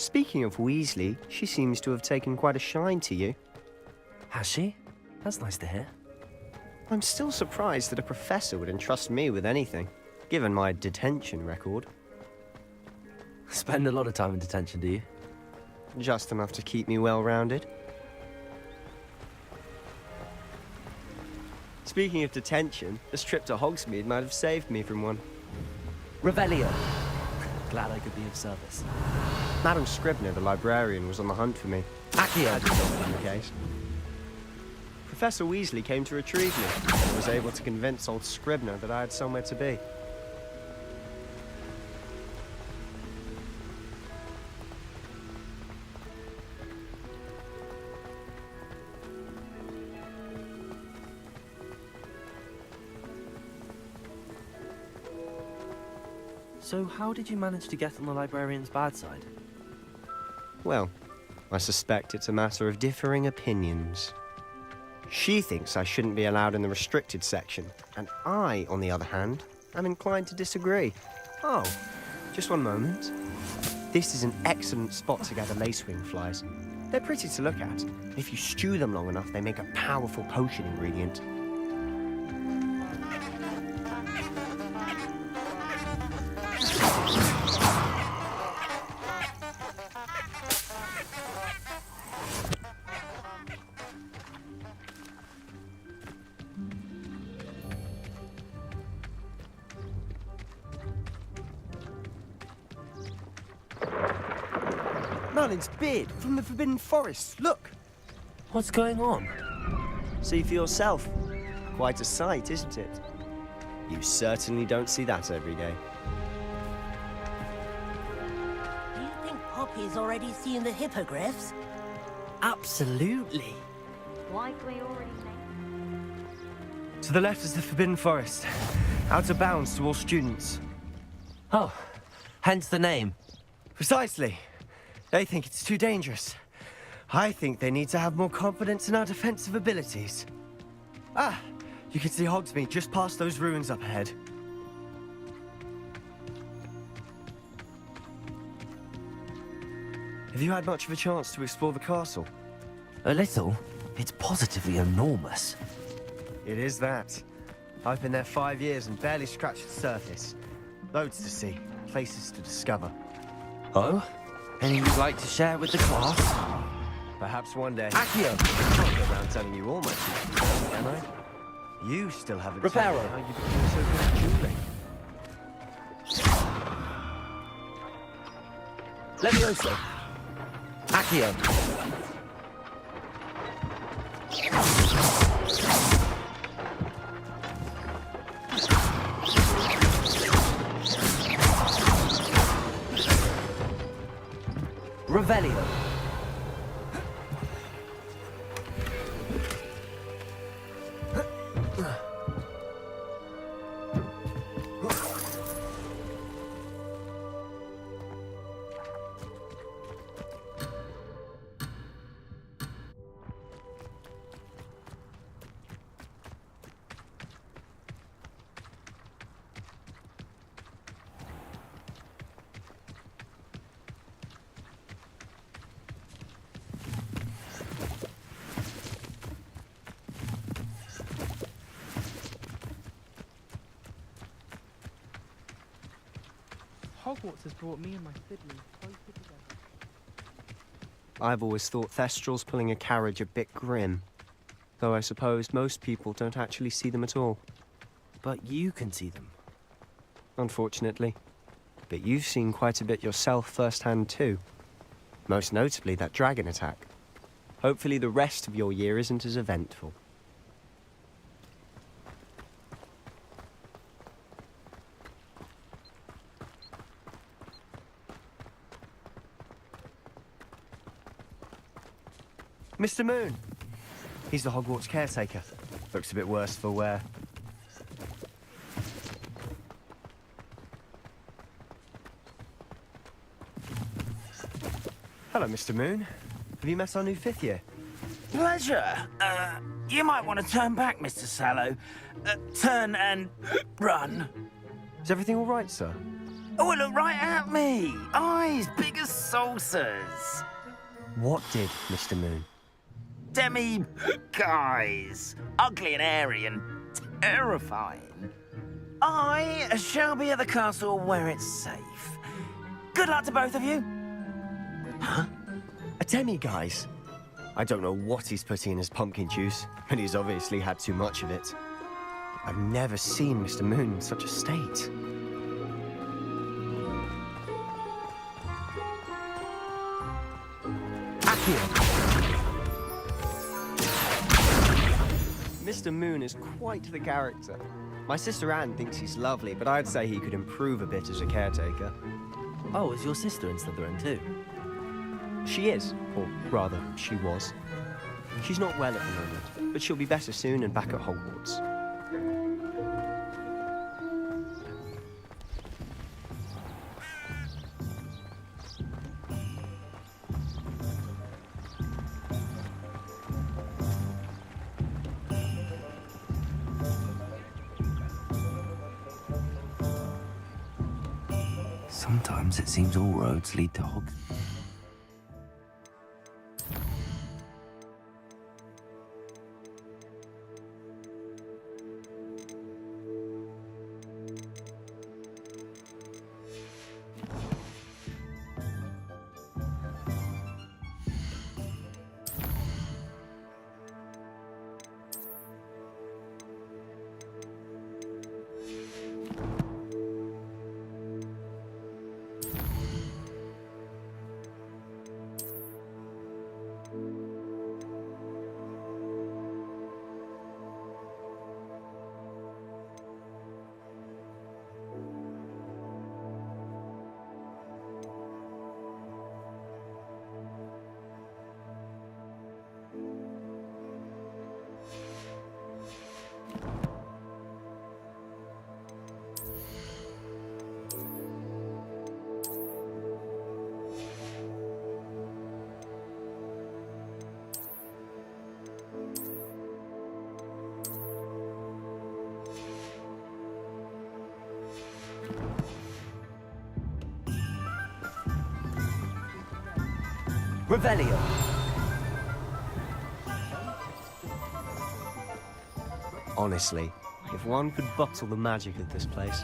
Speaking of Weasley, she seems to have taken quite a shine to you. Has she? That's nice to hear. I'm still surprised that a professor would entrust me with anything, given my detention record. Spend a lot of time in detention, do you? Just enough to keep me well-rounded. Speaking of detention, this trip to Hogsmeade might have saved me from one. Revelio. Glad I could be of service. Madam Scribner, the librarian, was on the hunt for me. Accio. Had not been the case. Professor Weasley came to retrieve me and was able to convince old Scribner that I had somewhere to be. So how did you manage to get on the librarian's bad side? Well, I suspect it's a matter of differing opinions. She thinks I shouldn't be allowed in the restricted section, and I, on the other hand, am inclined to disagree. Oh, just one moment. This is an excellent spot to gather lacewing flies. They're pretty to look at. If you stew them long enough, they make a powerful potion ingredient. Merlin's beard from the Forbidden Forest. Look! What's going on? See for yourself. Quite a sight, isn't it? You certainly don't see that every day. Do you think Poppy's already seen the hippogriffs? Absolutely. Likely already made. To the left is the Forbidden Forest. Out of bounds to all students. Oh, hence the name. Precisely. They think it's too dangerous. I think they need to have more confidence in our defensive abilities. Ah, you can see Hogsmeade just past those ruins up ahead. Have you had much of a chance to explore the castle? A little. It's positively enormous. It is that. I've been there 5 years and barely scratched the surface. Loads to see, places to discover. Oh? Any you'd like to share with the class? Perhaps one day. Accio! I can't go around telling you all my secrets, can I? You still haven't told Reparo. me how you became so good at dueling. Levioso! Accio! Revelio! Hogwarts has brought me and my siblings closer together. I've always thought Thestrals pulling a carriage a bit grim. Though I suppose most people don't actually see them at all. But you can see them. Unfortunately. But you've seen quite a bit yourself firsthand too. Most notably that dragon attack. Hopefully the rest of your year isn't as eventful. Mr. Moon! He's the Hogwarts caretaker. Looks a bit worse for wear. Hello, Mr. Moon. Have you met our new 5th year? Pleasure. You might want to turn back, Mr. Sallow. Turn and run. Is everything all right, sir? Oh, it looked right at me. Eyes big as saucers. What did, Mr. Moon? Demi guys. Ugly and airy and terrifying. I shall be at the castle where it's safe. Good luck to both of you. A demi-guise? I don't know what he's putting in his pumpkin juice, but he's obviously had too much of it. I've never seen Mr. Moon in such a state. Mr. Moon is quite the character. My sister Anne thinks he's lovely, but I'd say he could improve a bit as a caretaker. Oh, is your sister in Slytherin too? She is, or rather, she was. She's not well at the moment, but she'll be better soon and back at Hogwarts. Sometimes it seems all roads lead to Hogwarts. Revelio! Honestly, if one could bottle the magic of this place.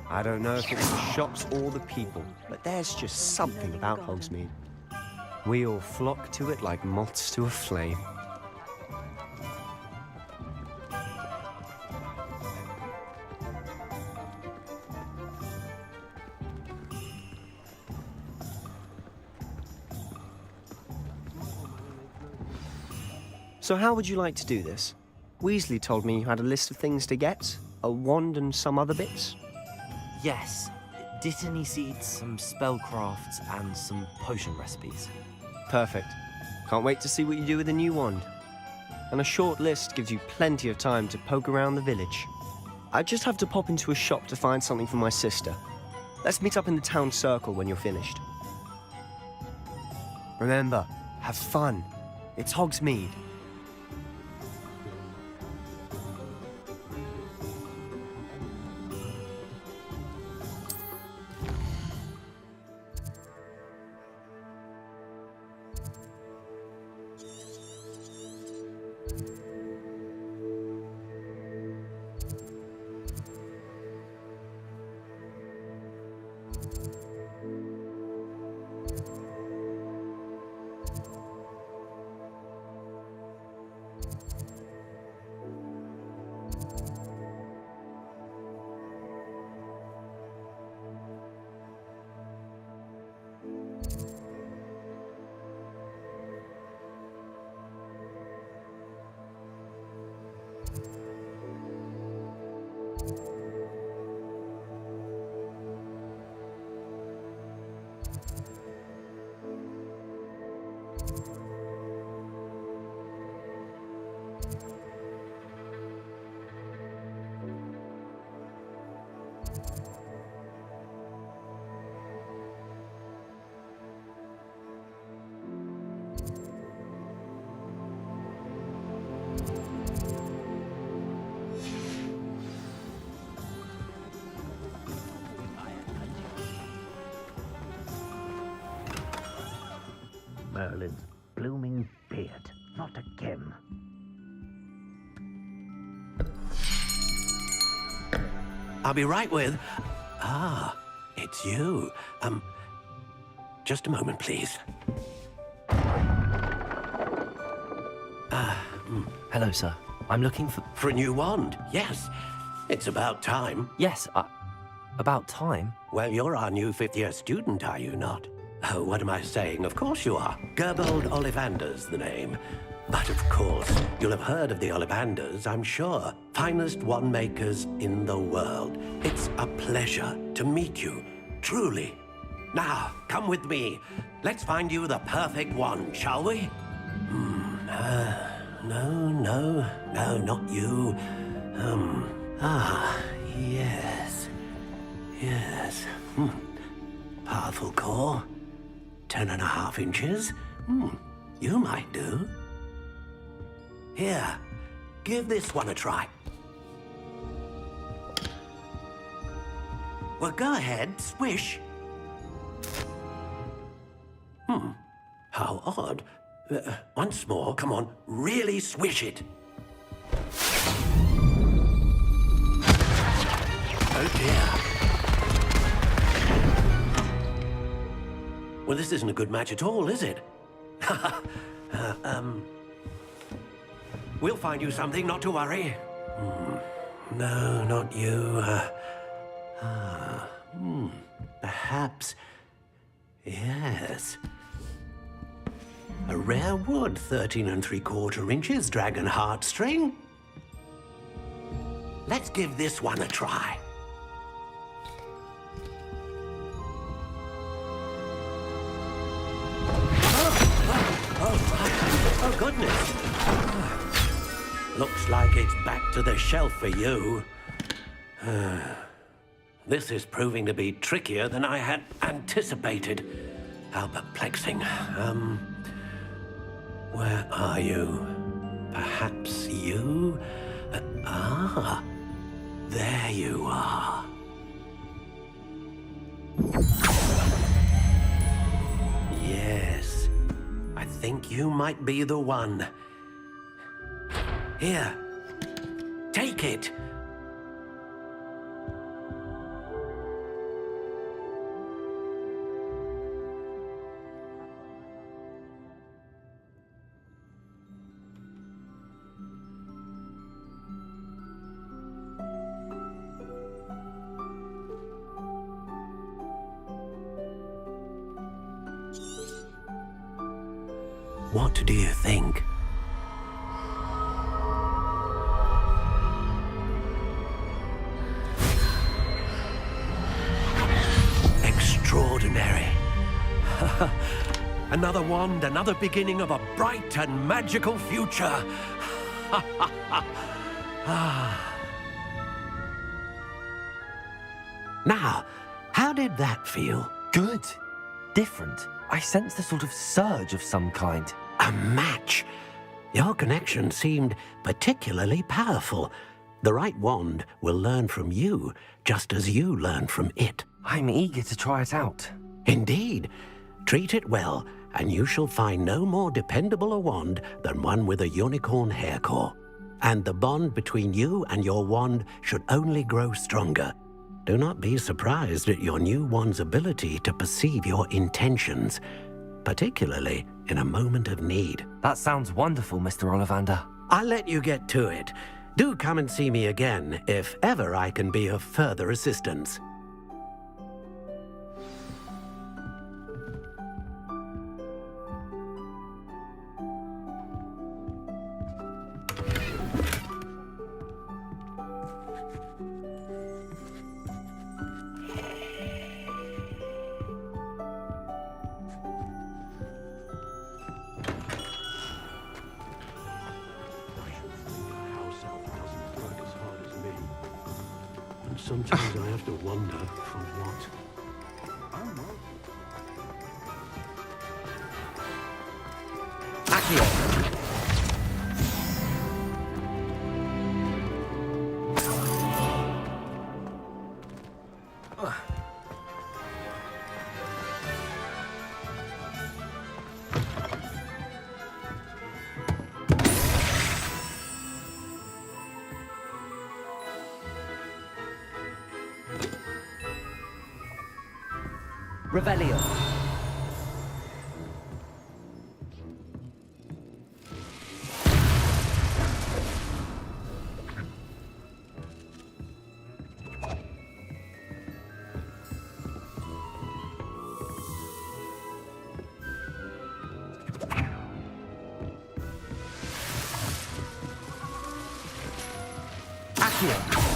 I don't know if it's the shops or the people, but there's just something about Hogsmeade. We all flock to it like moths to a flame. So how would you like to do this? Weasley told me you had a list of things to get, a wand and some other bits. Yes. Dittany seeds, some spellcrafts, and some potion recipes. Perfect. Can't wait to see what you do with the new wand. And a short list gives you plenty of time to poke around the village. I just have to pop into a shop to find something for my sister. Let's meet up in the town circle when you're finished. Remember, have fun. It's Hogsmeade. Merlin's blooming beard. Not again. I'll be right with... Ah, it's you. Just a moment, please. Hello, sir. I'm looking for... For a new wand, yes. It's about time. Yes, about time. Well, you're our new fifth-year student, are you not? Oh, what am I saying? Of course you are. Gerbold Ollivander's the name. But of course, you'll have heard of the Ollivanders, I'm sure. Finest wand makers in the world. It's a pleasure to meet you, truly. Now, come with me. Let's find you the perfect wand, shall we? No, not you. Yes. Powerful core. 10.5 inches. You might do. Here, give this one a try. Well, go ahead, swish. How odd. Once more, come on, really swish it. Oh dear. Well, this isn't a good match at all, is it? We'll find you something, not to worry. No, not you. Perhaps... Yes. A rare wood, 13 3/4 inches, dragon heartstring. Let's give this one a try. Oh, goodness. Looks like it's back to the shelf for you. This is proving to be trickier than I had anticipated. How perplexing. Where are you? Perhaps you? There you are. Yes, I think you might be the one. Here, take it. What do you think? Extraordinary. Another wand, another beginning of a bright and magical future. Now, how did that feel? Good. Different. I sensed a sort of surge of some kind. A match. Your connection seemed particularly powerful. The right wand will learn from you, just as you learn from it. I'm eager to try it out. Indeed. Treat it well, and you shall find no more dependable a wand than one with a unicorn hair core. And the bond between you and your wand should only grow stronger. Do not be surprised at your new wand's ability to perceive your intentions, particularly in a moment of need. That sounds wonderful, Mr. Ollivander. I'll let you get to it. Do come and see me again if ever I can be of further assistance. Sometimes I have to wonder for what. Revelio. Accio.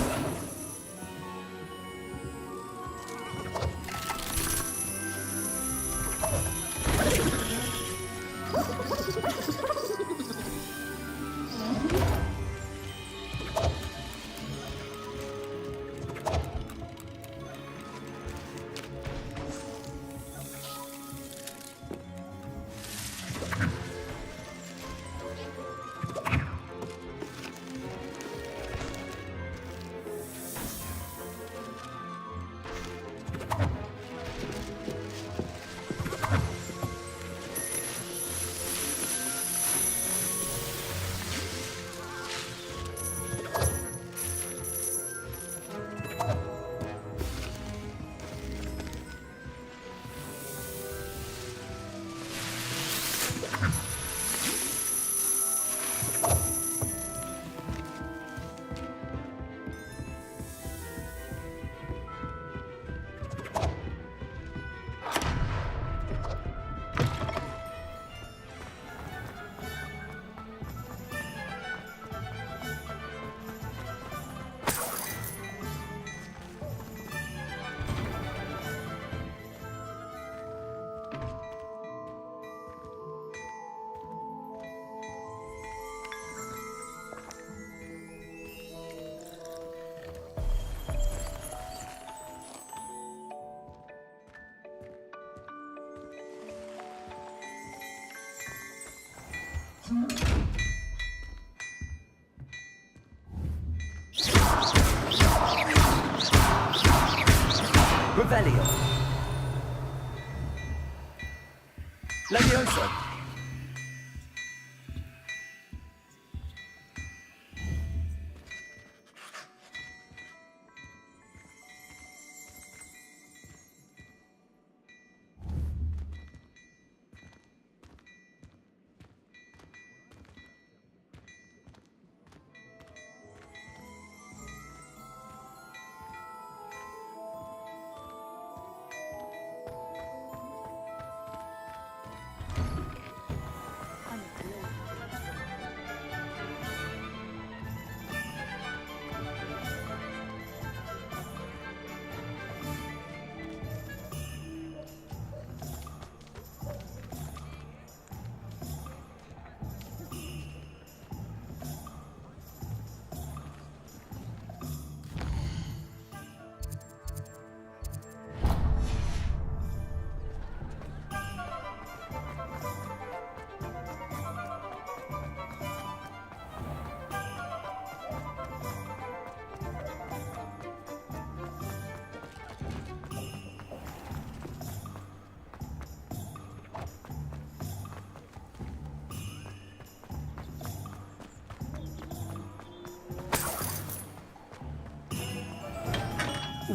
Revelio. Leviosa.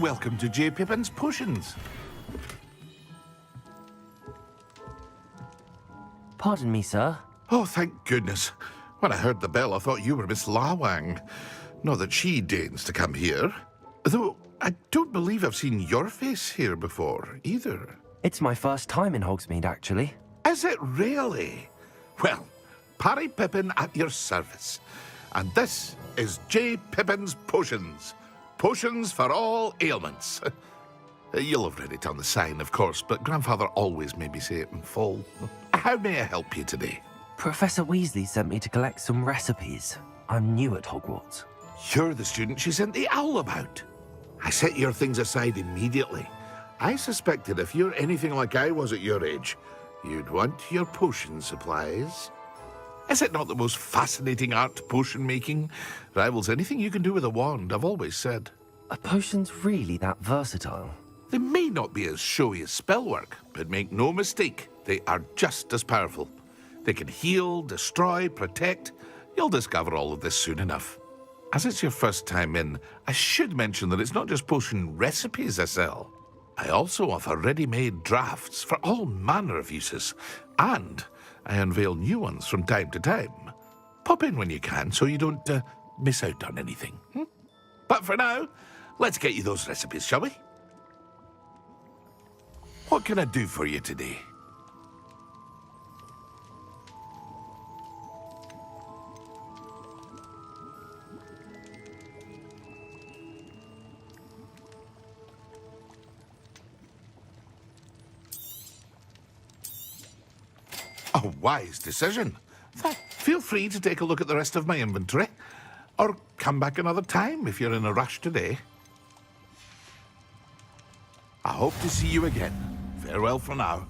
Welcome to J. Pippin's Potions. Pardon me, sir. Oh, thank goodness. When I heard the bell, I thought you were Miss Lawang. Not that she deigns to come here. Though I don't believe I've seen your face here before, either. It's my first time in Hogsmeade, actually. Is it really? Well, Parry Pippin at your service. And this is J. Pippin's Potions. Potions for all ailments. You'll have read it on the sign, of course, but Grandfather always made me say it in full. How may I help you today? Professor Weasley sent me to collect some recipes. I'm new at Hogwarts. You're the student she sent the owl about. I set your things aside immediately. I suspected if you're anything like I was at your age, you'd want your potion supplies. Is it not the most fascinating art, potion making? Rivals anything you can do with a wand, I've always said. Are potions really that versatile? They may not be as showy as spellwork, but make no mistake, they are just as powerful. They can heal, destroy, protect. You'll discover all of this soon enough. As it's your first time in, I should mention that it's not just potion recipes I sell. I also offer ready-made drafts for all manner of uses, and I unveil new ones from time to time. Pop in when you can so you don't miss out on anything. But for now, let's get you those recipes, shall we? What can I do for you today? A wise decision. Feel free to take a look at the rest of my inventory, or come back another time if you're in a rush today. I hope to see you again. Farewell for now.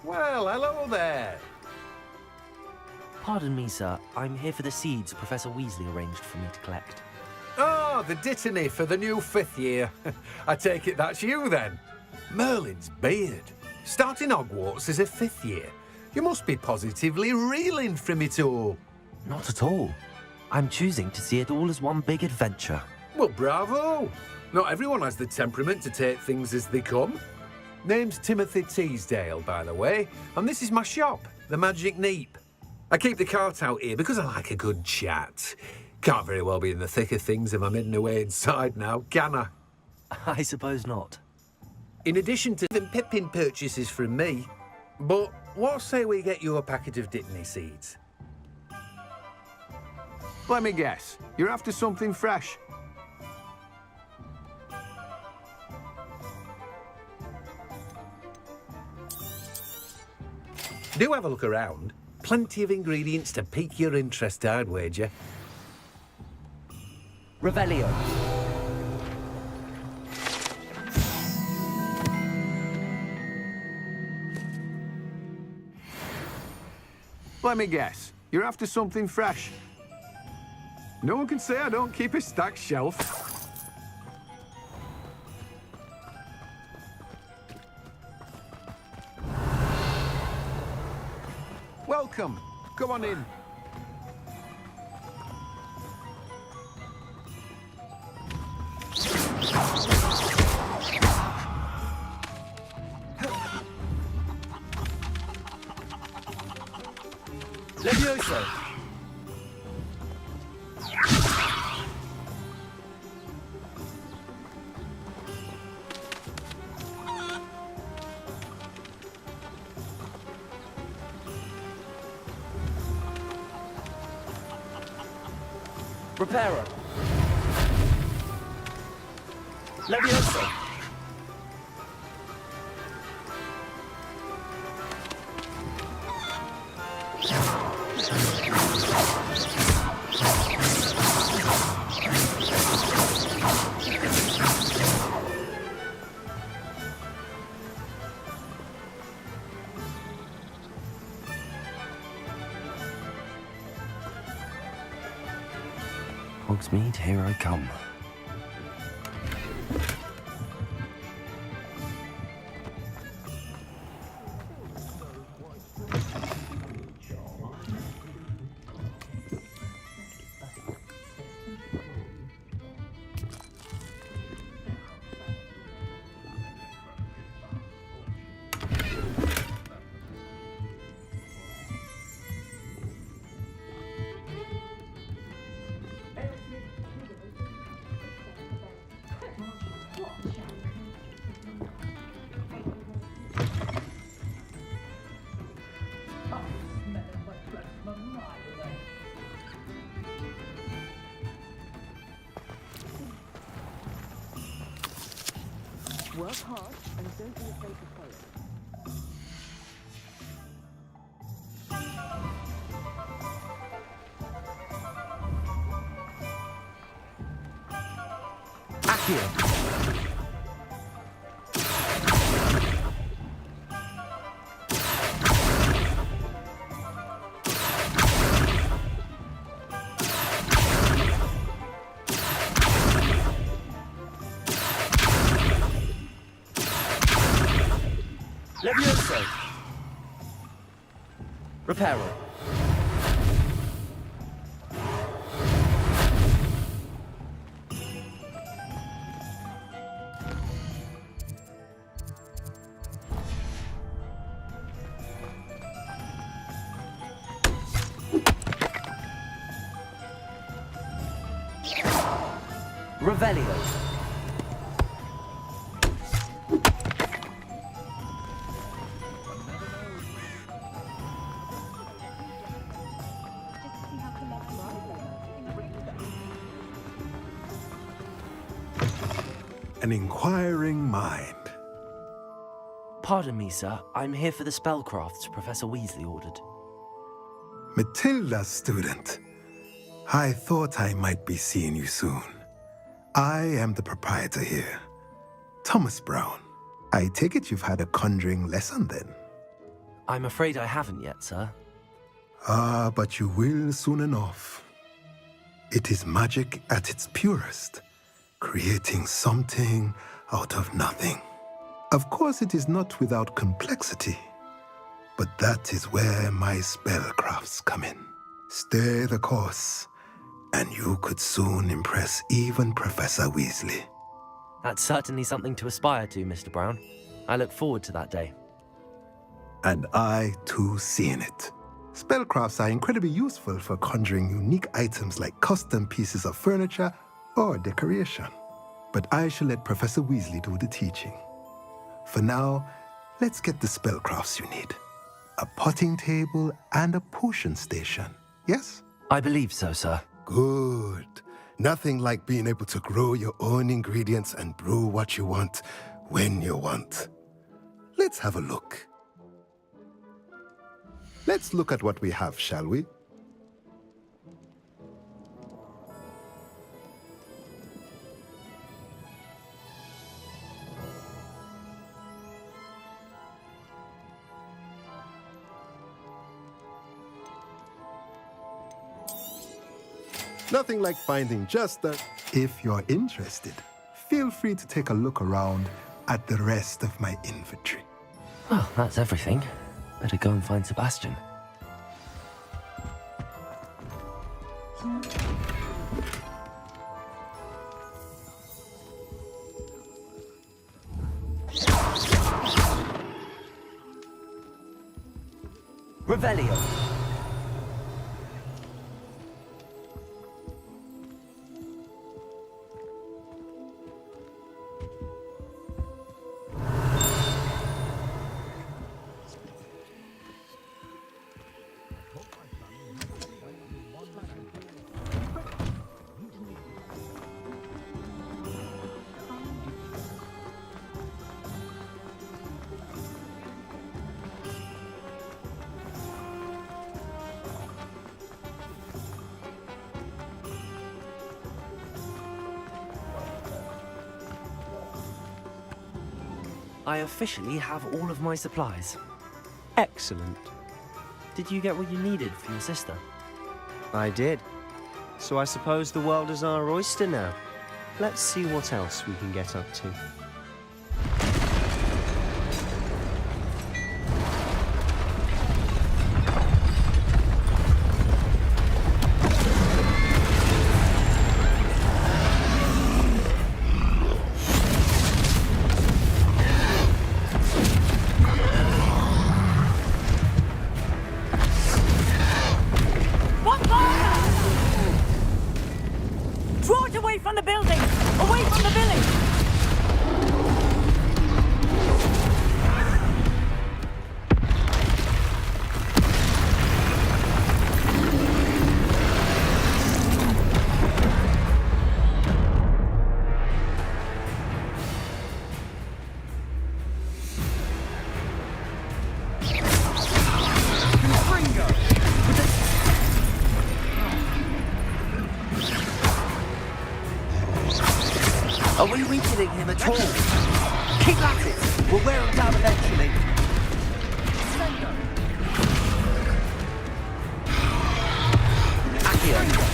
Well, hello there. Pardon me, sir. I'm here for the seeds Professor Weasley arranged for me to collect. Oh, the dittany for the new 5th year. I take it that's you, then. Merlin's beard. Starting Hogwarts as a 5th year. You must be positively reeling from it all. Not at all. I'm choosing to see it all as one big adventure. Well, bravo. Not everyone has the temperament to take things as they come. Name's Timothy Teasdale, by the way, and this is my shop, the Magic Neep. I keep the cart out here because I like a good chat. Can't very well be in the thick of things if I'm hidden away inside now, can I? I suppose not. In addition to them pippin purchases from me. But what say we get you a packet of dittany seeds? Let me guess. You're after something fresh. Do have a look around. Plenty of ingredients to pique your interest, I'd wager. Revelio. Let me guess. You're after something fresh. No one can say I don't keep a stacked shelf. Welcome. Come on in. Levioso. Reparo. Levioso. Hogsmeade, here I come. Work hard and don't be afraid to fail. Accio. Levioso. Reparo. Revelio. An inquiring mind. Pardon me, sir. I'm here for the spellcrafts Professor Weasley ordered. Matilda, student. I thought I might be seeing you soon. I am the proprietor here, Thomas Brown. I take it you've had a conjuring lesson then? I'm afraid I haven't yet, sir. Ah, but you will soon enough. It is magic at its purest, creating something out of nothing. Of course, it is not without complexity, but that is where my spellcrafts come in. Stay the course, and you could soon impress even Professor Weasley. That's certainly something to aspire to, Mr. Brown. I look forward to that day. And I, too, seeing it. Spellcrafts are incredibly useful for conjuring unique items like custom pieces of furniture or decoration. But I shall let Professor Weasley do the teaching. For now, let's get the spellcrafts you need. A potting table and a potion station, yes? I believe so, sir. Good. Nothing like being able to grow your own ingredients and brew what you want when you want. Let's have a look. Let's look at what we have, shall we? Nothing like finding just the... If you're interested, feel free to take a look around at the rest of my inventory. Well, that's everything. Better go and find Sebastian. Revelio. I officially have all of my supplies. Excellent. Did you get what you needed for your sister? I did. So I suppose the world is our oyster now. Let's see what else we can get up to. Draw it away from the building! Away from the village! Are we weakening him at all? Keep at it! We'll wear him down eventually. Accio.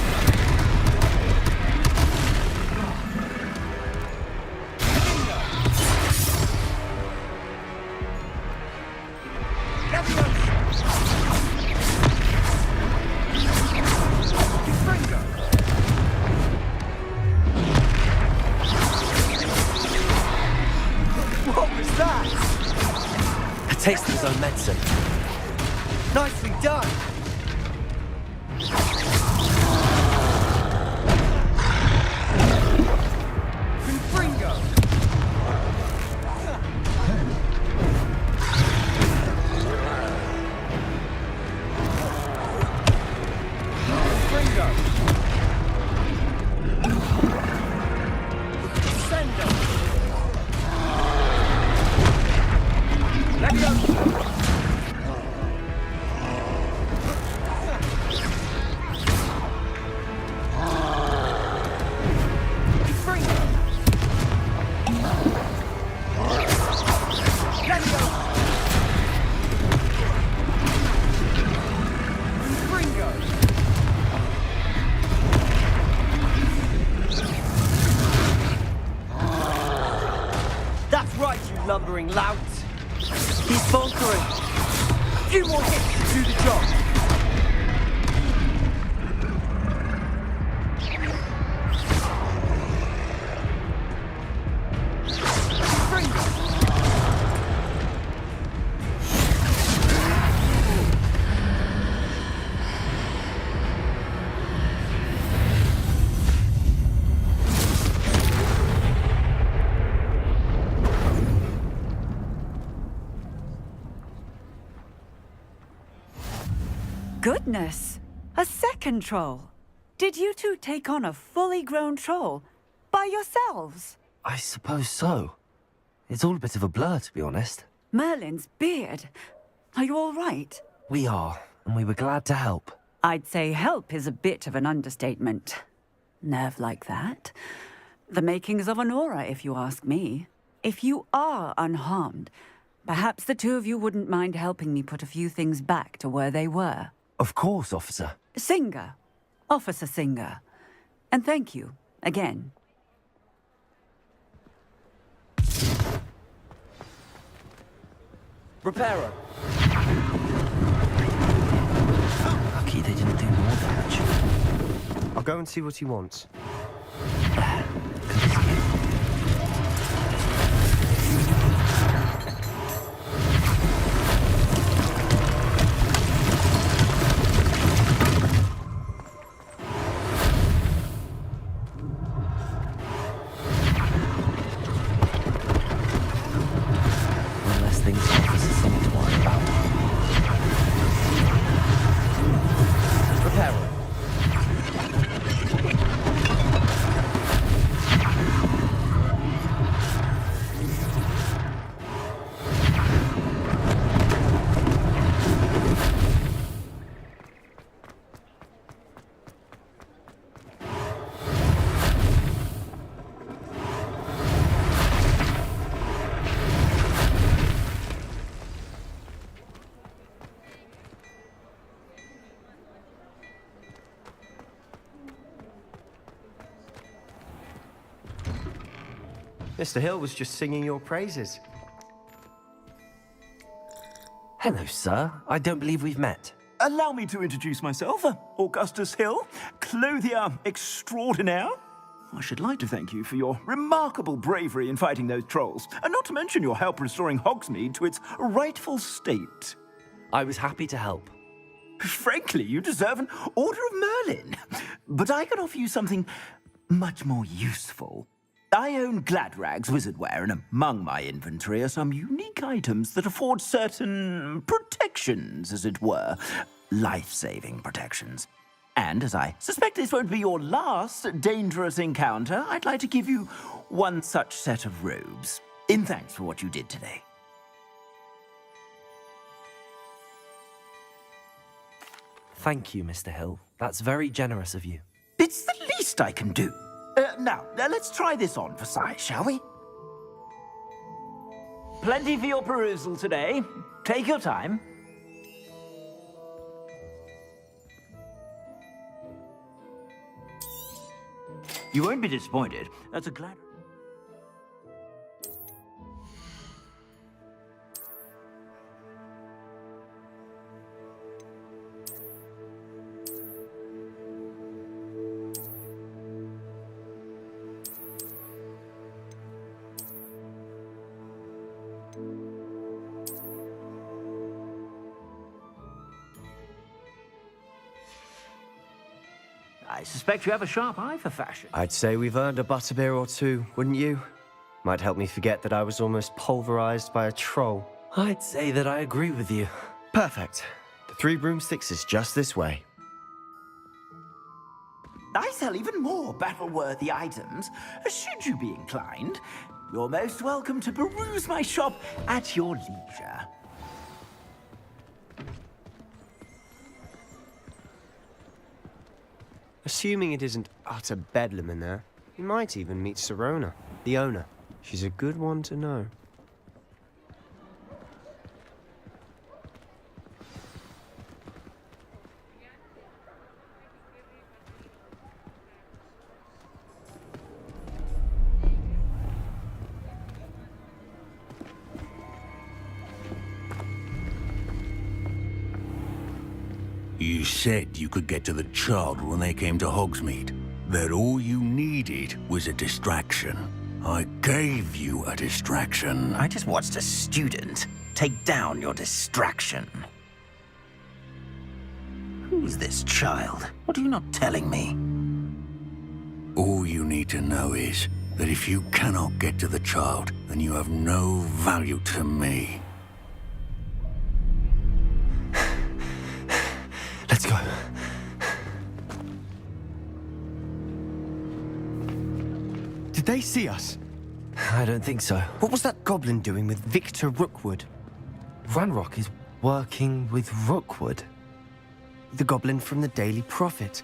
Taste of his own medicine. Nicely done! Lumbering louts. He's faltering. A few more hits to do the job. Goodness! A second troll! Did you two take on a fully grown troll by yourselves? I suppose so. It's all a bit of a blur, to be honest. Merlin's beard. Are you all right? We are, and we were glad to help. I'd say help is a bit of an understatement. Nerve like that. The makings of an aura, if you ask me. If you are unharmed, perhaps the two of you wouldn't mind helping me put a few things back to where they were. Of course, officer. Singer. Officer Singer. And thank you, again. Reparo. Lucky they didn't do more damage. I'll go and see what he wants. Mr. Hill was just singing your praises. Hello, sir. I don't believe we've met. Allow me to introduce myself, Augustus Hill, clothier extraordinaire. I should like to thank you for your remarkable bravery in fighting those trolls, and not to mention your help restoring Hogsmeade to its rightful state. I was happy to help. Frankly, you deserve an Order of Merlin. But I can offer you something much more useful. I own Gladrag's wizardware, and among my inventory are some unique items that afford certain protections, as it were. Life-saving protections. And as I suspect this won't be your last dangerous encounter, I'd like to give you one such set of robes, in thanks for what you did today. Thank you, Mr. Hill. That's very generous of you. It's the least I can do. Now, let's try this on for size, shall we? Plenty for your perusal today. Take your time. You won't be disappointed. That's a glad... I suspect you have a sharp eye for fashion. I'd say we've earned a butterbeer or two, wouldn't you? Might help me forget that I was almost pulverized by a troll. I'd say that I agree with you. Perfect. The Three Broomsticks is just this way. I sell even more battle-worthy items. Should you be inclined, you're most welcome to peruse my shop at your leisure. Assuming it isn't utter bedlam in there, you might even meet Sirona, the owner. She's a good one to know. You said you could get to the child when they came to Hogsmeade. That all you needed was a distraction. I gave you a distraction. I just watched a student take down your distraction. Who's this child? What are you not telling me? All you need to know is that if you cannot get to the child, then you have no value to me. Let's go. Did they see us? I don't think so. What was that goblin doing with Victor Rookwood? Ranrock is working with Rookwood. The goblin from the Daily Prophet.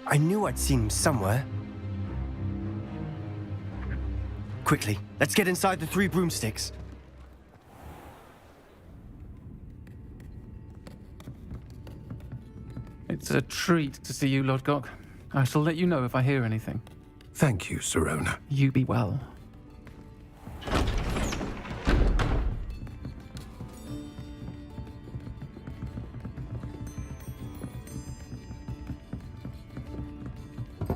I knew I'd seen him somewhere. Quickly, let's get inside the Three Broomsticks. It's a treat to see you, Lodgok. I shall let you know if I hear anything. Thank you, Sirona. You be well.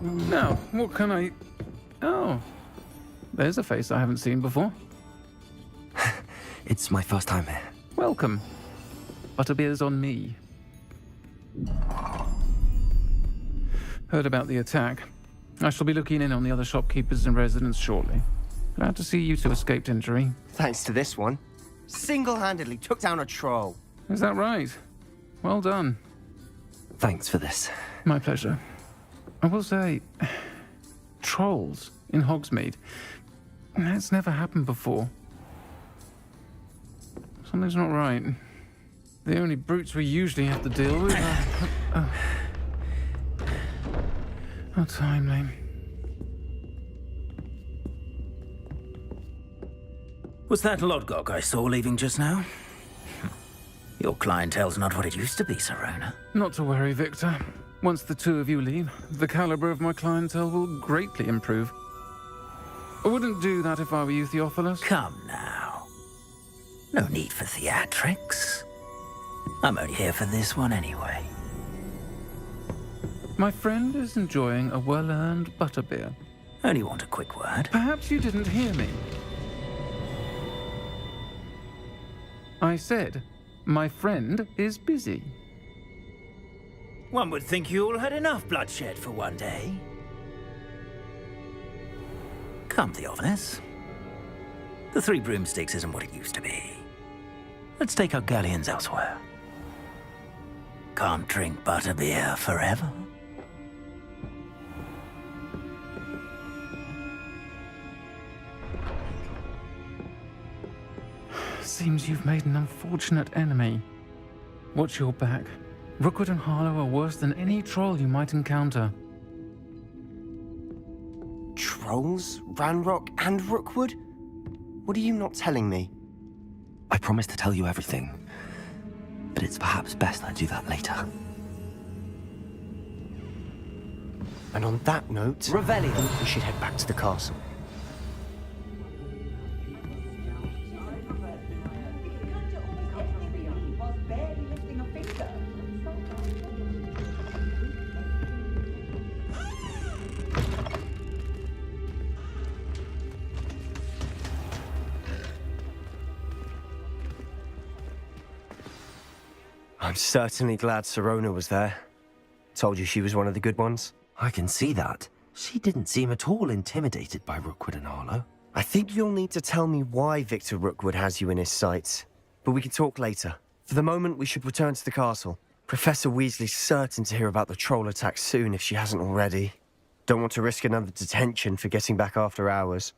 Now, what can I... Oh, there's a face I haven't seen before. It's my first time here. Welcome. Butterbeer's on me. Heard about the attack. I shall be looking in on the other shopkeepers and residents shortly. Glad to see you two escaped injury. Thanks to this one. Single-handedly took down a troll. Is that right? Well done. Thanks for this. My pleasure. I will say, trolls in Hogsmeade. That's never happened before. Something's not right. The only brutes we usually have to deal with are... How timely. Was that Lodgok I saw leaving just now? Your clientele's not what it used to be, Sirona. Not to worry, Victor. Once the two of you leave, the caliber of my clientele will greatly improve. I wouldn't do that if I were you, Theophilus. Come now. No need for theatrics. I'm only here for this one anyway. My friend is enjoying a well-earned butterbeer. Only want a quick word. Perhaps you didn't hear me. I said, my friend is busy. One would think you all had enough bloodshed for one day. Come, Theophilus. The Three Broomsticks isn't what it used to be. Let's take our galleons elsewhere. Can't drink butterbeer forever. Seems you've made an unfortunate enemy. Watch your back. Rookwood and Harlow are worse than any troll you might encounter. Trolls? Ranrock and Rookwood? What are you not telling me? I promise to tell you everything, but it's perhaps best I do that later. And on that note, Revelio. we should head back to the castle. I'm certainly glad Sirona was there. Told you she was one of the good ones. I can see that. She didn't seem at all intimidated by Rookwood and Harlow. I think you'll need to tell me why Victor Rookwood has you in his sights. But we can talk later. For the moment, we should return to the castle. Professor Weasley's certain to hear about the troll attack soon if she hasn't already. Don't want to risk another detention for getting back after hours.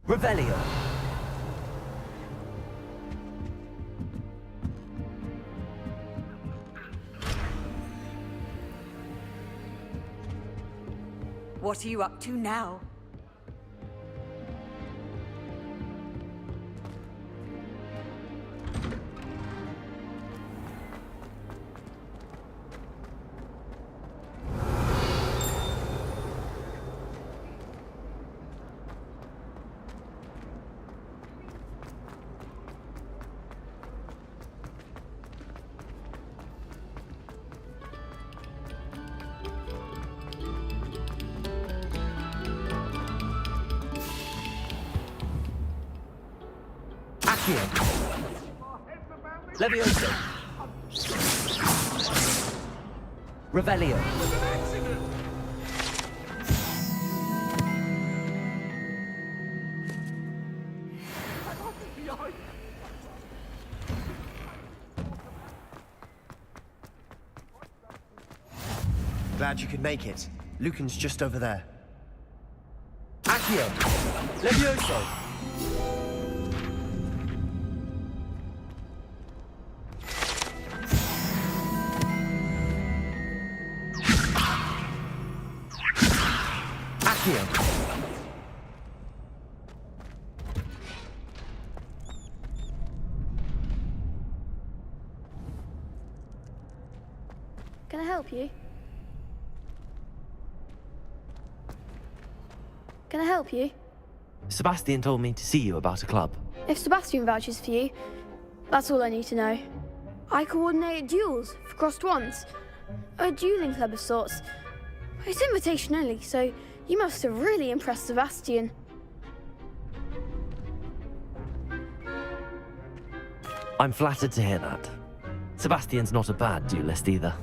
Revelio. What are you up to now? Levioso. Revelio. Glad you could make it. Lucan's just over there. Accio. Levioso. Can I help you? Can I help you? Sebastian told me to see you about a club. If Sebastian vouches for you, that's all I need to know. I coordinate duels for crossed wands. A dueling club of sorts. It's invitation only, so you must have really impressed Sebastian. I'm flattered to hear that. Sebastian's not a bad duelist either.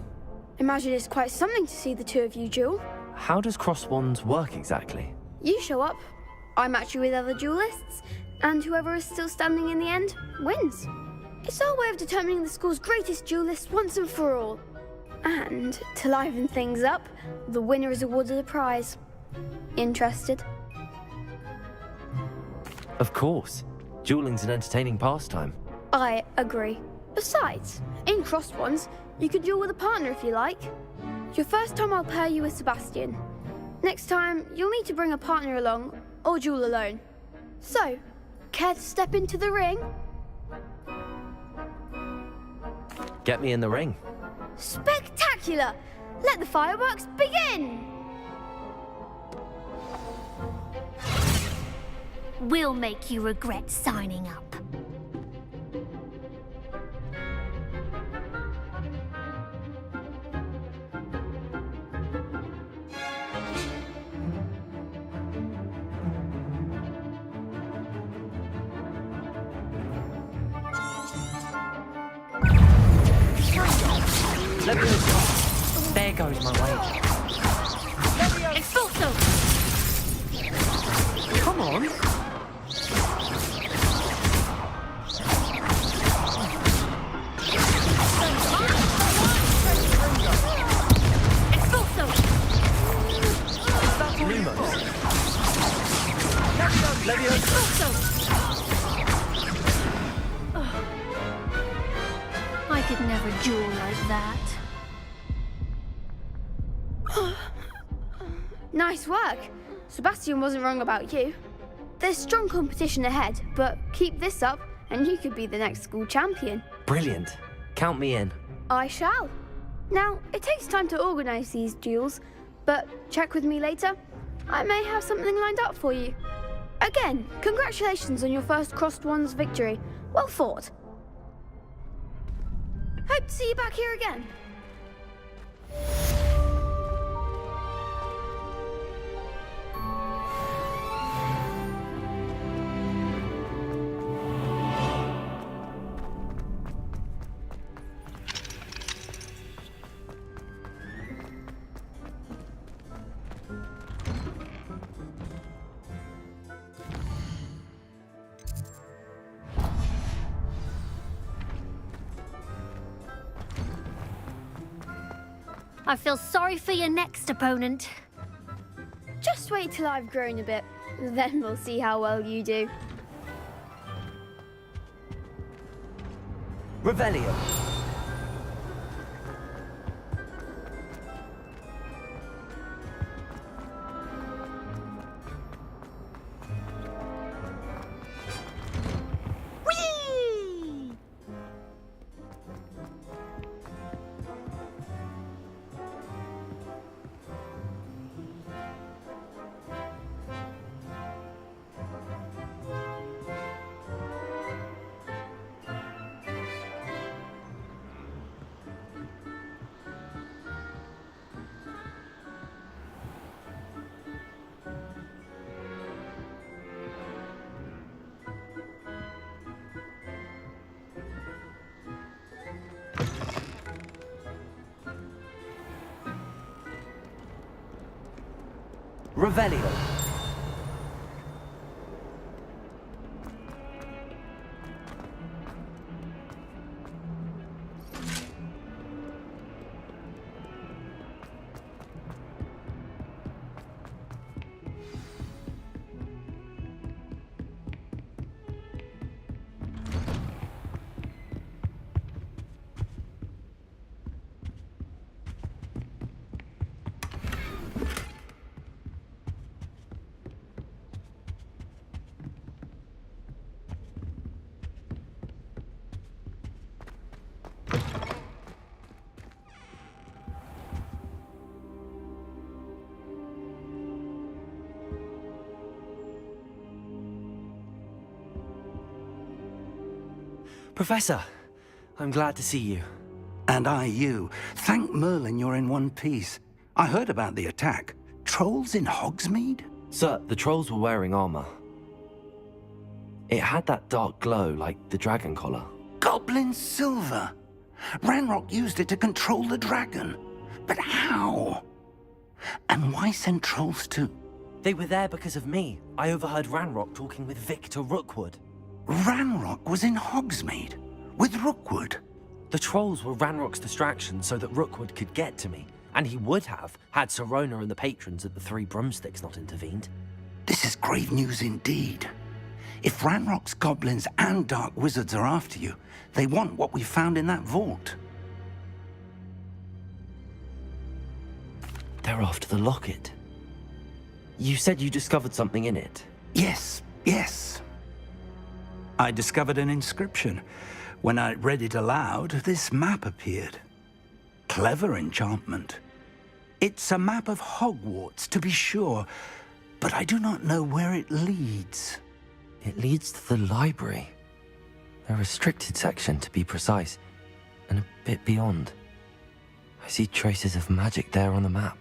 Imagine it's quite something to see the two of you duel. How does cross wands work exactly? You show up, I match you with other duelists, and whoever is still standing in the end wins. It's our way of determining the school's greatest duelist once and for all. And And to liven things up, the winner is awarded a prize. Interested? Of course. Dueling's an entertaining pastime. I agree. Besides, in crossed ones, you could duel with a partner if you like. Your first time I'll pair you with Sebastian. Next time, you'll need to bring a partner along, or duel alone. So, care to step into the ring? Get me in the ring. Spectacular! Let the fireworks begin! We'll make you regret signing up. There goes my way. Expulso! Come on. Expulso! Lumos. Expulso! I could never duel like that. Nice work. Sebastian wasn't wrong about you. There's strong competition ahead, but keep this up and you could be the next school champion. Brilliant. Count me in. I shall. Now, it takes time to organise these duels, but check with me later. I may have something lined up for you. Again, congratulations on your first Crossed Ones victory. Well fought. Hope to see you back here again. I feel sorry for your next opponent. Just wait till I've grown a bit, then we'll see how well you do. Revelio. Revelio. Professor, I'm glad to see you. And I you. Thank Merlin you're in one piece. I heard about the attack. Trolls in Hogsmeade? Sir, the trolls were wearing armor. It had that dark glow like the dragon collar. Goblin silver! Ranrock used it to control the dragon. But how? And why send trolls too? They were there because of me. I overheard Ranrock talking with Victor Rookwood. Ranrock was in Hogsmeade with Rookwood. The trolls were Ranrock's distraction so that Rookwood could get to me, and he would have had Sirona and the patrons at the Three Broomsticks not intervened. This is grave news indeed. If Ranrock's goblins and dark wizards are after you, they want what we found in that vault. They're after the locket. You said you discovered something in it. Yes. I discovered an inscription. When I read it aloud, this map appeared. Clever enchantment. It's a map of Hogwarts, to be sure, but I do not know where it leads. It leads to the library. A restricted section, to be precise, and a bit beyond. I see traces of magic there on the map.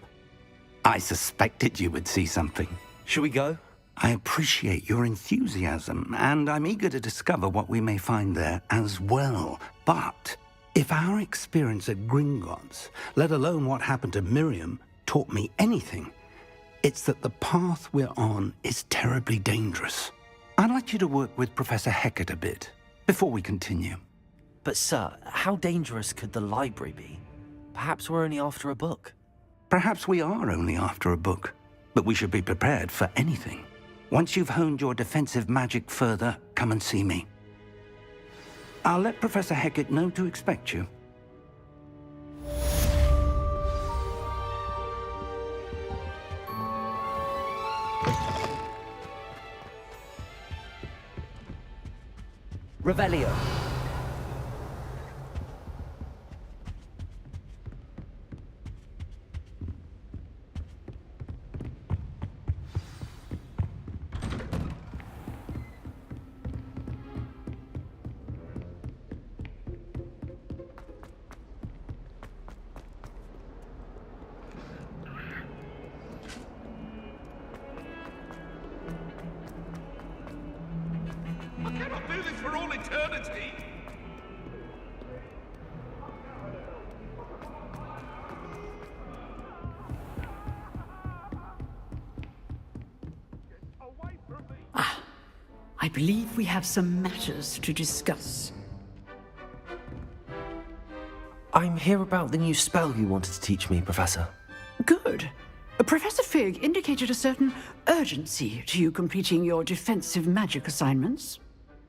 I suspected you would see something. Shall we go? I appreciate your enthusiasm, and I'm eager to discover what we may find there as well. But if our experience at Gringotts, let alone what happened to Miriam, taught me anything, it's that the path we're on is terribly dangerous. I'd like you to work with Professor Hecat a bit before we continue. But sir, how dangerous could the library be? Perhaps we're only after a book. Perhaps we are only after a book, but we should be prepared for anything. Once you've honed your defensive magic further, come and see me. I'll let Professor Hecat know to expect you. Revelio. I cannot do this for all eternity! I believe we have some matters to discuss. I'm here about the new spell you wanted to teach me, Professor. Good. Professor Fig indicated a certain urgency to you completing your defensive magic assignments.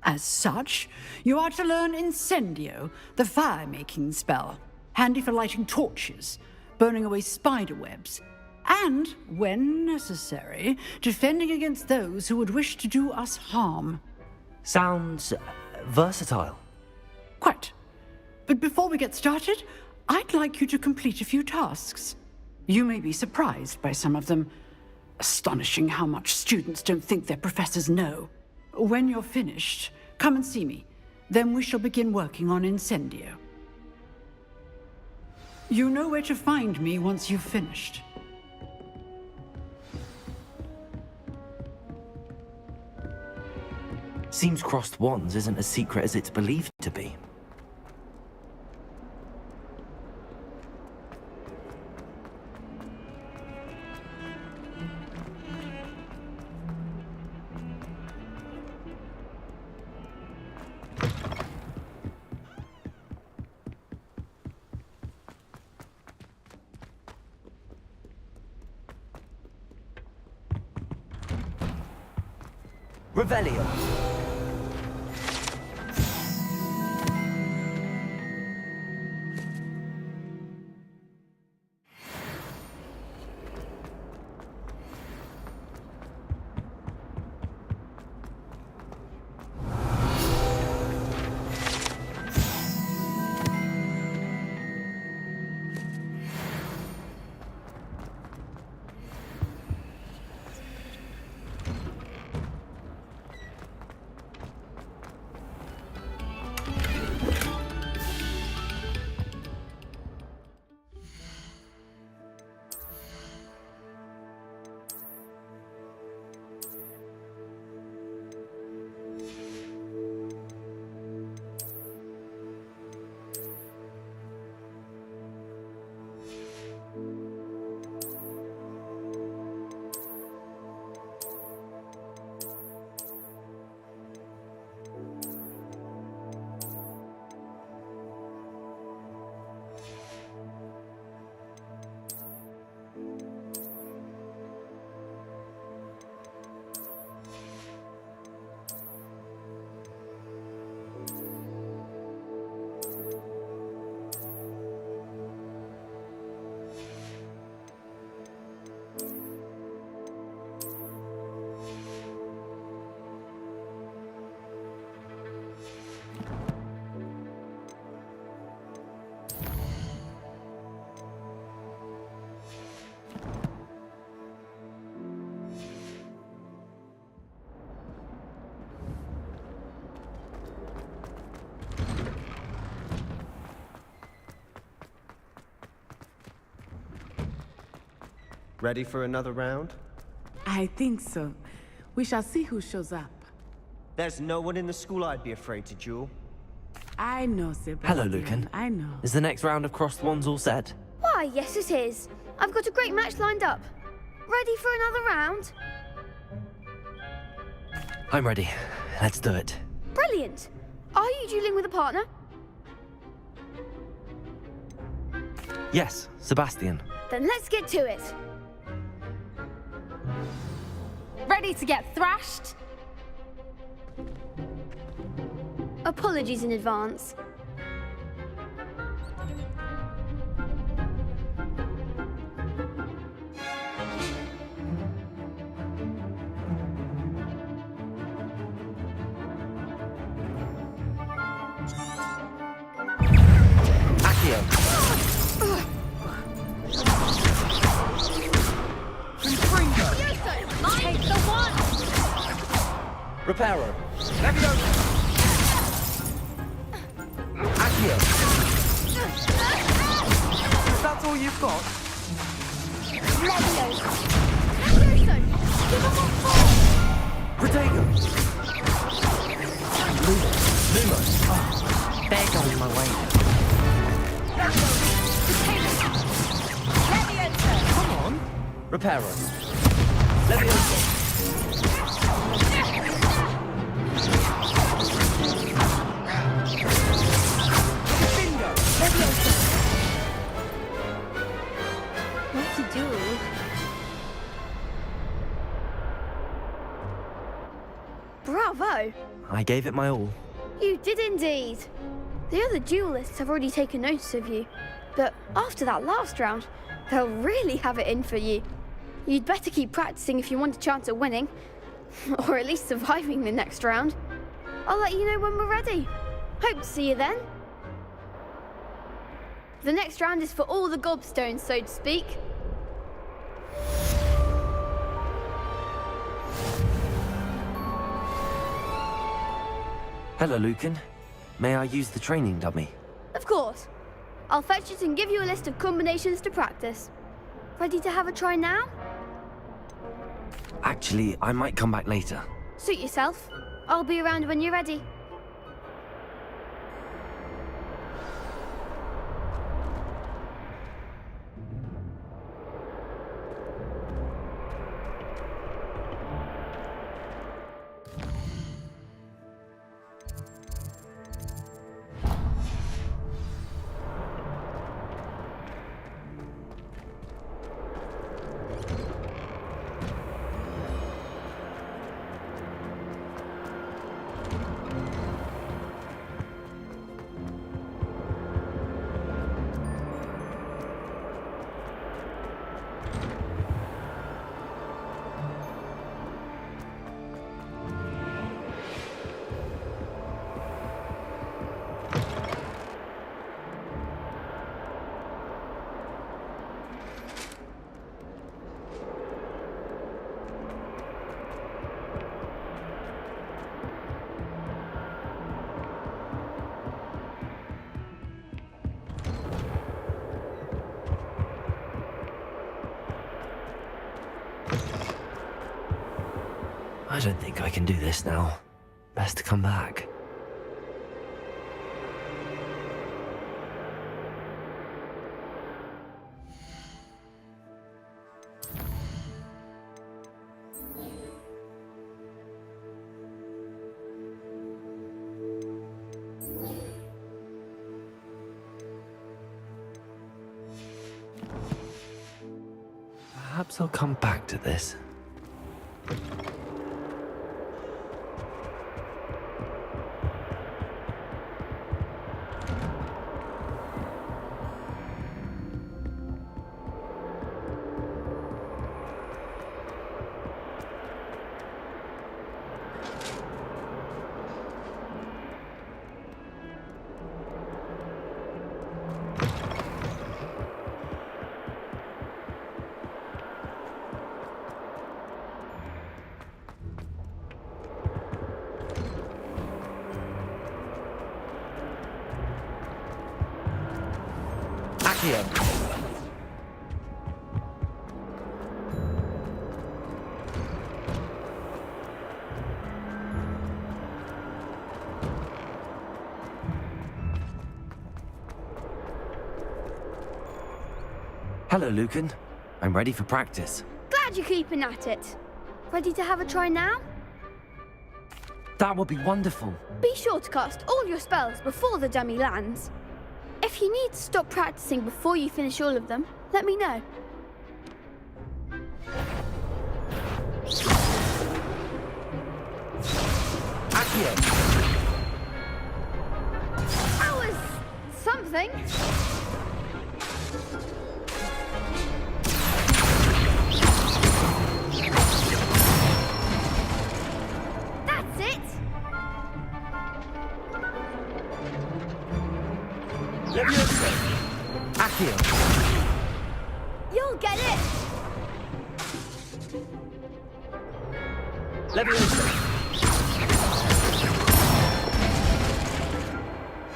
As such, you are to learn Incendio, the fire-making spell, handy for lighting torches, burning away spider webs, and, when necessary, defending against those who would wish to do us harm. Sounds versatile. Quite. But before we get started, I'd like you to complete a few tasks. You may be surprised by some of them. Astonishing how much students don't think their professors know. When you're finished, come and see me. Then we shall begin working on Incendio. You know where to find me once you've finished. Seems crossed wands isn't as secret as it's believed to be. Revelio. Ready for another round? I think so. We shall see who shows up. There's no one in the school I'd be afraid to duel. I know, Sebastian. Hello, Lucan. I know. Is the next round of Crossed Wands all set? Why, yes it is. I've got a great match lined up. Ready for another round? I'm ready. Let's do it. Brilliant. Are you dueling with a partner? Yes, Sebastian. Then let's get to it. Ready to get thrashed? Apologies in advance. Take the one! Reparo. Leviosa. Accio. That's all you've got? Leviosa. Leviosa. Give him a fall. Protego. Lumos. Oh, they're going my way. Leviosa! Come on. Reparo. Leviosa. What's he doing? Bravo! I gave it my all. You did indeed. The other duelists have already taken notice of you, but after that last round, they'll really have it in for you. You'd better keep practicing if you want a chance at winning, or at least surviving the next round. I'll let you know when we're ready. Hope to see you then. The next round is for all the gobstones, so to speak. Hello, Lucan. May I use the training dummy? Of course. I'll fetch it and give you a list of combinations to practice. Ready to have a try now? Actually, I might come back later. Suit yourself. I'll be around when you're ready. I don't think I can do this now. Best to come back. Perhaps I'll come back to this. Hello, Lucan. I'm ready for practice. Glad you're keeping at it. Ready to have a try now? That would be wonderful. Be sure to cast all your spells before the dummy lands. If you need to stop practicing before you finish all of them, let me know. Accio! That was something. That's it. Leviosa! Accio! You'll get it. Leviosa!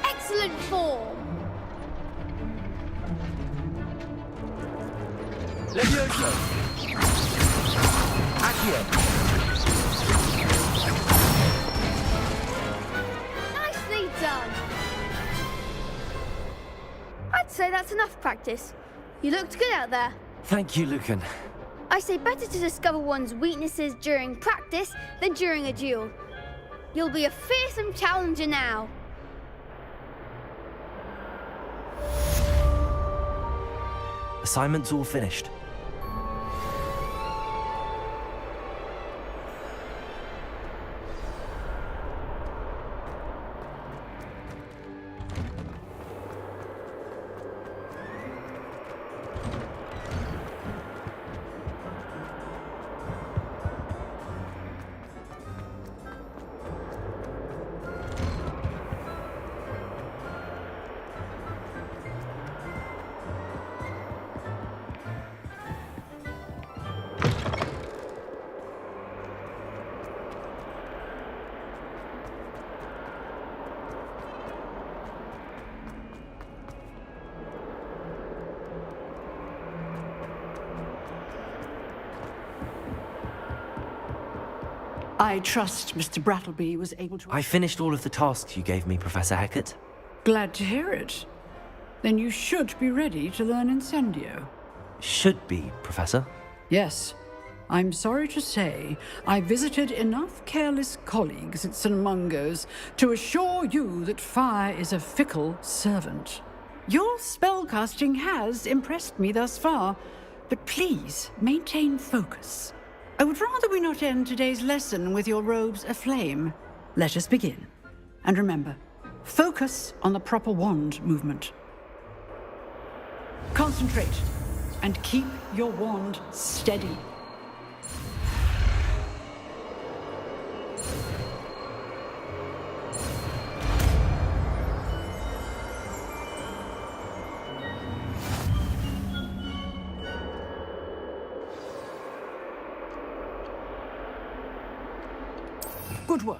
Excellent form. Leviosa! Accio! Nicely done. I'd say that's enough practice. You looked good out there. Thank you, Lucan. I say better to discover one's weaknesses during practice than during a duel. You'll be a fearsome challenger now. Assignment's all finished. I trust Mr. Brattleby was able to... I finished all of the tasks you gave me, Professor Hecat. Glad to hear it. Then you should be ready to learn Incendio. Should be, Professor. Yes. I'm sorry to say, I visited enough careless colleagues at St. Mungo's to assure you that fire is a fickle servant. Your spellcasting has impressed me thus far, but please maintain focus. I would rather we not end today's lesson with your robes aflame. Let us begin. And remember, focus on the proper wand movement. Concentrate and keep your wand steady. Good work.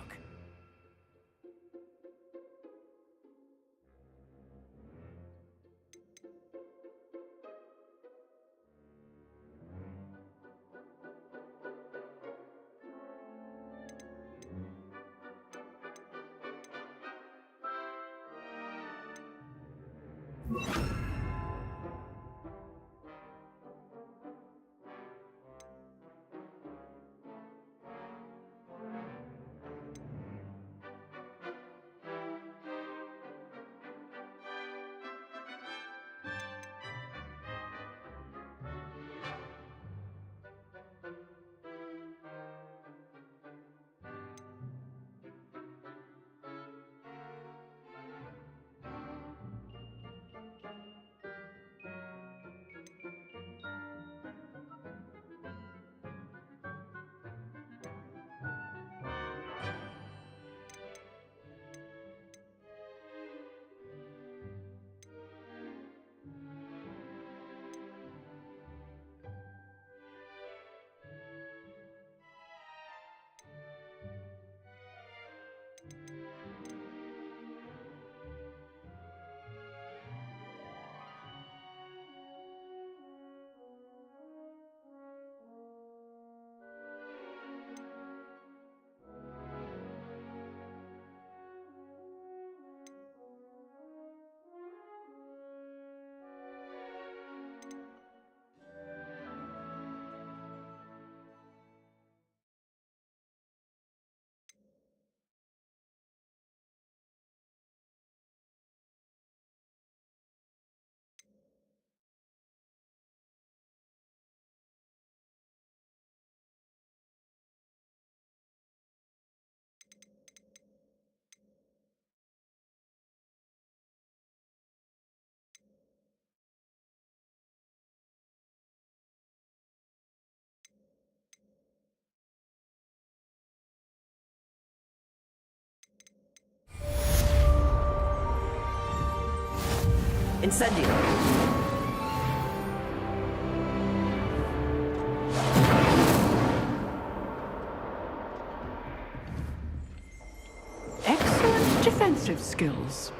Incendio! Excellent defensive skills.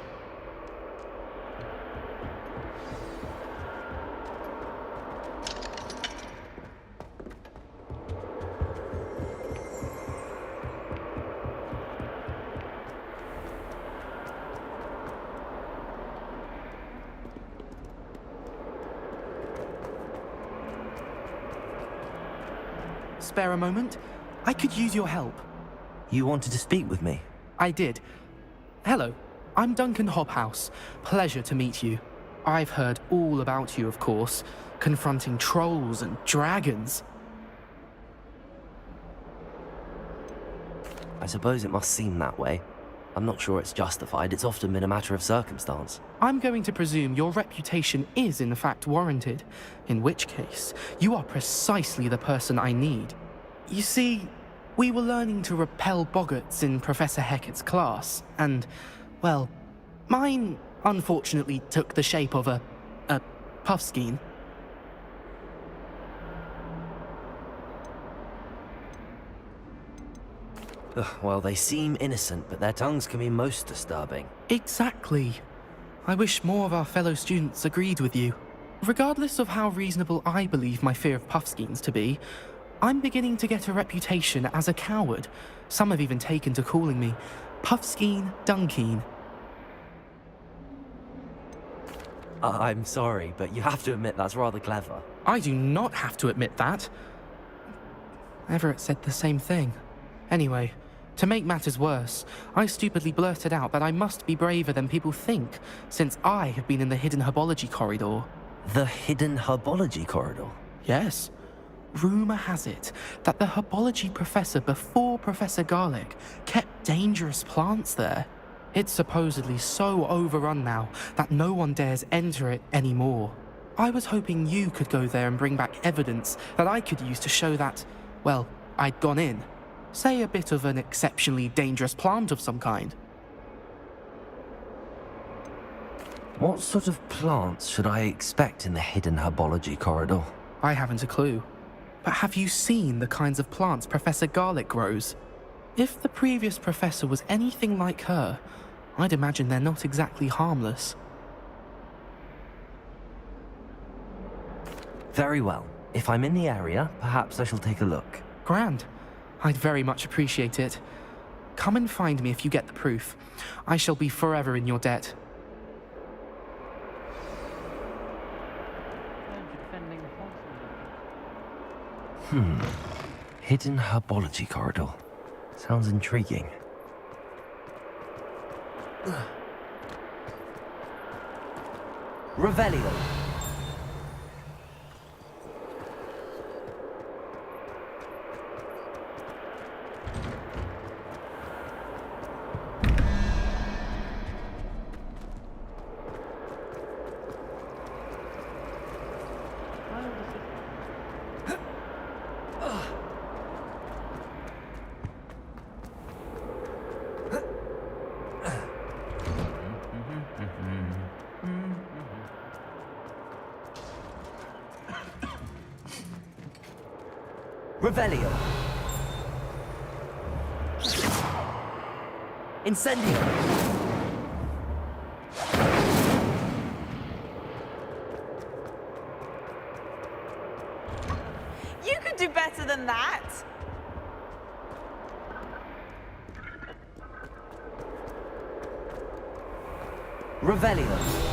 Spare a moment? I could use your help. You wanted to speak with me? I did. Hello, I'm Duncan Hobhouse. Pleasure to meet you. I've heard all about you, of course, confronting trolls and dragons. I suppose it must seem that way. I'm not sure it's justified. It's often been a matter of circumstance. I'm going to presume your reputation is in fact warranted, in which case, you are precisely the person I need. You see, we were learning to repel boggarts in Professor Hecat's class, and, well, mine unfortunately took the shape of a puffskein. Well, they seem innocent, but their tongues can be most disturbing. Exactly. I wish more of our fellow students agreed with you. Regardless of how reasonable I believe my fear of puffskeins to be, I'm beginning to get a reputation as a coward. Some have even taken to calling me Puffskeen Dunkeen. I'm sorry, but you have to admit that's rather clever. I do not have to admit that. Everett said the same thing. Anyway, to make matters worse, I stupidly blurted out that I must be braver than people think, since I have been in the hidden herbology corridor. The hidden herbology corridor? Yes. Rumour has it that the herbology professor before Professor Garlic kept dangerous plants there. It's supposedly so overrun now that no one dares enter it anymore. I was hoping you could go there and bring back evidence that I could use to show that, well, I'd gone in. Say a bit of an exceptionally dangerous plant of some kind. What sort of plants should I expect in the hidden herbology corridor? I haven't a clue. But have you seen the kinds of plants Professor Garlic grows? If the previous professor was anything like her, I'd imagine they're not exactly harmless. Very well. If I'm in the area, perhaps I shall take a look. Grand. I'd very much appreciate it. Come and find me if you get the proof. I shall be forever in your debt. Hidden herbology corridor. Sounds intriguing. Revelio. Revelio. Incendio. You could do better than that. Revelio.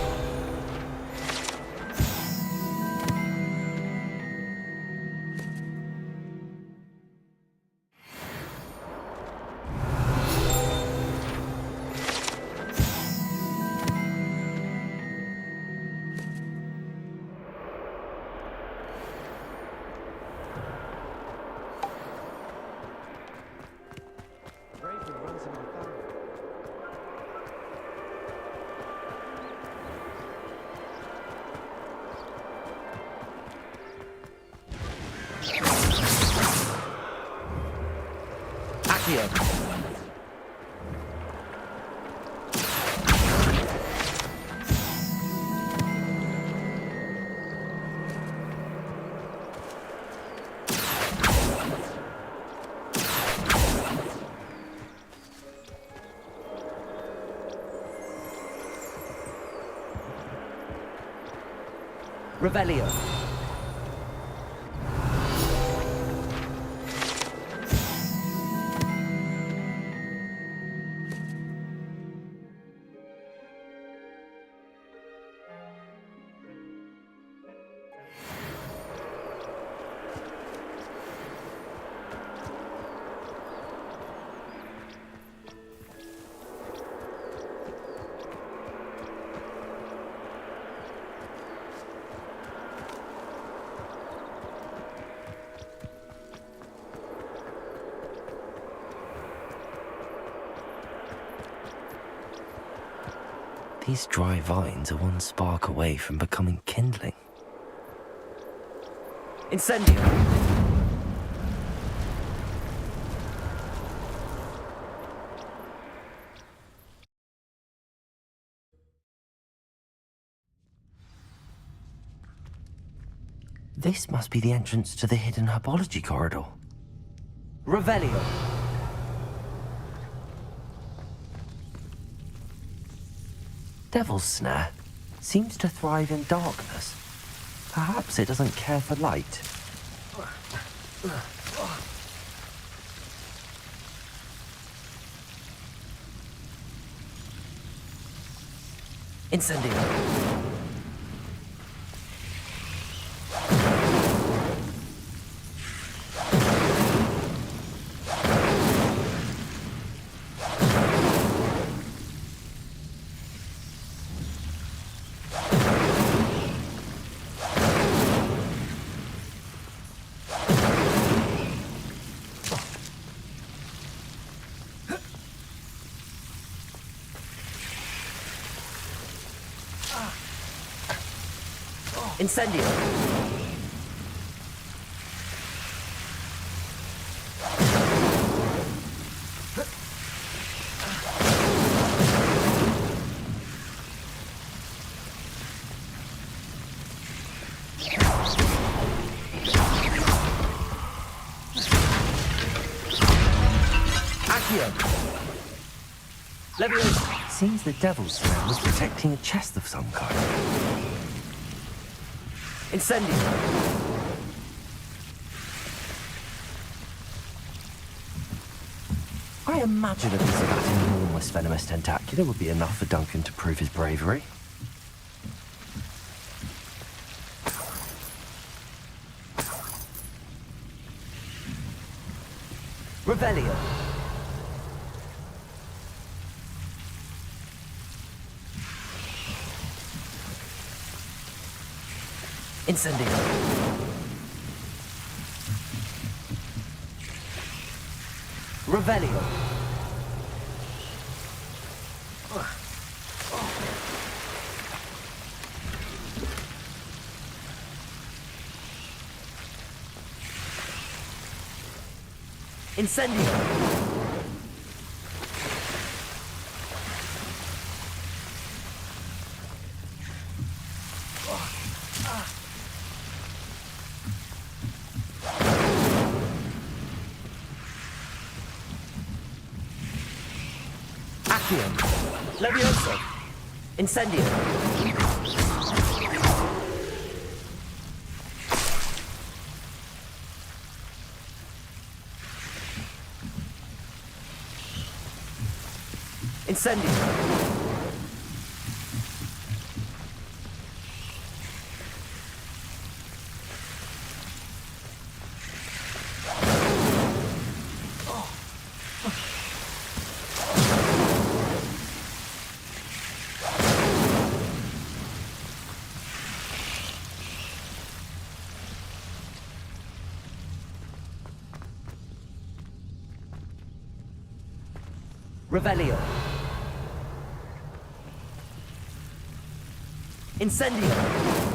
Revelio. These dry vines are one spark away from becoming kindling. Incendio! This must be the entrance to the hidden herbology corridor. Revelio! Devil's Snare seems to thrive in darkness. Perhaps it doesn't care for light. Incendio. Incendio! Accio! Leviosa! Seems the Devil's Snare was protecting a chest of some kind. Incendio! I imagine a piece of that enormous venomous tentacular would be enough for Duncan to prove his bravery. Revelio! Incendio! Revelio! Incendio! Leviosa! Incendio! Incendio! Revelio. Incendio.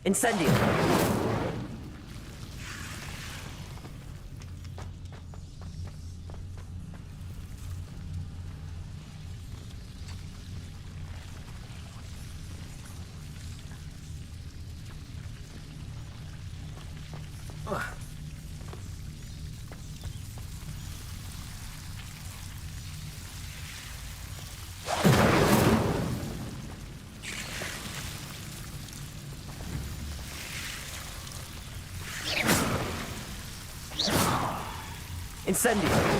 Incendio! Incendio!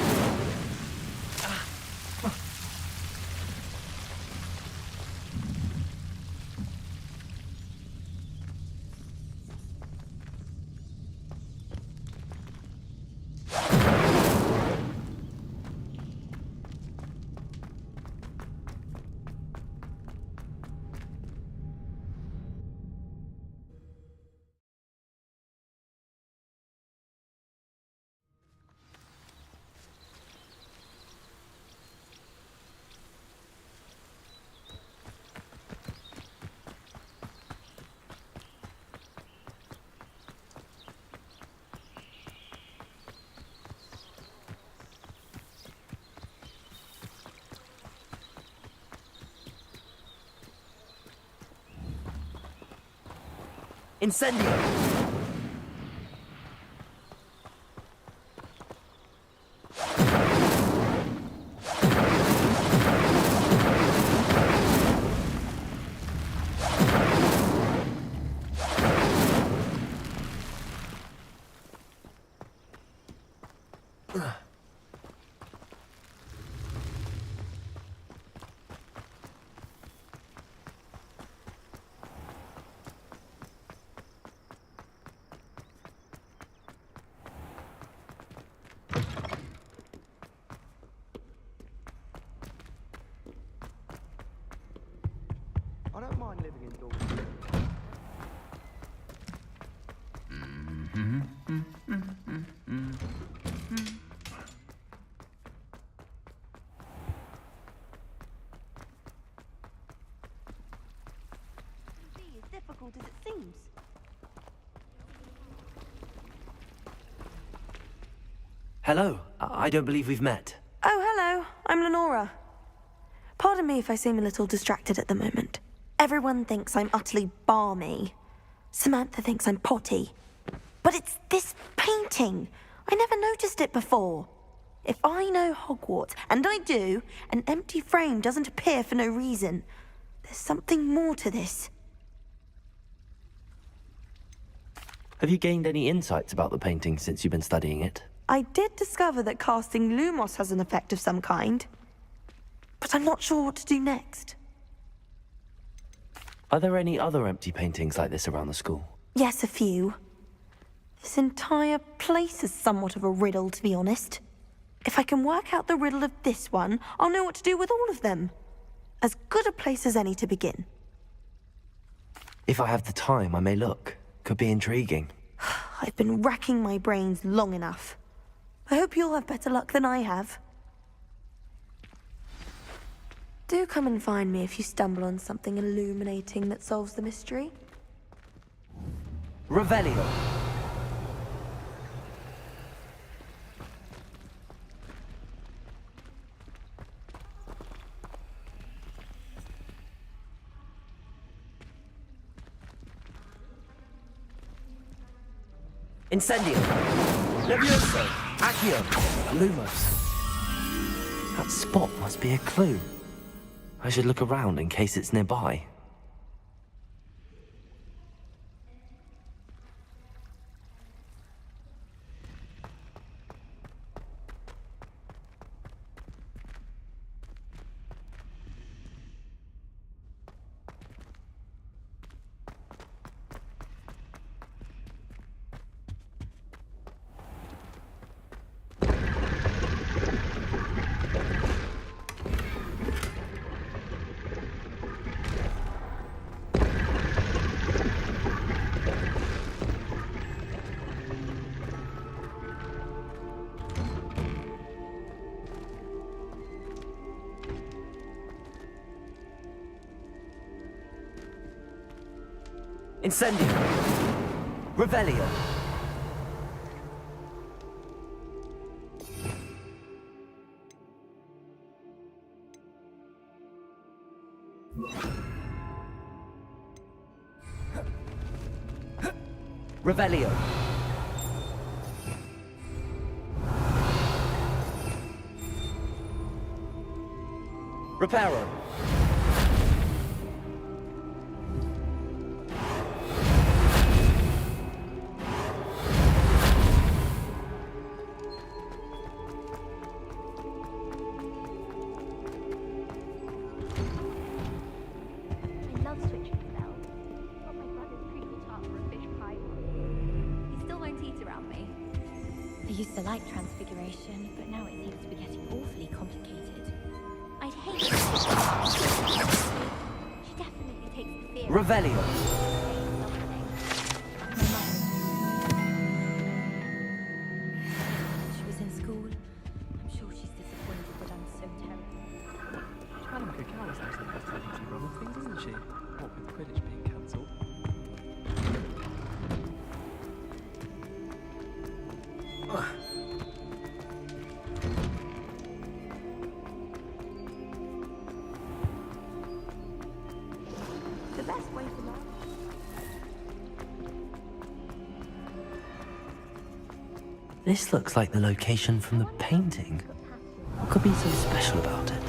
Incendio! I don't mind living indoors. As difficult as it seems. Hello, I don't believe we've met. Oh, hello. I'm Lenora. Pardon me if I seem a little distracted at the moment. Everyone thinks I'm utterly balmy. Samantha thinks I'm potty. But it's this painting. I never noticed it before. If I know Hogwarts, and I do, an empty frame doesn't appear for no reason. There's something more to this. Have you gained any insights about the painting since you've been studying it? I did discover that casting Lumos has an effect of some kind. But I'm not sure what to do next. Are there any other empty paintings like this around the school? Yes, a few. This entire place is somewhat of a riddle, to be honest. If I can work out the riddle of this one, I'll know what to do with all of them. As good a place as any to begin. If I have the time, I may look. Could be intriguing. I've been racking my brains long enough. I hope you'll have better luck than I have. Do come and find me if you stumble on something illuminating that solves the mystery. Revelio. Incendio. Levioso. Accio. Lumos. That spot must be a clue. I should look around in case it's nearby. Incendio. Revelio. Revelio. Reparo. I love switching spells. Got my brother's treacle tart for a fish pie once. He still won't eat around me. I used to like transfiguration, but now it seems to be getting awfully complicated. I'd hate it. She definitely takes the fear. Revelio. She was in school. I'm sure she's disappointed that I'm so terrible. Madam Cacao is actually the best agency run of things, isn't she? What with Quidditch being cancelled. The best way to learn. This looks like the location from the painting. What could be so special about it?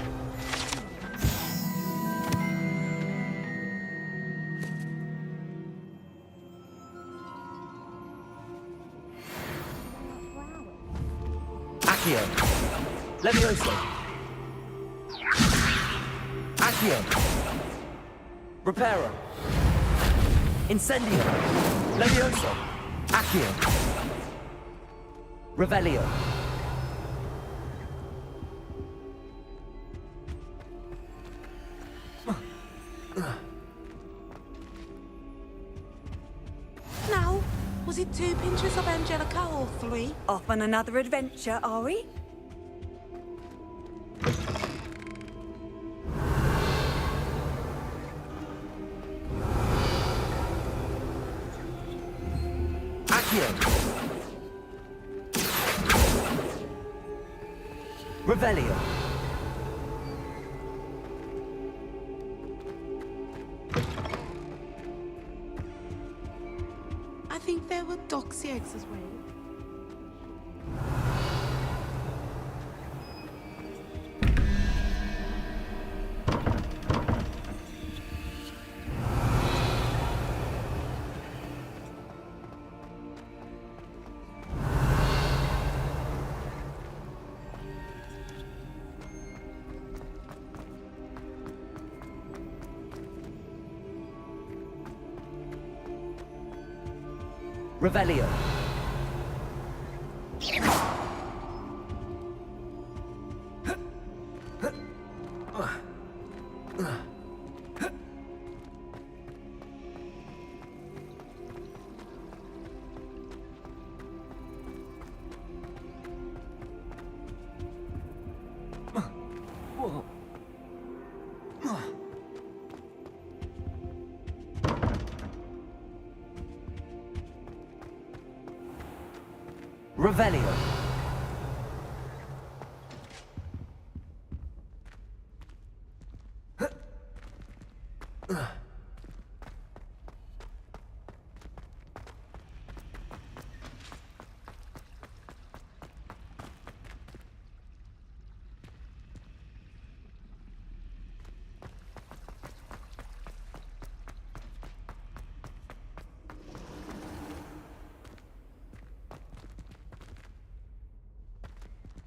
Accio. Levioso. Accio. Reparo. Incendio. Levioso. Accio. Revelio. Now, was it 2 pinches of Angelica or 3? Off on another adventure, are we? Accio. Revelio. I think there were doxy eggs as well. Revelio. Revelio.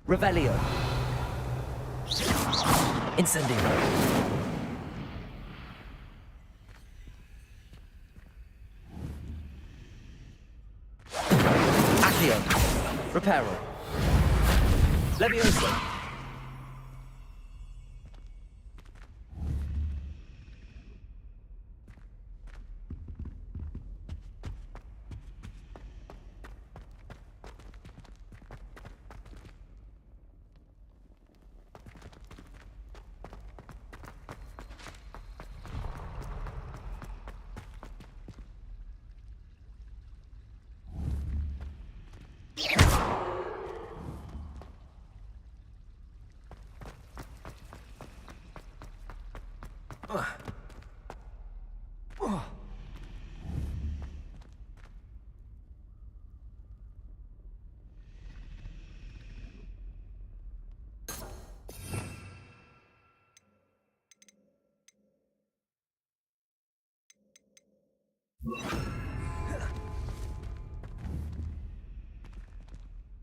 Revelio. Incendio. Accio. Reparo. Levioso.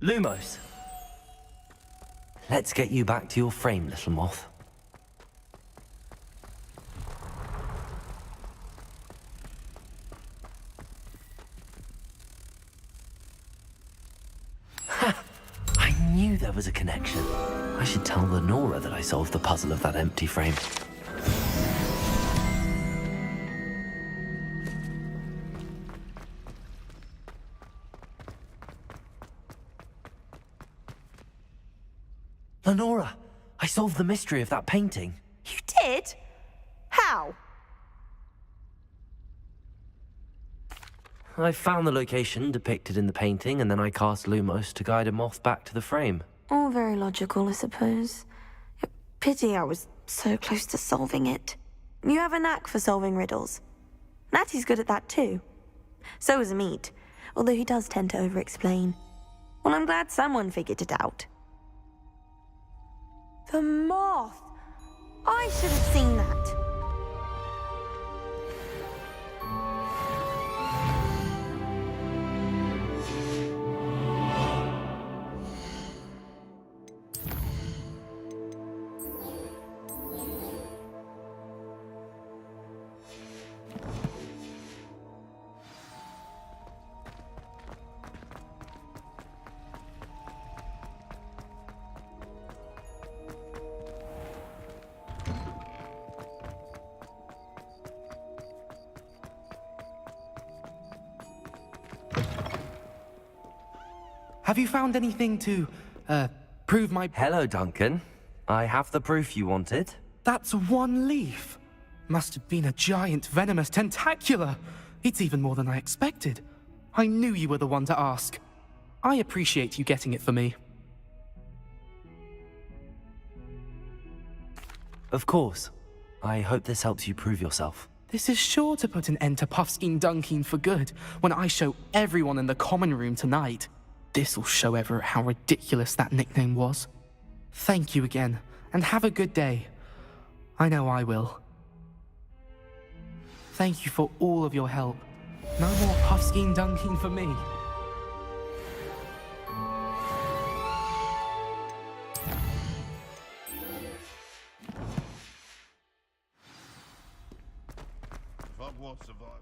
Lumos. Let's get you back to your frame, little moth. Ha! I knew there was a connection. I should tell Lenora that I solved the puzzle of that empty frame. Lenora, I solved the mystery of that painting. You did? How? I found the location depicted in the painting, and then I cast Lumos to guide a moth back to the frame. All very logical, I suppose. Pity I was so close to solving it. You have a knack for solving riddles. Natty's good at that too. So is Amit, although he does tend to over-explain. Well, I'm glad someone figured it out. The moth! I should have seen that. Have you found anything to, prove my... Hello, Duncan. I have the proof you wanted. That's one leaf. Must have been a giant venomous tentacula. It's even more than I expected. I knew you were the one to ask. I appreciate you getting it for me. Of course. I hope this helps you prove yourself. This is sure to put an end to Puffskein Dunkeen for good when I show everyone in the common room tonight. This'll show Everett how ridiculous that nickname was. Thank you again, and have a good day. I know I will. Thank you for all of your help. No more Puffskein Dunkeen for me. Hogwarts survived.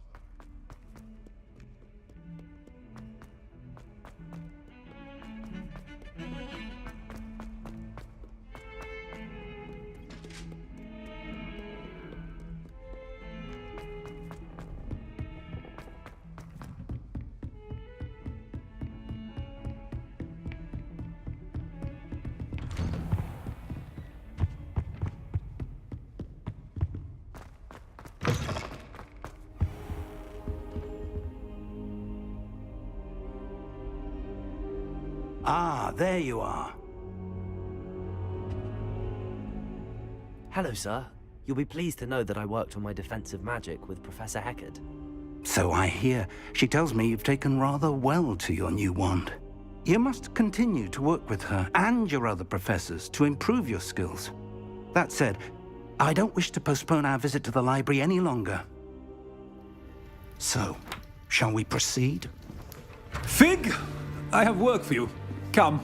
Ah, there you are. Hello, sir. You'll be pleased to know that I worked on my defensive magic with Professor Heckard. So I hear. She tells me you've taken rather well to your new wand. You must continue to work with her and your other professors to improve your skills. That said, I don't wish to postpone our visit to the library any longer. So, shall we proceed? Fig, I have work for you. Come.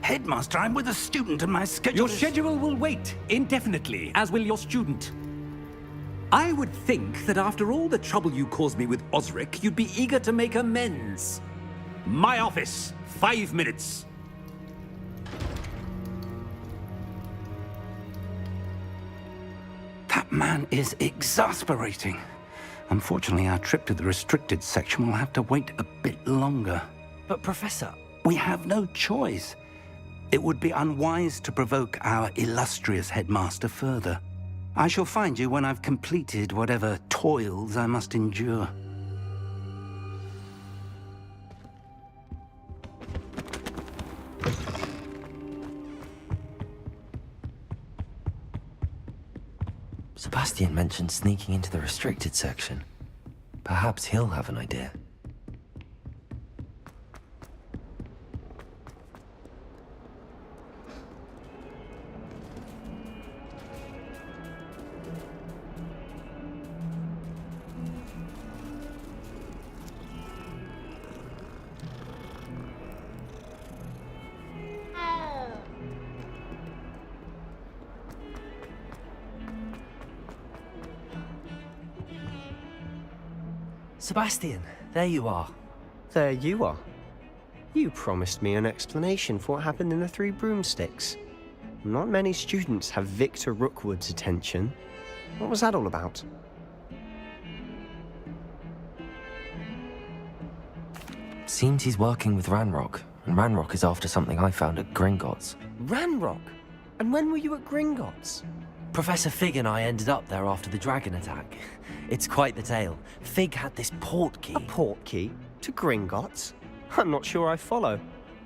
Headmaster, I'm with a student and my schedule Your schedule will wait indefinitely, as will your student. I would think that after all the trouble you caused me with Osric, you'd be eager to make amends. My office, 5 minutes. That man is exasperating. Unfortunately, our trip to the restricted section will have to wait a bit longer. But, Professor... We have no choice. It would be unwise to provoke our illustrious headmaster further. I shall find you when I've completed whatever toils I must endure. Sebastian mentioned sneaking into the restricted section. Perhaps he'll have an idea. Sebastian, there you are. There you are. You promised me an explanation for what happened in the Three Broomsticks. Not many students have Victor Rookwood's attention. What was that all about? Seems he's working with Ranrock, and Ranrock is after something I found at Gringotts. Ranrock? And when were you at Gringotts? Professor Fig and I ended up there after the dragon attack. It's quite the tale. Fig had this port key. A port key? To Gringotts? I'm not sure I follow.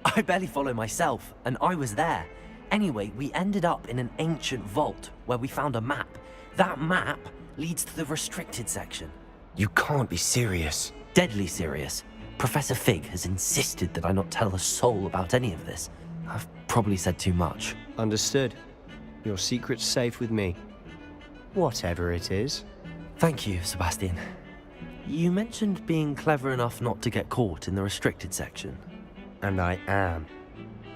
I barely follow myself, and I was there. Anyway, we ended up in an ancient vault where we found a map. That map leads to the restricted section. You can't be serious. Deadly serious. Professor Fig has insisted that I not tell a soul about any of this. I've probably said too much. Understood. Your secret's safe with me. Whatever it is. Thank you, Sebastian. You mentioned being clever enough not to get caught in the restricted section. And I am.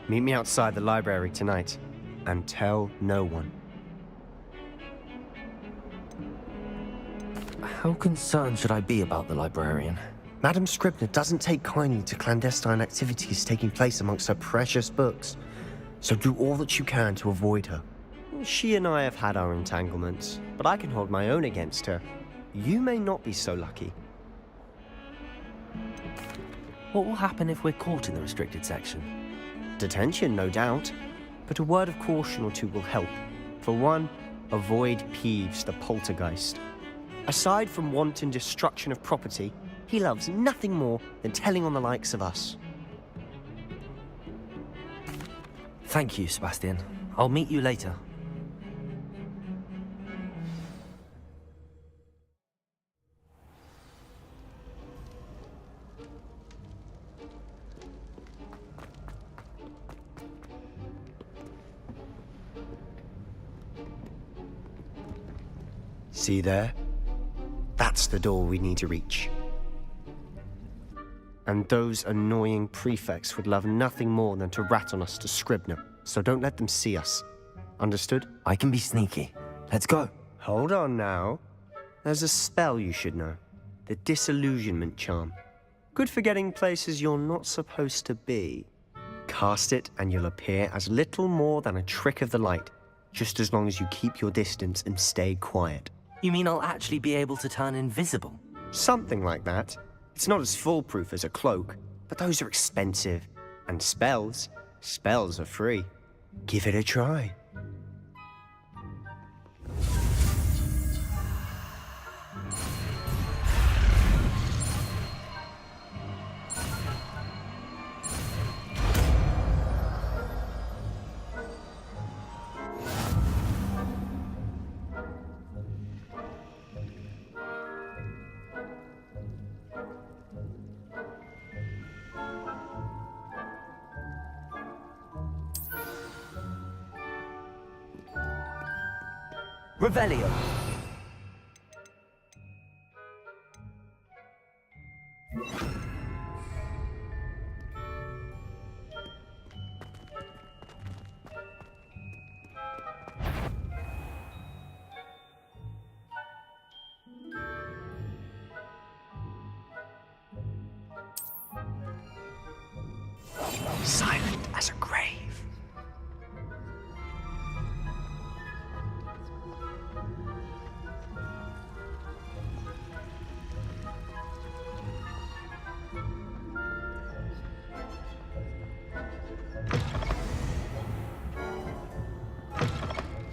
Meet me outside the library tonight, and tell no one. How concerned should I be about the librarian? Madam Scribner doesn't take kindly to clandestine activities taking place amongst her precious books, so do all that you can to avoid her. She and I have had our entanglements, but I can hold my own against her. You may not be so lucky. What will happen if we're caught in the restricted section? Detention, no doubt, but a word of caution or two will help. For one, avoid Peeves, the poltergeist. Aside from wanton destruction of property, he loves nothing more than telling on the likes of us. Thank you, Sebastian. I'll meet you later. See there? That's the door we need to reach. And those annoying prefects would love nothing more than to rat on us to Scribner, so don't let them see us. Understood? I can be sneaky. Let's go. Hold on now. There's a spell you should know. The Disillusionment Charm. Good for getting places you're not supposed to be. Cast it and you'll appear as little more than a trick of the light, just as long as you keep your distance and stay quiet. You mean I'll actually be able to turn invisible? Something like that. It's not as foolproof as a cloak, but those are expensive. And spells are free. Give it a try. Revelio. Silent as a grave.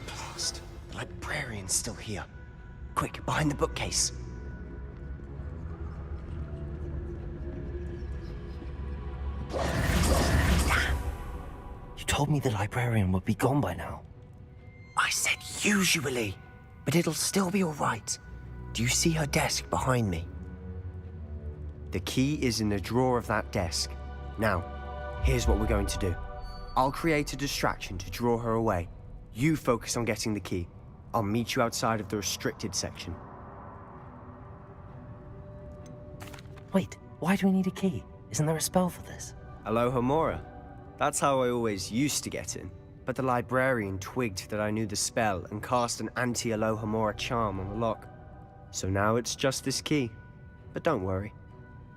Blast. The librarian's still here. Quick, behind the bookcase. You told me the librarian would be gone by now. I said usually, but it'll still be all right. Do you see her desk behind me? The key is in the drawer of that desk. Now, here's what we're going to do. I'll create a distraction to draw her away. You focus on getting the key. I'll meet you outside of the restricted section. Wait, why do we need a key? Isn't there a spell for this? Alohomora. That's how I always used to get in. But the librarian twigged that I knew the spell and cast an anti-Alohomora charm on the lock. So now it's just this key. But don't worry.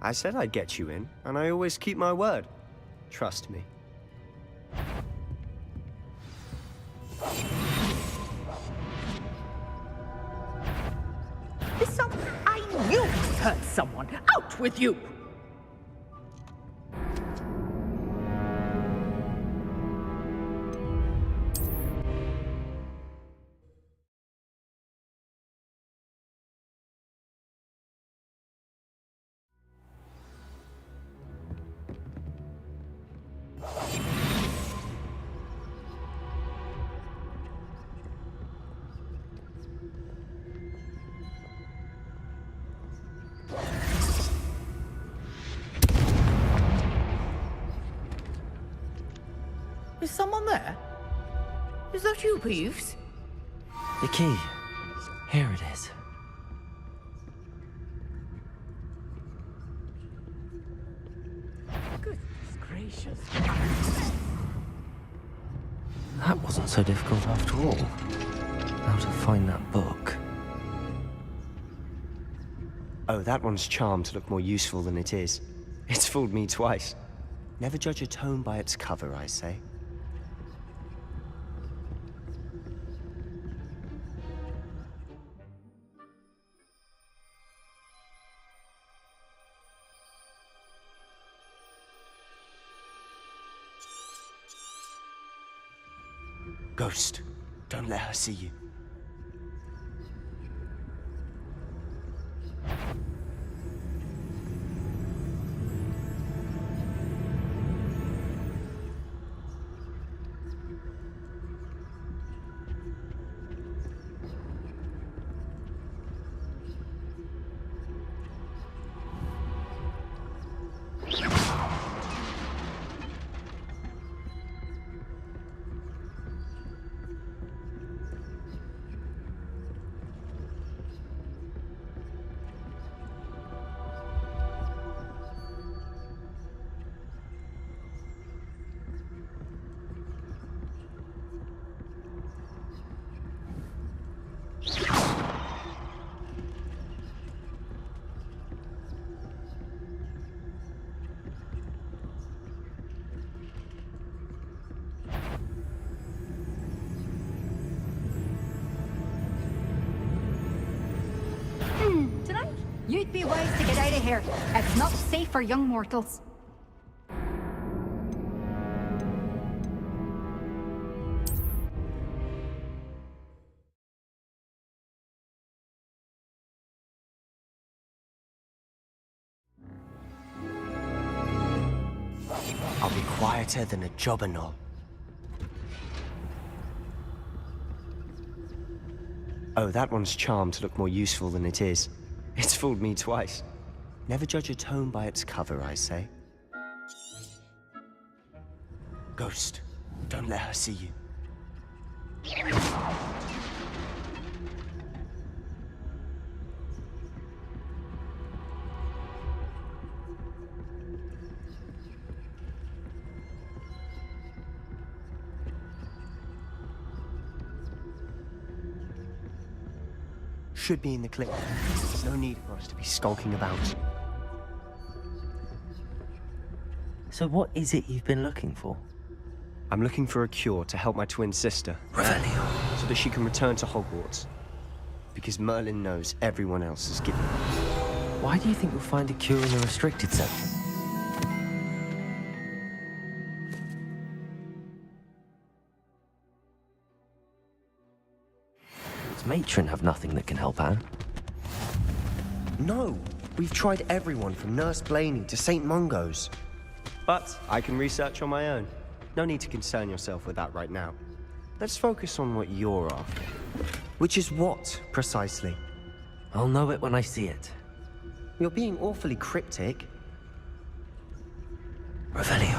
I said I'd get you in, and I always keep my word. Trust me. I knew you hurt someone. Out with you! Is someone there? Is that you, Peeves? The key. Here it is. Goodness gracious. That wasn't so difficult after all. How to find that book. Oh, that one's charmed to look more useful than it is. It's fooled me twice. Never judge a tome by its cover, I say. Ghost, don't let her see you. Tonight, you'd be wise to get out of here. It's not safe for young mortals. I'll be quieter than a jobberknoll. Oh, that one's charmed to look more useful than it is. It's fooled me twice. Never judge a tome by its cover, I say. Ghost, don't let her see you. Should be in the clip. There's no need for us to be skulking about. So what is it you've been looking for? I'm looking for a cure to help my twin sister. Revelio. So that she can return to Hogwarts. Because Merlin knows everyone else is given up. Why do you think you'll find a cure in the restricted section? Does Matron have nothing that can help Anne? No! We've tried everyone from Nurse Blaney to St. Mungo's. But I can research on my own. No need to concern yourself with that right now. Let's focus on what you're after. Which is what, precisely? I'll know it when I see it. You're being awfully cryptic. Revelio.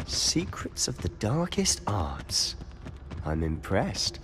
Secrets of the darkest arts. I'm impressed.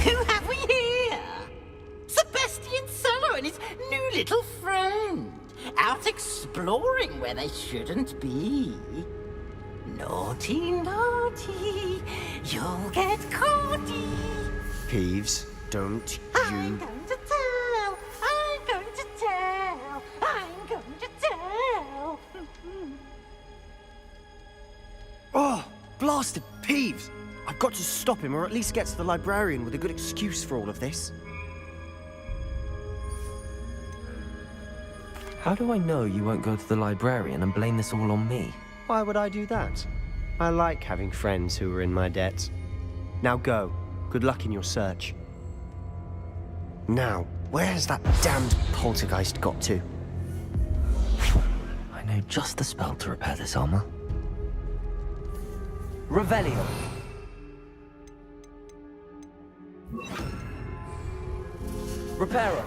Who have we here? Sebastian Suller and his new little friend. Out exploring where they shouldn't be. Naughty, naughty, you'll get caughty. Peeves, don't I'm you... going to tell, I'm going to tell, I'm going to tell. Oh, blasted Peeves! I've got to stop him, or at least get to the librarian with a good excuse for all of this. How do I know you won't go to the librarian and blame this all on me? Why would I do that? I like having friends who are in my debt. Now go. Good luck in your search. Now, where has that damned poltergeist got to? I know just the spell to repair this armor. Revelio. Reparo.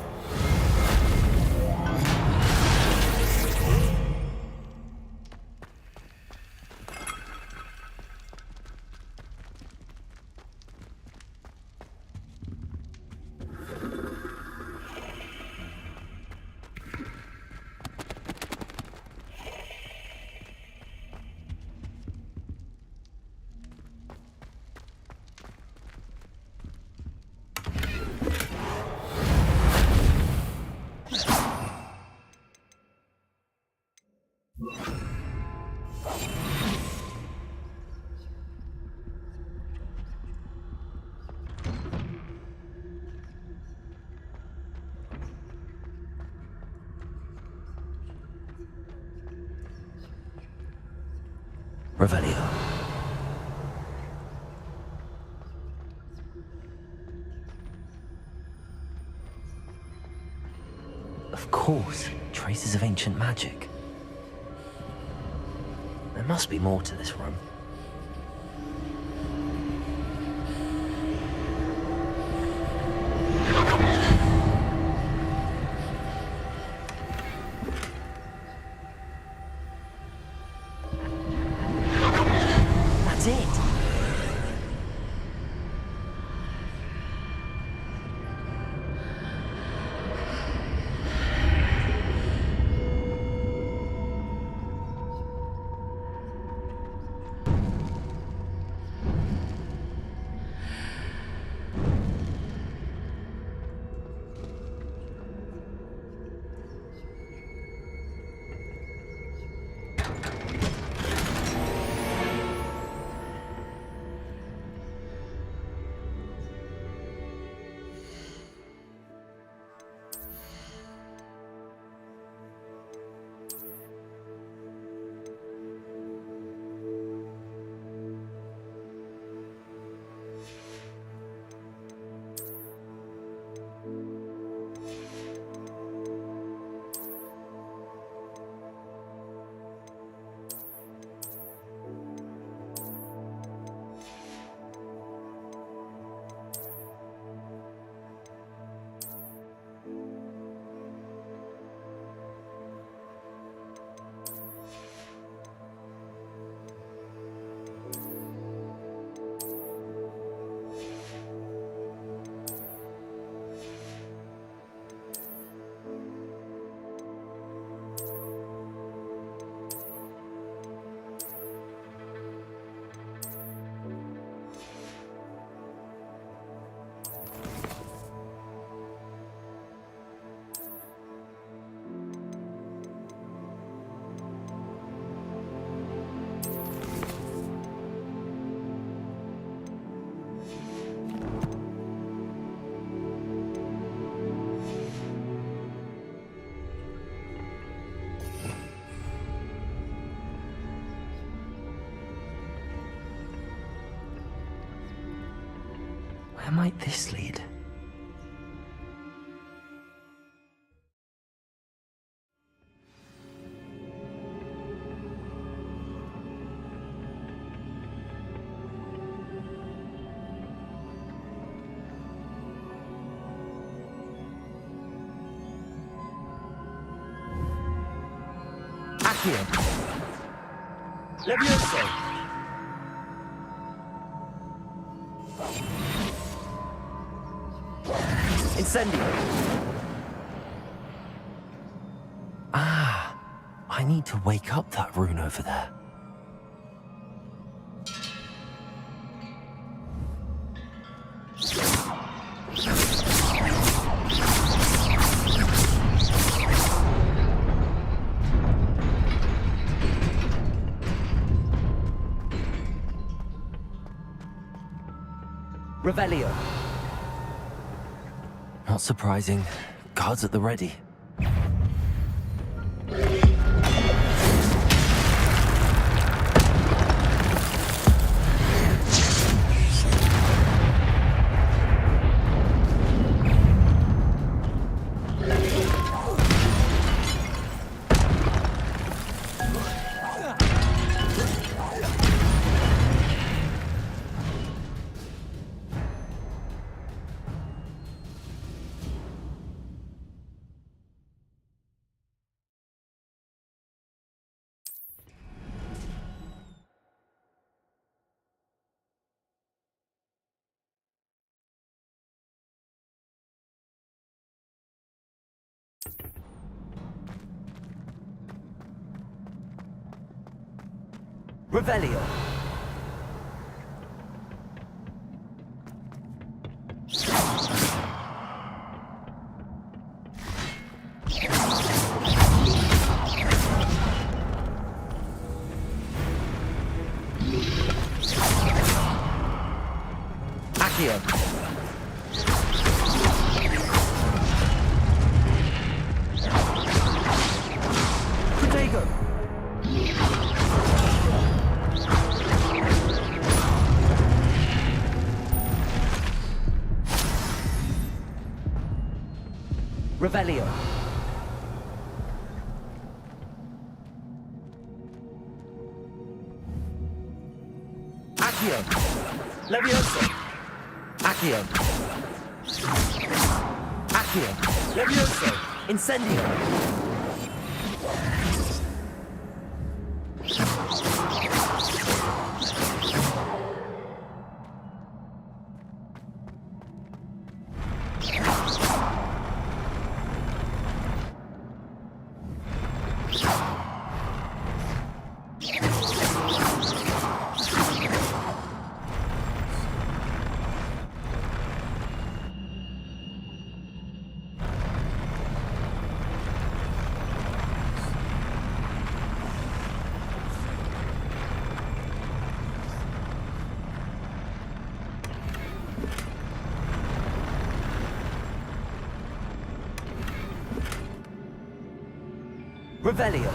Revelio. Of course, traces of ancient magic. There must be more to this room. That's it. Where might this lead? Accio. Levioso. Incendio. Ah, I need to wake up that rune over there. Revelio. Not surprising. Guards at the ready. Revelio. Accio. Protego. Revelio. Accio. Levioso. Accio. Accio. Levioso. Incendio. Revelio.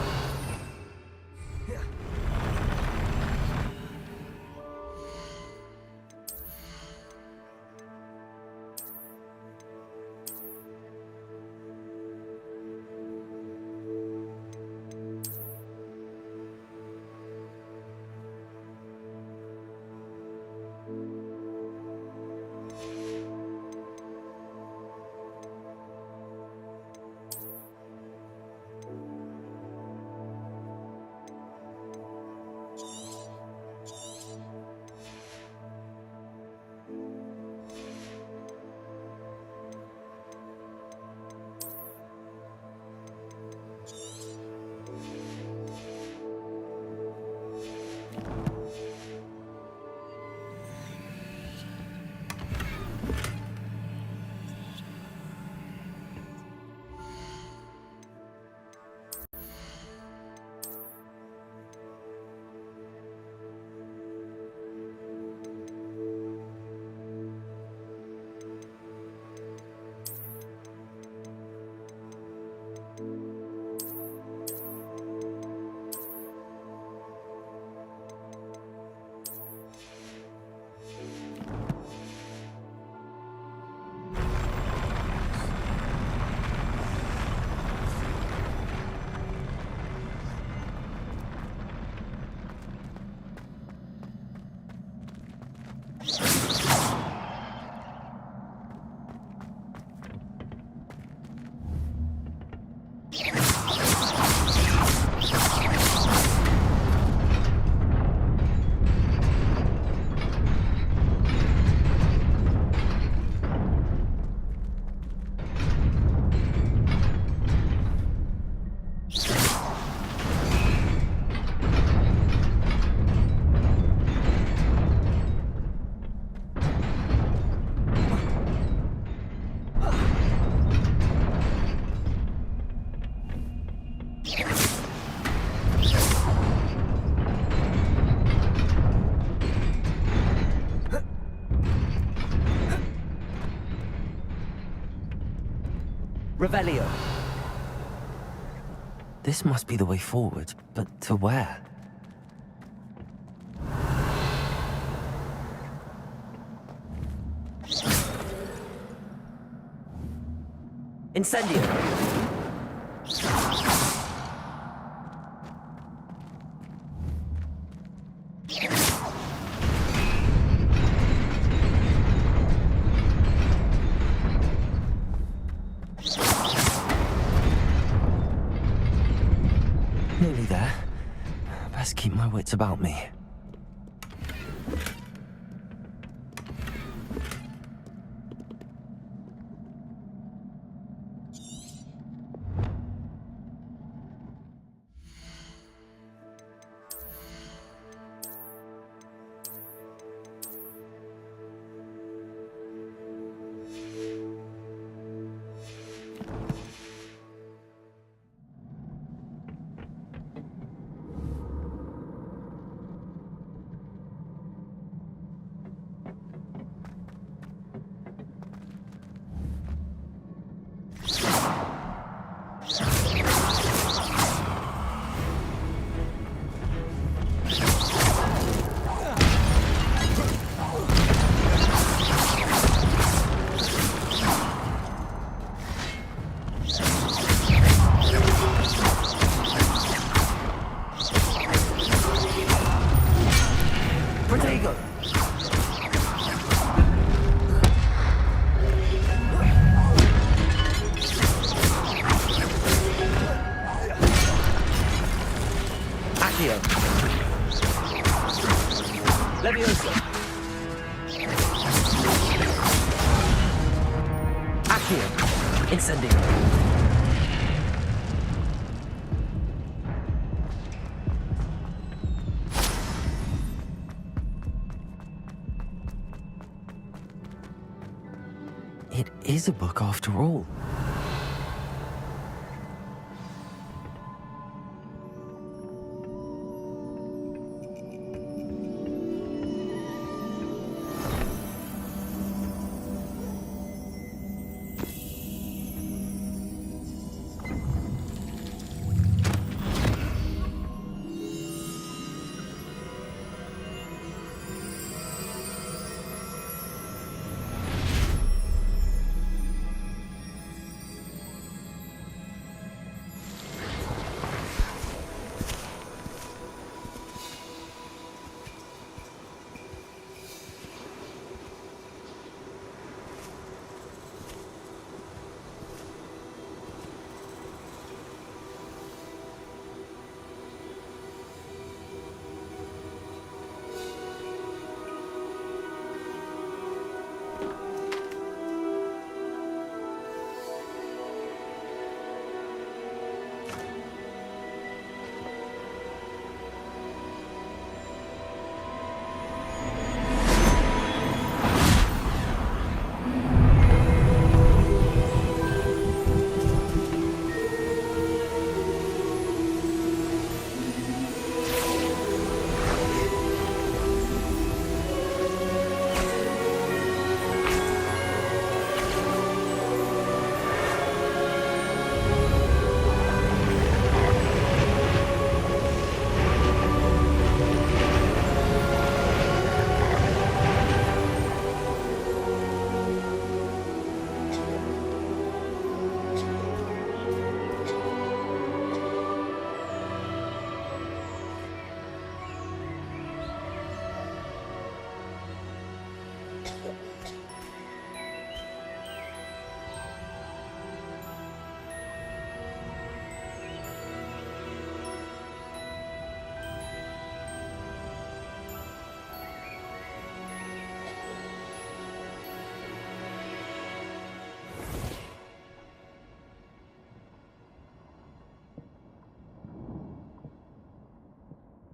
Revelio. This must be the way forward, but to where? Incendio. Nearly there. Best keep my wits about me. Leviosa. Accio. Incendio. It is a book after all.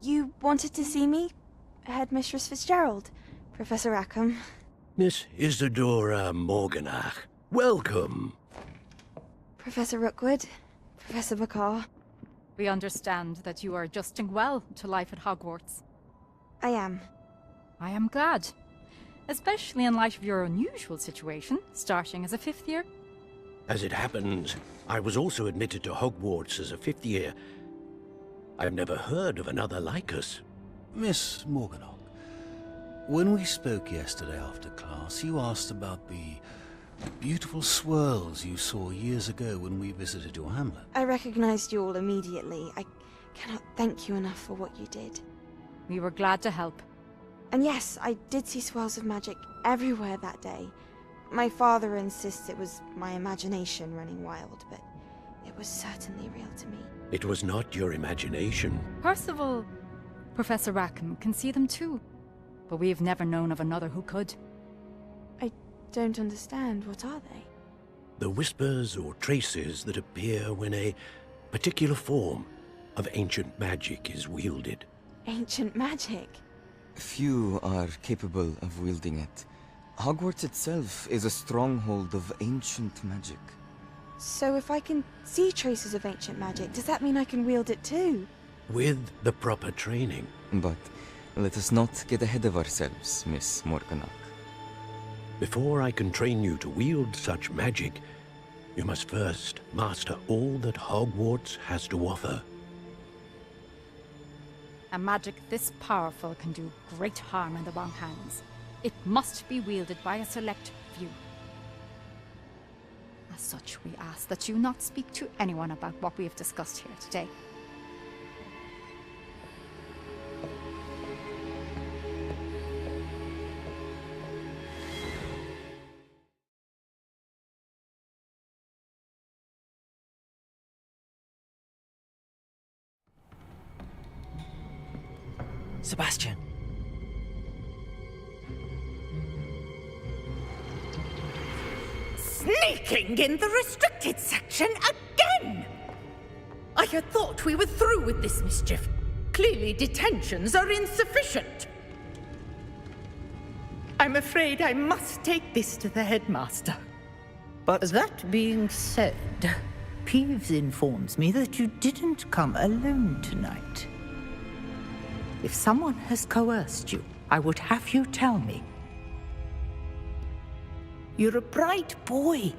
You wanted to see me? Headmistress Fitzgerald, Professor Rackham. Miss Isadora Morganach, welcome. Professor Rookwood, Professor Bakar. We understand that you are adjusting well to life at Hogwarts. I am. I am glad. Especially in light of your unusual situation, starting as a 5th year. As it happens, I was also admitted to Hogwarts as a fifth year. I've never heard of another like us. Miss Morganach, when we spoke yesterday after class, you asked about the beautiful swirls you saw years ago when we visited your hamlet. I recognized you all immediately. I cannot thank you enough for what you did. We were glad to help. And yes, I did see swirls of magic everywhere that day. My father insists it was my imagination running wild, but it was certainly real to me. It was not your imagination. Percival, Professor Rackham can see them too. But we've never known of another who could. I don't understand. What are they? The whispers or traces that appear when a particular form of ancient magic is wielded. Ancient magic? Few are capable of wielding it. Hogwarts itself is a stronghold of ancient magic. So if I can see traces of ancient magic, does that mean I can wield it too? With the proper training. But let us not get ahead of ourselves, Miss Morganach. Before I can train you to wield such magic, you must first master all that Hogwarts has to offer. A magic this powerful can do great harm in the wrong hands. It must be wielded by a select few. As such, we ask that you not speak to anyone about what we have discussed here today. Sebastian. Sneaking in the restricted section again! I had thought we were through with this mischief. Clearly detentions are insufficient. I'm afraid I must take this to the headmaster. But that being said, Peeves informs me that you didn't come alone tonight. If someone has coerced you, I would have you tell me. You're a bright boy.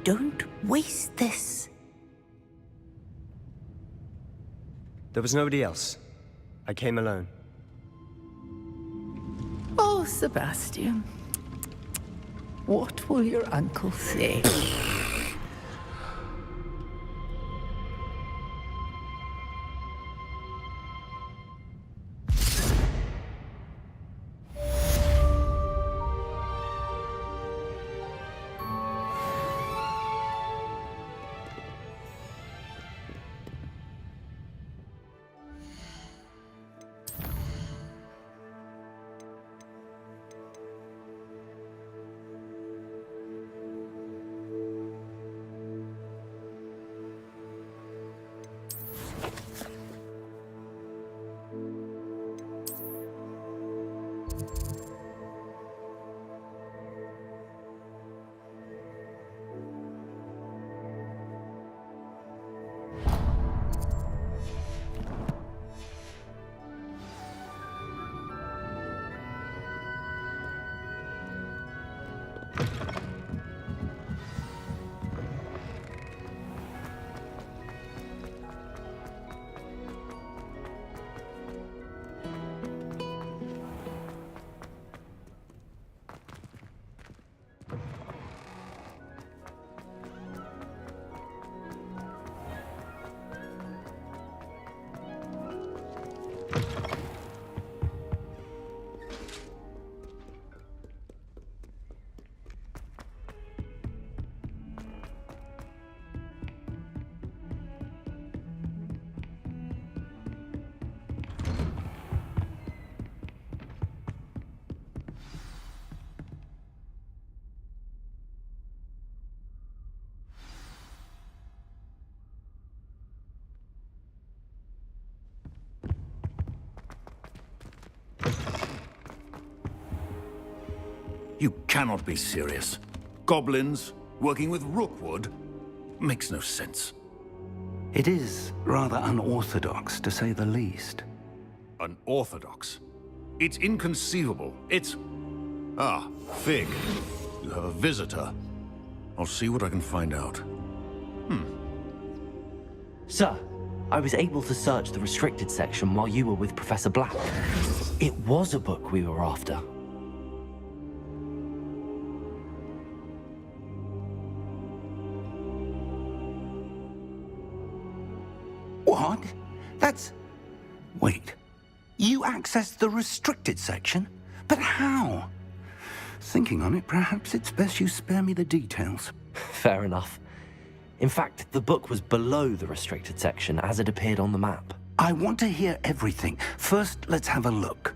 Don't waste this. there was nobody else. I came alone. Oh, Sebastian. What will your uncle say? You cannot be serious. Goblins working with Rookwood makes no sense. It is rather unorthodox, to say the least. Unorthodox? It's inconceivable. It's... Ah, Fig. You have a visitor. I'll see what I can find out. Sir, I was able to search the restricted section while you were with Professor Black. It was a book we were after. What? That's... Wait. You accessed the restricted section? But how? Thinking on it, perhaps it's best you spare me the details. Fair enough. In fact, the book was below the restricted section as it appeared on the map. I want to hear everything. First, let's have a look.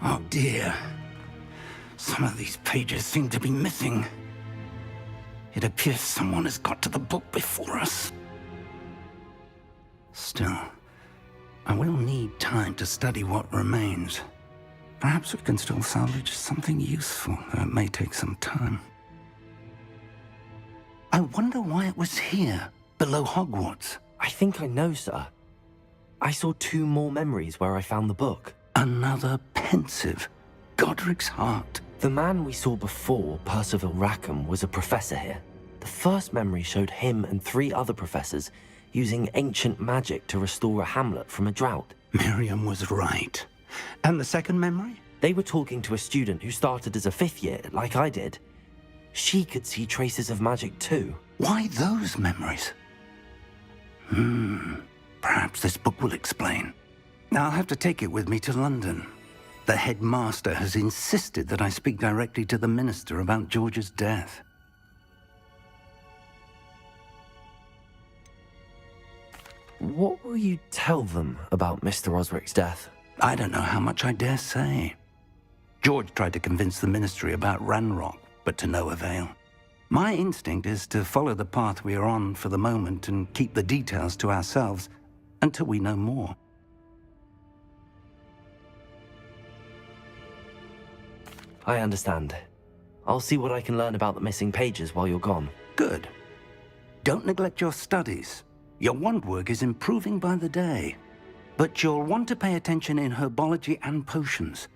Oh dear. Some of these pages seem to be missing. It appears someone has got to the book before us. Still, I will need time to study what remains. Perhaps we can still salvage something useful, though it may take some time. I wonder why it was here, below Hogwarts. I think I know, sir. I saw 2 more memories where I found the book. Another pensive. Godric's heart. The man we saw before, Percival Rackham, was a professor here. The first memory showed him and 3 other professors using ancient magic to restore a hamlet from a drought. Miriam was right. And the second memory? They were talking to a student who started as a 5th year, like I did. She could see traces of magic too. Why those memories? Perhaps this book will explain. I'll have to take it with me to London. The headmaster has insisted that I speak directly to the minister about George's death. What will you tell them about Mr. Osric's death? I don't know how much I dare say. George tried to convince the ministry about Ranrock, but to no avail. My instinct is to follow the path we are on for the moment and keep the details to ourselves until we know more. I understand. I'll see what I can learn about the missing pages while you're gone. Good. Don't neglect your studies. Your wand work is improving by the day. But you'll want to pay attention in herbology and potions.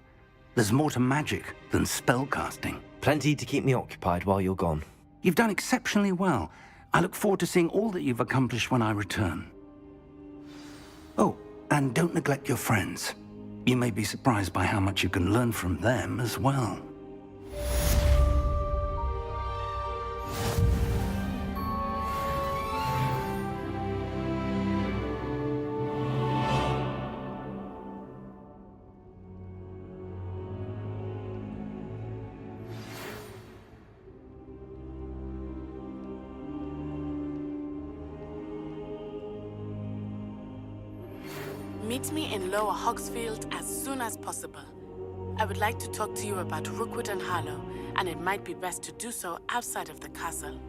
There's more to magic than spellcasting. Plenty to keep me occupied while you're gone. You've done exceptionally well. I look forward to seeing all that you've accomplished when I return. Oh, and don't neglect your friends. You may be surprised by how much you can learn from them as well. Meet me in Lower Hogsfield as soon as possible. I would like to talk to you about Rookwood and Harlow, and it might be best to do so outside of the castle.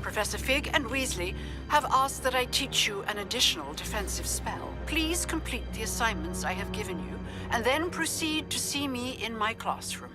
Professor Fig and Weasley have asked that I teach you an additional defensive spell. Please complete the assignments I have given you, and then proceed to see me in my classroom.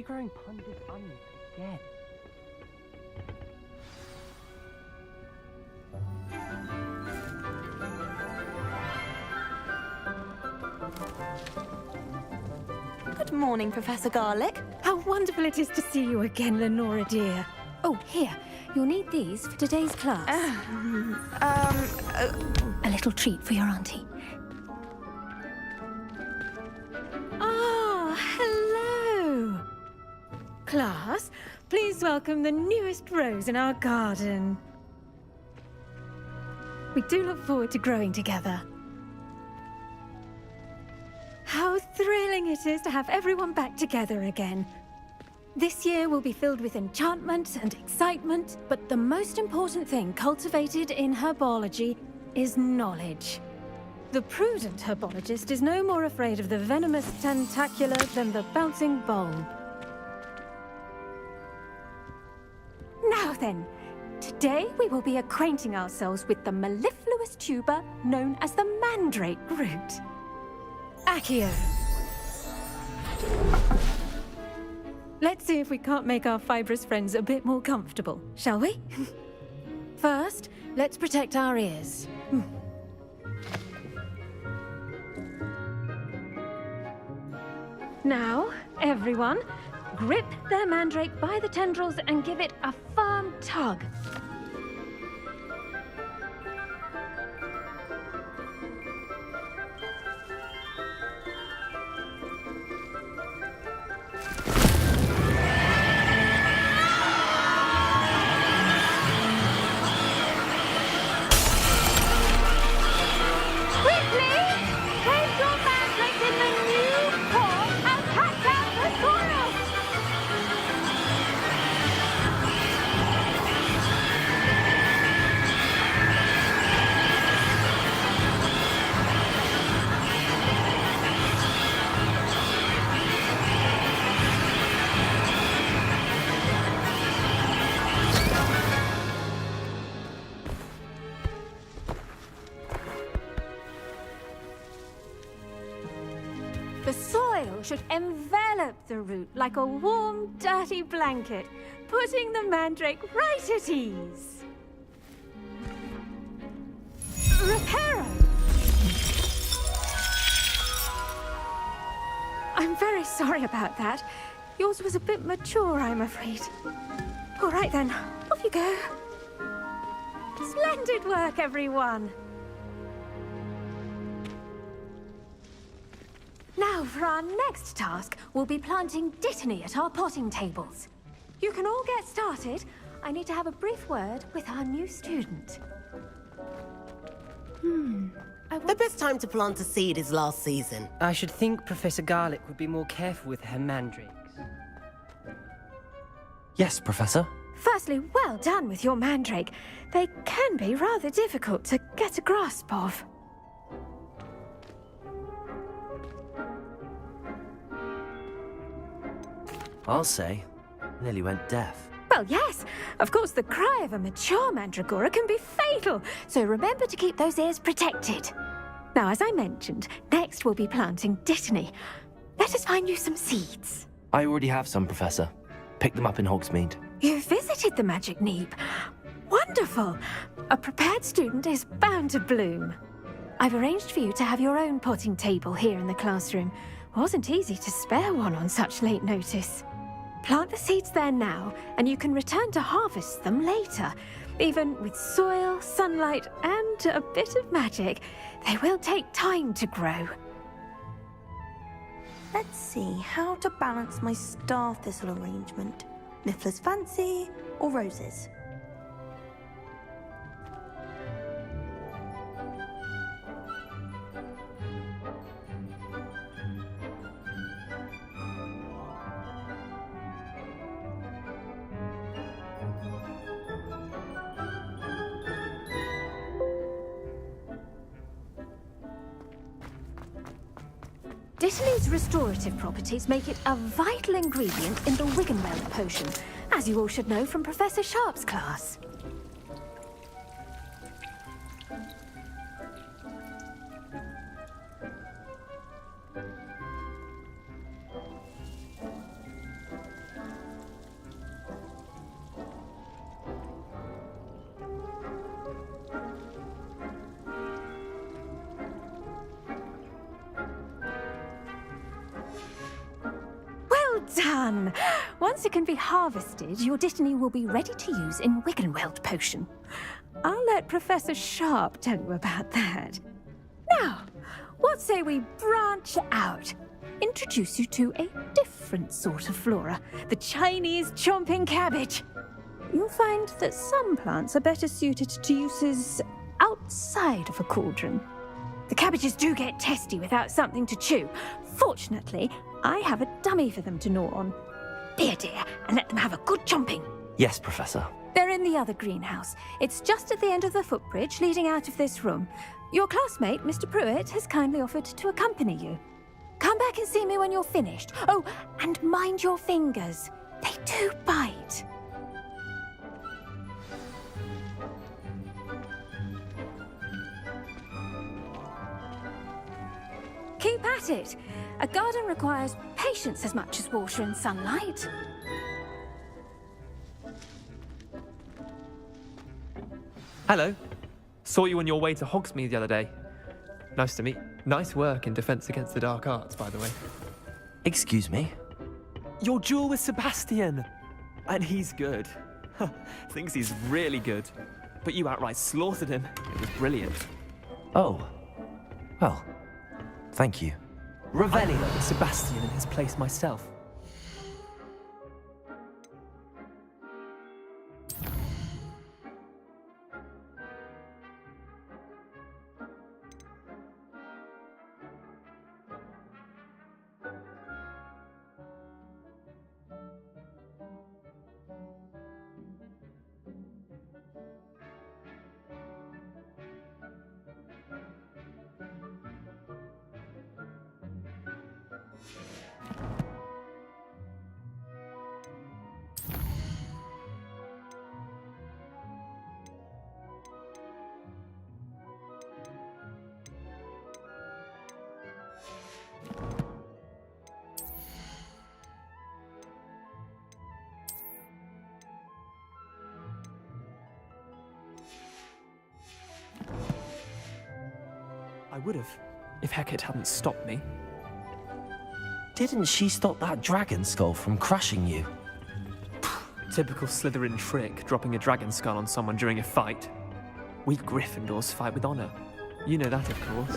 she growing pungent onions again? Good morning, Professor Garlic. How wonderful it is to see you again, Lenora dear. Oh, here. You'll need these for today's class. A little treat for your auntie. Ah, hello. Class, please welcome the newest rose in our garden. We do look forward to growing together. How thrilling it is to have everyone back together again. This year will be filled with enchantment and excitement, but the most important thing cultivated in herbology is knowledge. The prudent herbologist is no more afraid of the venomous tentacular than the bouncing bulb. Now then, today we will be acquainting ourselves with the mellifluous tuber known as the mandrake root. Accio. Let's see if we can't make our fibrous friends a bit more comfortable, shall we? First, let's protect our ears. Now, everyone, grip their mandrake by the tendrils and give it a firm tug. The soil should envelop the root like a warm, dirty blanket, putting the mandrake right at ease. Reparo! I'm very sorry about that. Yours was a bit mature, I'm afraid. All right then, off you go. Splendid work, everyone. Now, for our next task, we'll be planting dittany at our potting tables. You can all get started. I need to have a brief word with our new student. The best time to plant a seed is last season. I should think Professor Garlic would be more careful with her mandrakes. Yes, Professor. Firstly, well done with your mandrake. They can be rather difficult to get a grasp of. I'll say, nearly went deaf. Well, yes. Of course, the cry of a mature mandragora can be fatal, so remember to keep those ears protected. Now, as I mentioned, next we'll be planting dittany. Let us find you some seeds. I already have some, Professor. Picked them up in Hogsmeade. You visited the Magic Neep. Wonderful. A prepared student is bound to bloom. I've arranged for you to have your own potting table here in the classroom. Wasn't easy to spare one on such late notice. Plant the seeds there now, and you can return to harvest them later. Even with soil, sunlight, and a bit of magic, they will take time to grow. Let's see how to balance my star thistle arrangement. Niffler's fancy or roses? Dittany's restorative properties make it a vital ingredient in the Wiggenweld potion, as you all should know from Professor Sharp's class. fun. Once it can be harvested, your Dittany will be ready to use in Wiggenweld potion. I'll let Professor Sharp tell you about that. Now, what say we branch out? Introduce you to a different sort of flora, the Chinese chomping cabbage. You'll find that some plants are better suited to uses outside of a cauldron. The cabbages do get testy without something to chew. Fortunately, I have a dummy for them to gnaw on. Be a dear and let them have a good chomping. Yes, Professor. They're in the other greenhouse. It's just at the end of the footbridge leading out of this room. Your classmate, Mr. Pruitt, has kindly offered to accompany you. Come back and see me when you're finished. Oh, and mind your fingers. They do bite. Keep at it. A garden requires patience as much as water and sunlight. Hello. Saw you on your way to Hogsmeade the other day. Nice to meet. Nice work in Defense Against the Dark Arts, by the way. Excuse me? Your duel with Sebastian. And he's good. Thinks he's really good. But you outright slaughtered him. It was brilliant. Oh. Well, thank you. Revelio. Sebastian in his place myself. I would have, if Hecate hadn't stopped me. Didn't she stop that dragon skull from crushing you? Typical Slytherin trick, dropping a dragon skull on someone during a fight. We Gryffindors fight with honor. You know that, of course.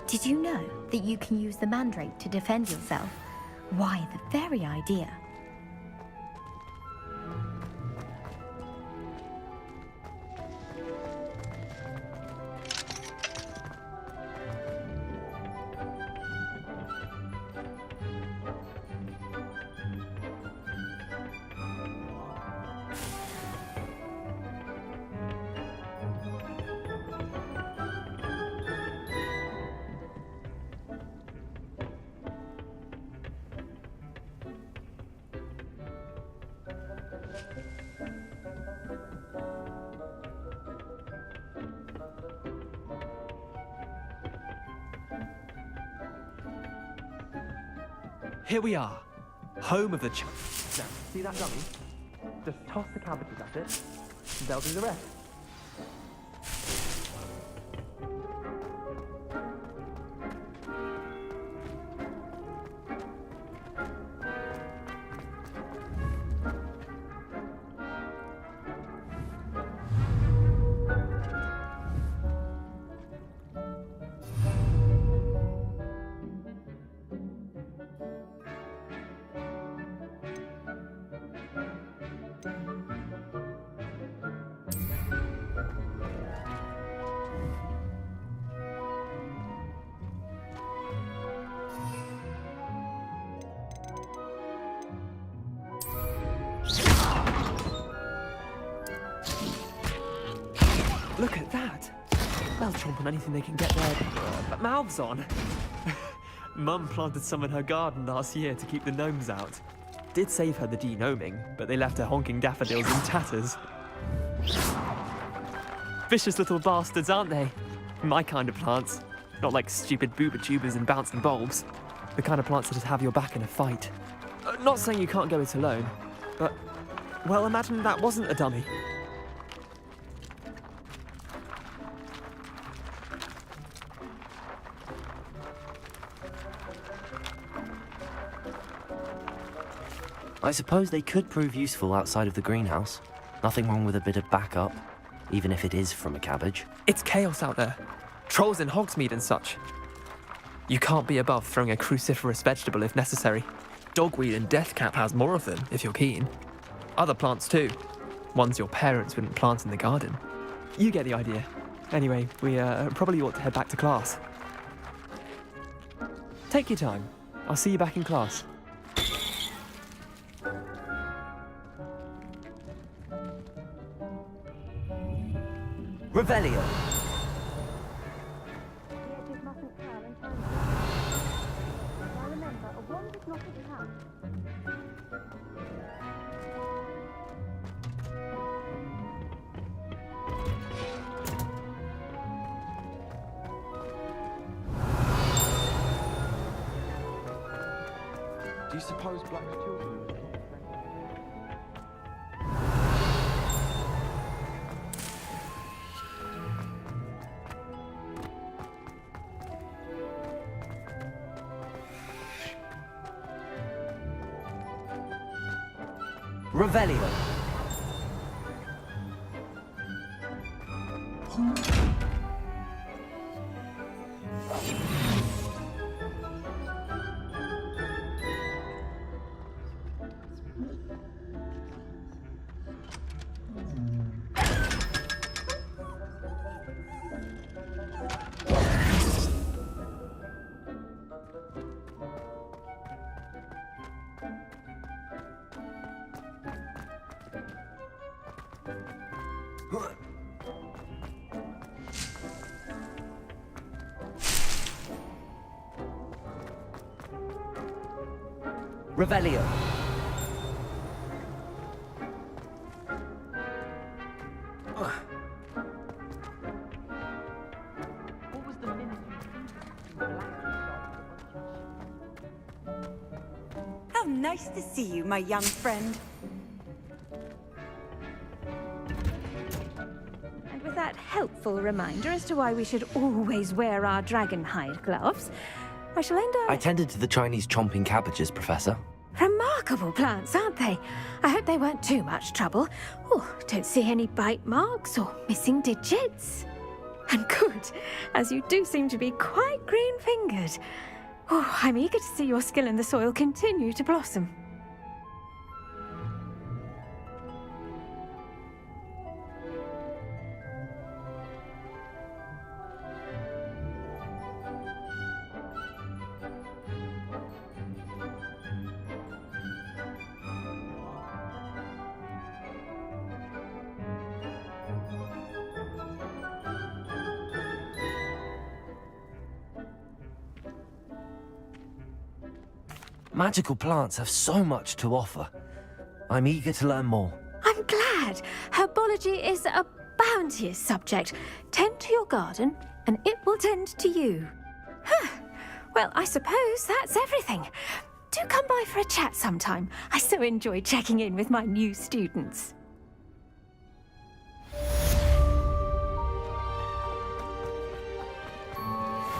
Did you know that you can use the mandrake to defend yourself? Why, the very idea. Here we are, home of the now, see that dummy? Just toss the cabbages at it, and they'll do the rest. love chomp on anything they can get their mouths on. Mum planted some in her garden last year to keep the gnomes out. Did save her the de-gnoming, but they left her honking daffodils in tatters. Vicious little bastards, aren't they? My kind of plants. Not like stupid booba tubers and bouncing bulbs. The kind of plants that'd have your back in a fight. Not saying you can't go it alone, but, well, imagine that wasn't a dummy. I suppose they could prove useful outside of the greenhouse. Nothing wrong with a bit of backup, even if it is from a cabbage. It's chaos out there. Trolls in Hogsmeade and such. You can't be above throwing a cruciferous vegetable if necessary. Dogweed and deathcap has more of them, if you're keen. Other plants too. Ones your parents wouldn't plant in the garden. You get the idea. Anyway, we probably ought to head back to class. Take your time. I'll see you back in class. Revelio. Do you suppose black children... Revelio. Revelio. How nice to see you, my young friend. And with that helpful reminder as to why we should always wear our dragon hide gloves, I shall end our... I tended to the Chinese chomping cabbages, Professor. Remarkable plants, aren't they? I hope they weren't too much trouble. Oh, don't see any bite marks or missing digits. And good, as you do seem to be quite green-fingered. Oh, I'm eager to see your skill in the soil continue to blossom. Magical plants have so much to offer. I'm eager to learn more. I'm glad. Herbology is a bounteous subject. Tend to your garden, and it will tend to you. Huh. Well, I suppose that's everything. Do come by for a chat sometime. I so enjoy checking in with my new students.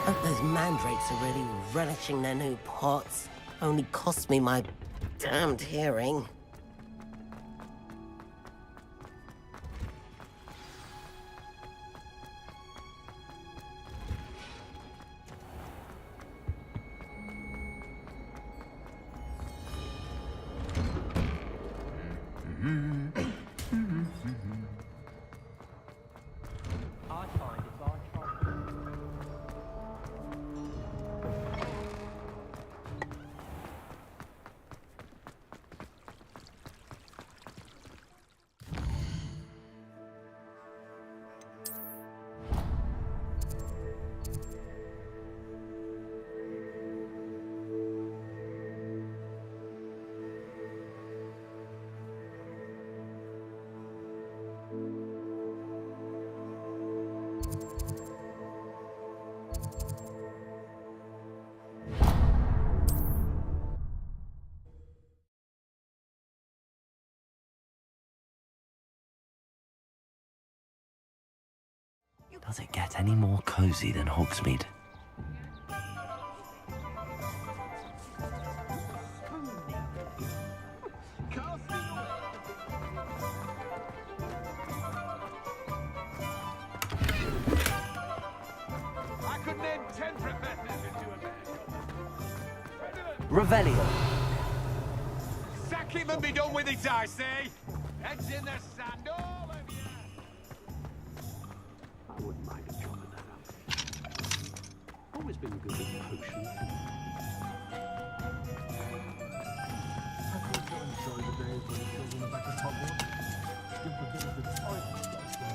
Hope those mandrakes are really relishing their new pots. Only cost me my damned hearing. Does it get any more cozy than Hogsmeade? I could name 10 professors into a bed. Revelio. Sack him and be done with it, I say. Heads in the sand, all of you. I wouldn't mind a job at that outfit. Always been good at potions. I also enjoy the days when the children are back at Hogwarts. Give the bit of the time and stuff there.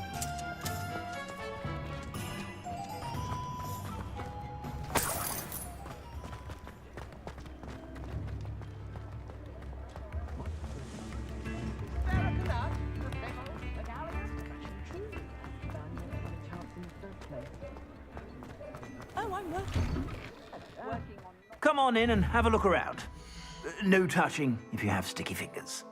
Oh, I'm working. Come on in and have a look around. No touching if you have sticky fingers.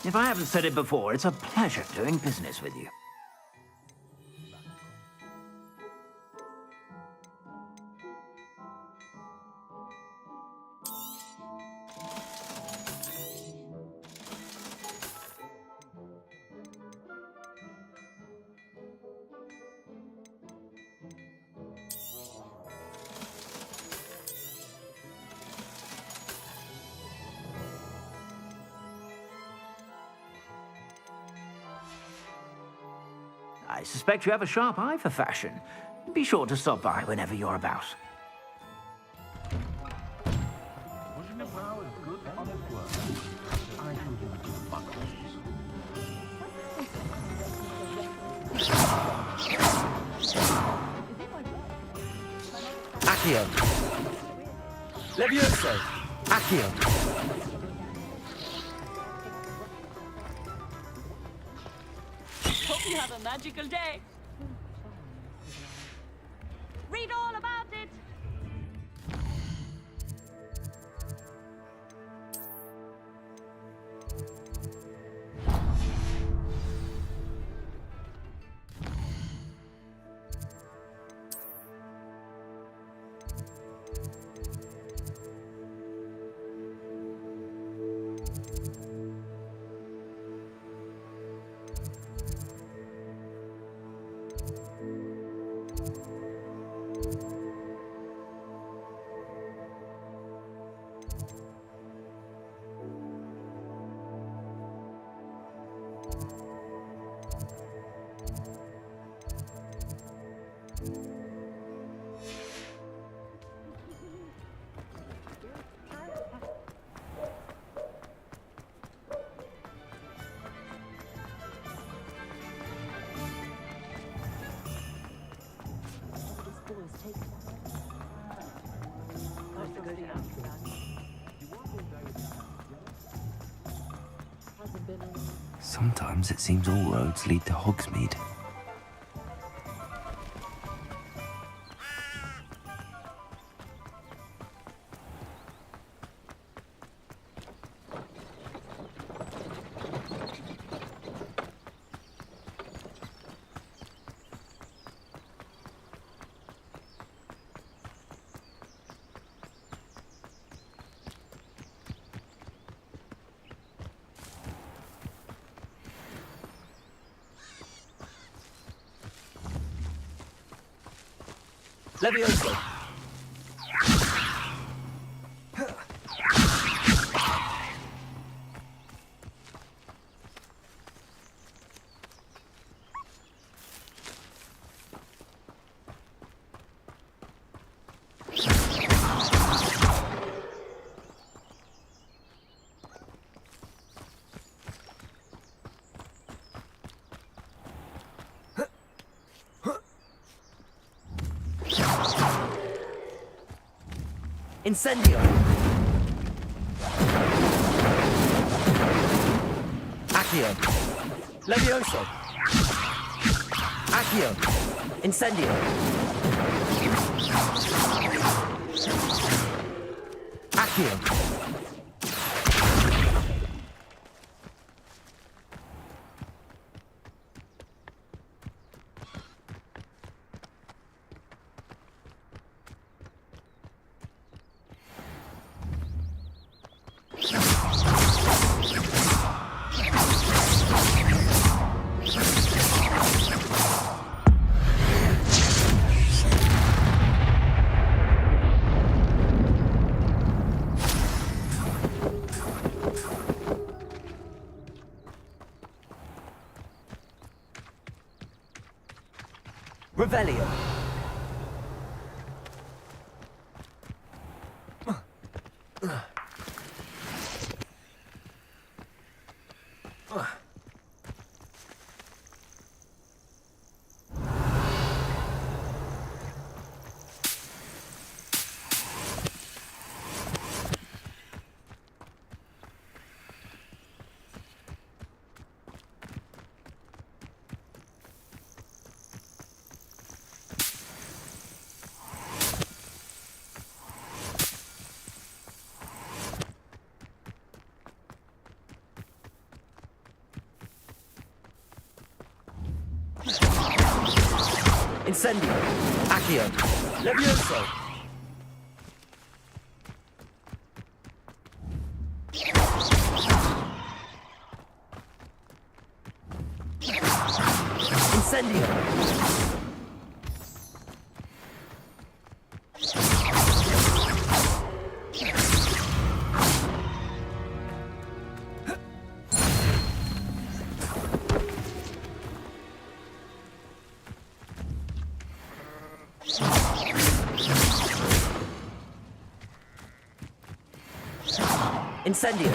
If I haven't said it before, it's a pleasure doing business with you. I suspect you have a sharp eye for fashion. Be sure to stop by whenever you're about. Pushing a brow is good, honest work. I shall give it to buckles. Accio. Levioso. Accio. Hope you have a magical day. Read all about it. Sometimes it seems all roads lead to Hogsmeade. Levioso. Incendio. Accio. Levioso. Accio. Incendio. Accio! Revelio. Incendio. Accio. Levioso. Incendio. Incendio.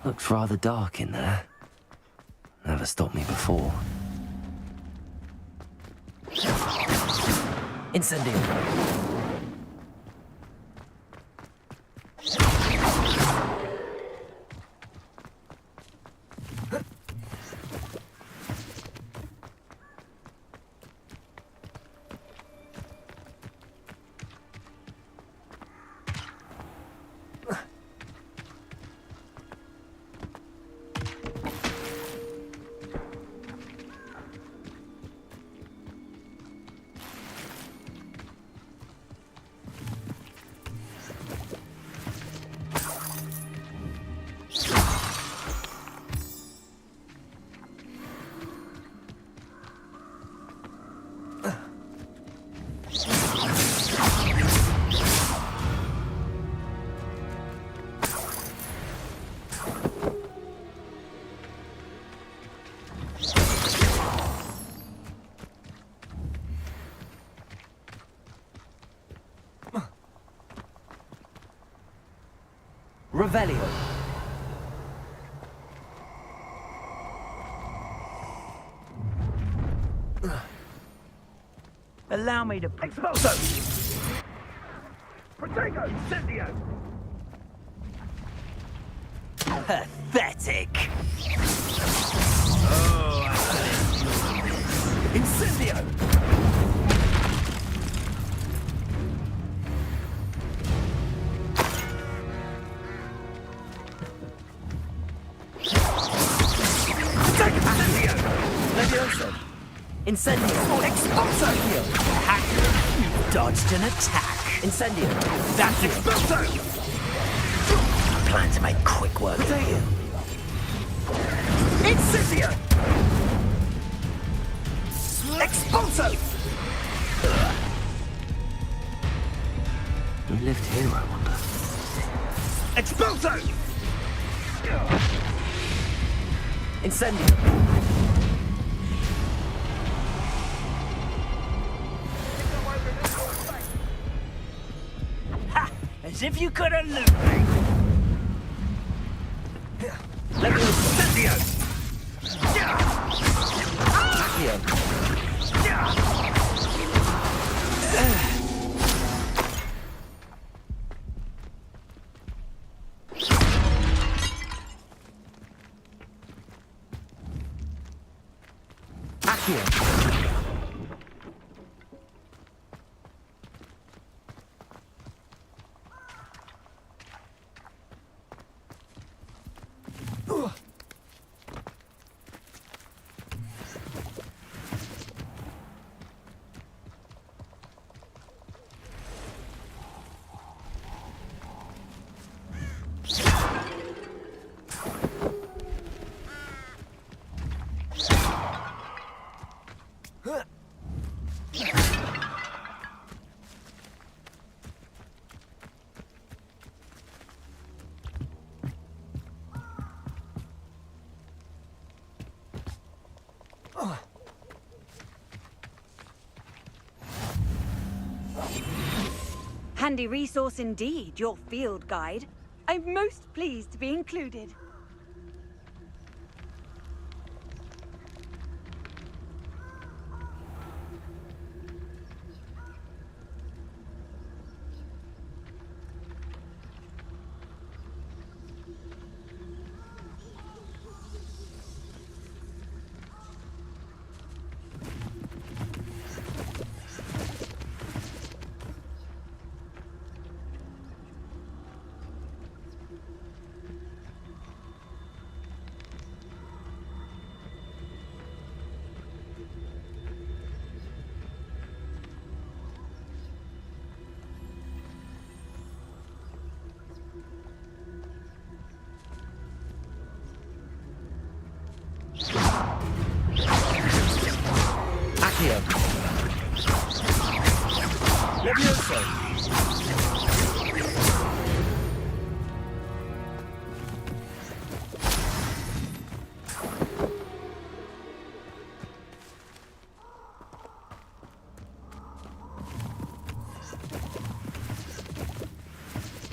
Looks rather dark in there. Never stopped me before. Incendio. Revelio. Allow me to... Expulso! Protego! Incendio! Pathetic. Oh, Incendio. Levioso. Incendio. Expulso! Hacker. You dodged an attack. Incendio. That's Expulso! I plan to make quick work of you. Incendio! Expulso! Who lived here, I wonder? Expulso! Incendio. As if you could elude me. Incendio! Handy resource indeed, your field guide. I'm most pleased to be included.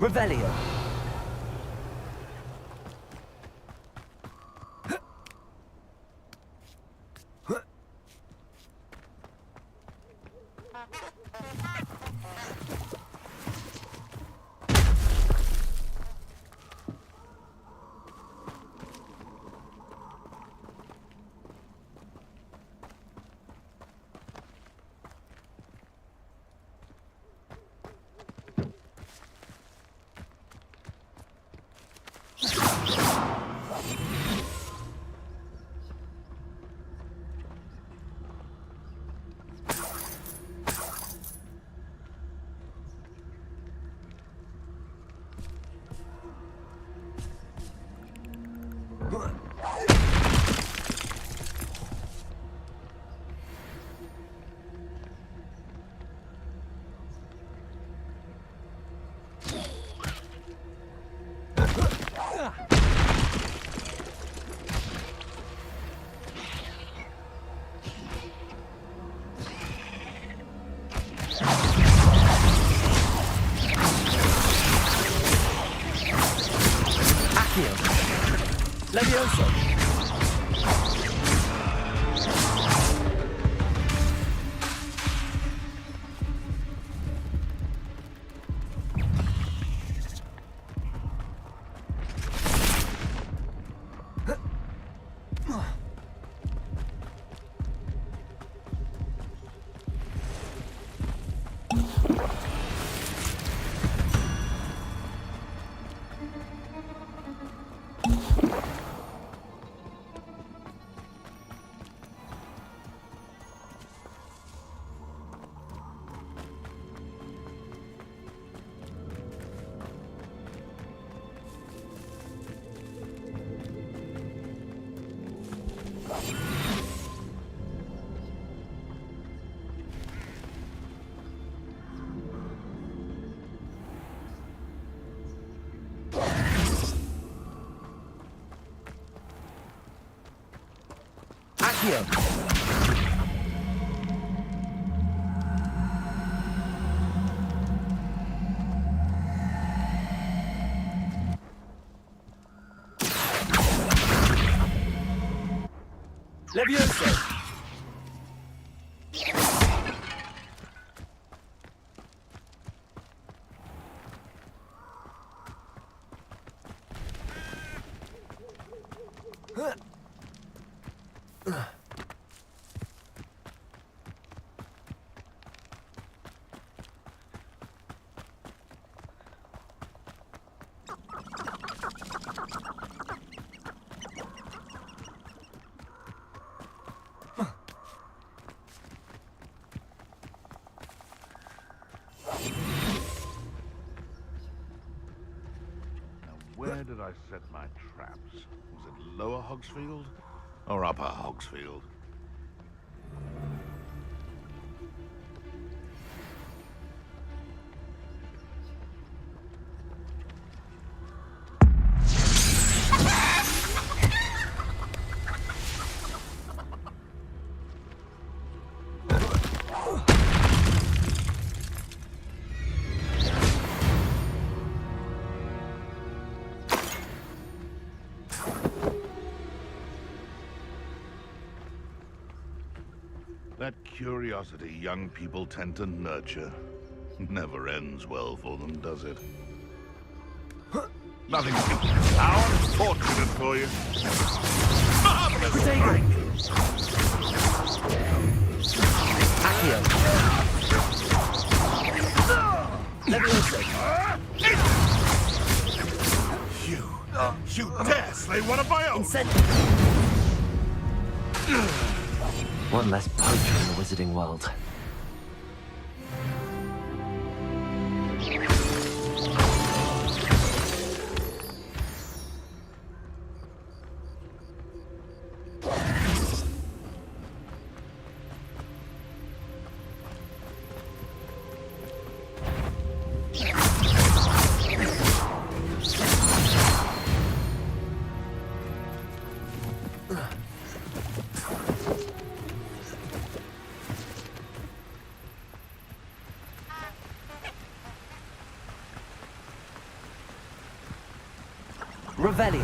Revelio. Levioso. Accio. Levioso! Where did I set my traps? Was it Lower Hogsfield or Upper Hogsfield? That curiosity young people tend to nurture never ends well for them, does it? Nothing how unfortunate for you. Marvelous! You dare slay one of my own! One less poacher in the wizarding world. Revelio.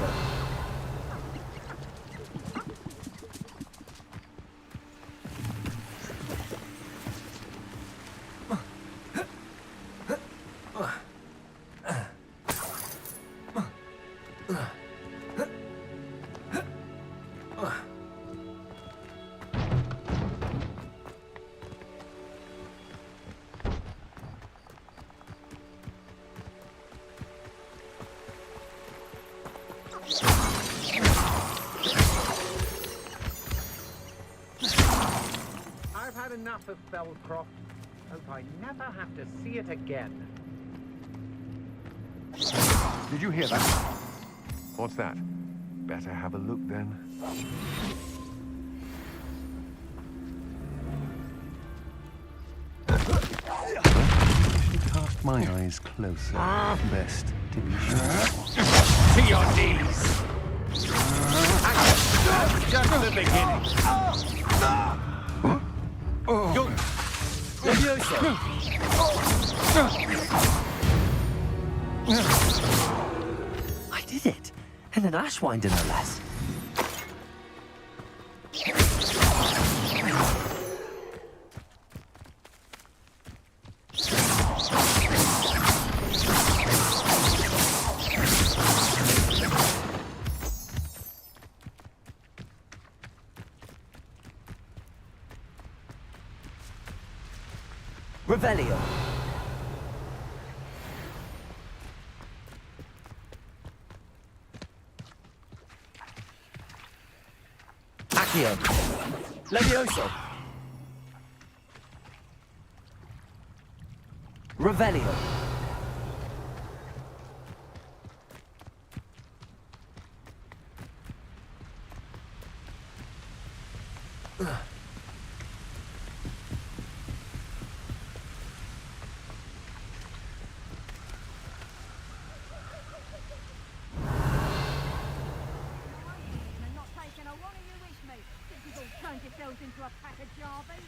I've had enough of Belcroft. Hope I never have to see it again. Did you hear that? What's that? Better have a look then. I should cast my eyes closer. Best to be sure. To your knees! Just the beginning. You're... Levioso! I did it! And an Ashwinder, no less. Revelio. Accio. Levioso! Revelio. Turned yourselves into a pack of jarvers.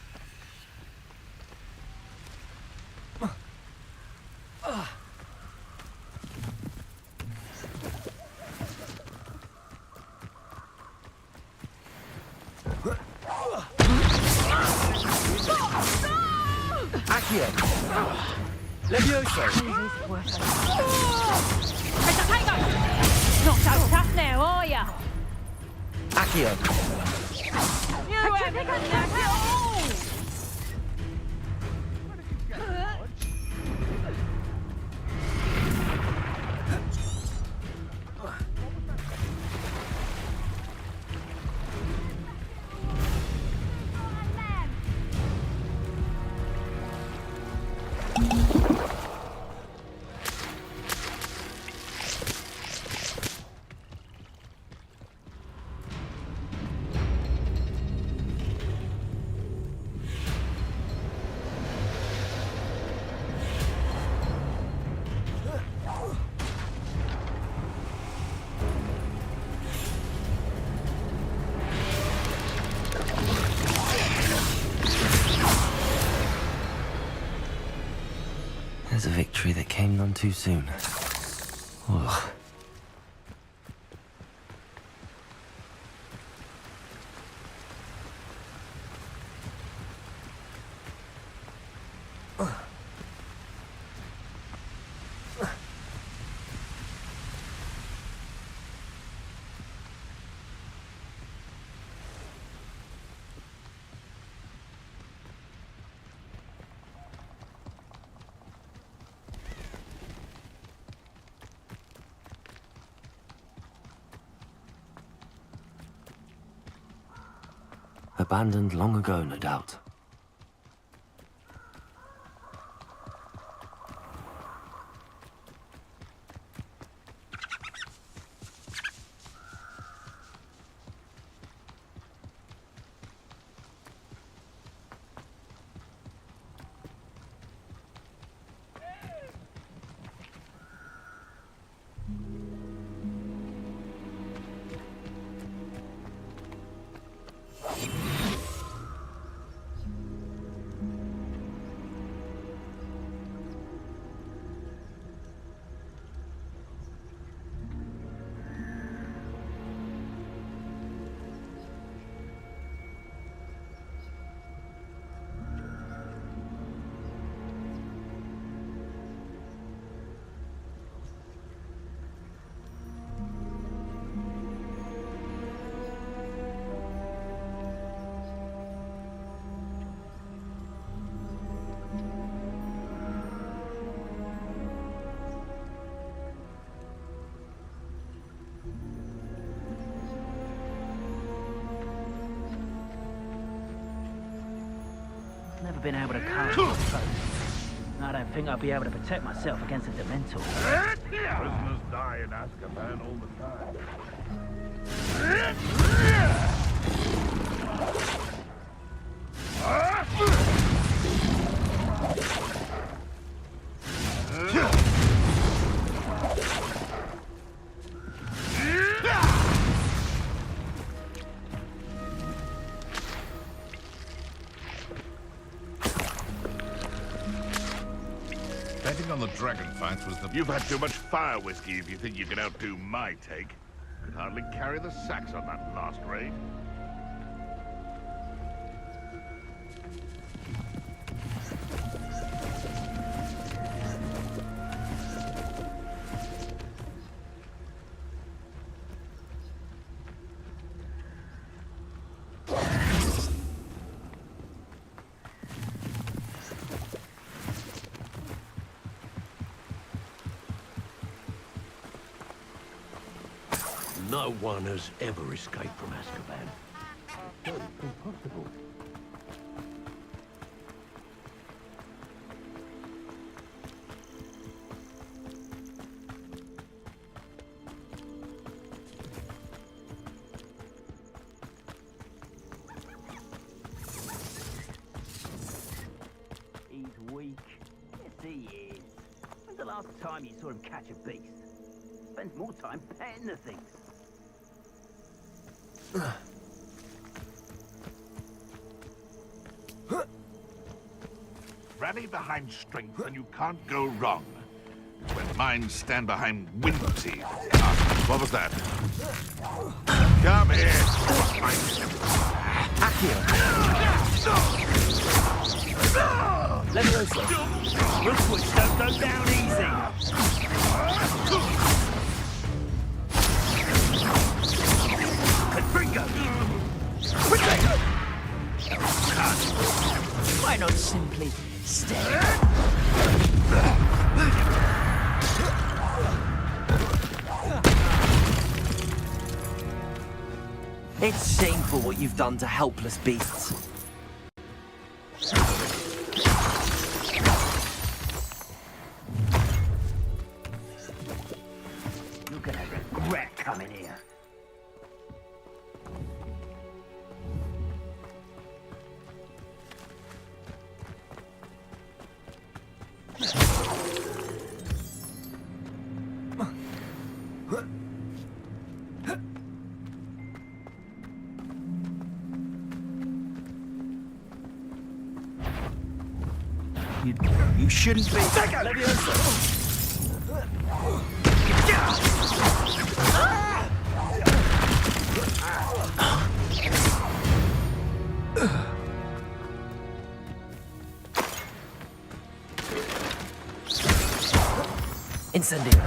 Furioso! Mr. Tiger! Not so tough now, are ya? Accio! You haven't done that at all! There's a victory that came none too soon. Ugh. Abandoned long ago, no doubt. Never been able to carry my foes. I don't think I'll be able to protect myself against a Dementor. Prisoners die in Azkaban all the time. Betting on the dragon fights was the... You've had too much fire whiskey if you think you can outdo my take. Could hardly carry the sacks on that last raid. No one has ever escaped from Azkaban. So impossible. He's weak. Yes, he is. When's the last time you saw him catch a beast? Spends more time petting the things. Rally behind strength and you can't go wrong. It's when minds stand behind wind teeth. Ah, what was that? Come here! Accio! Levioso. Rookwood don't go down easy. Confringo. Potato. Why not simply stay? It's shameful what you've done to helpless beasts. You're gonna regret coming here. You shouldn't be. Levioso. Incendio.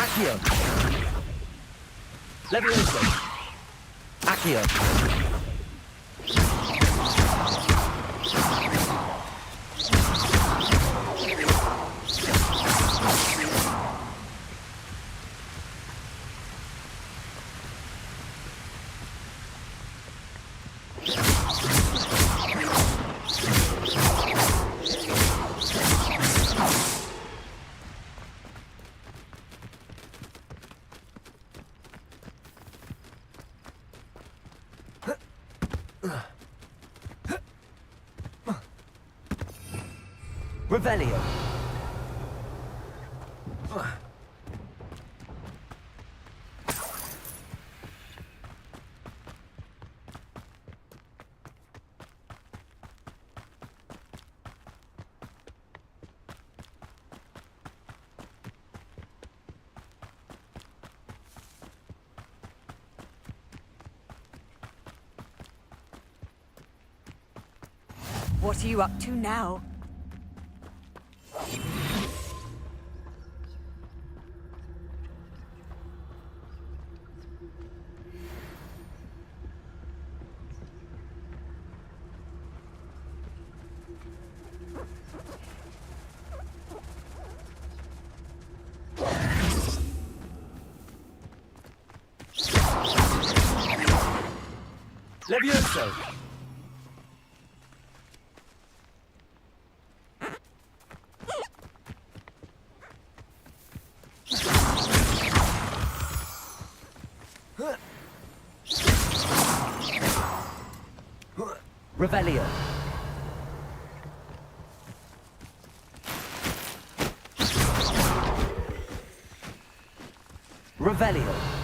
Accio. Levioso. Accio. Revelio. What are you up to now? Levioso. Revelio. Revelio.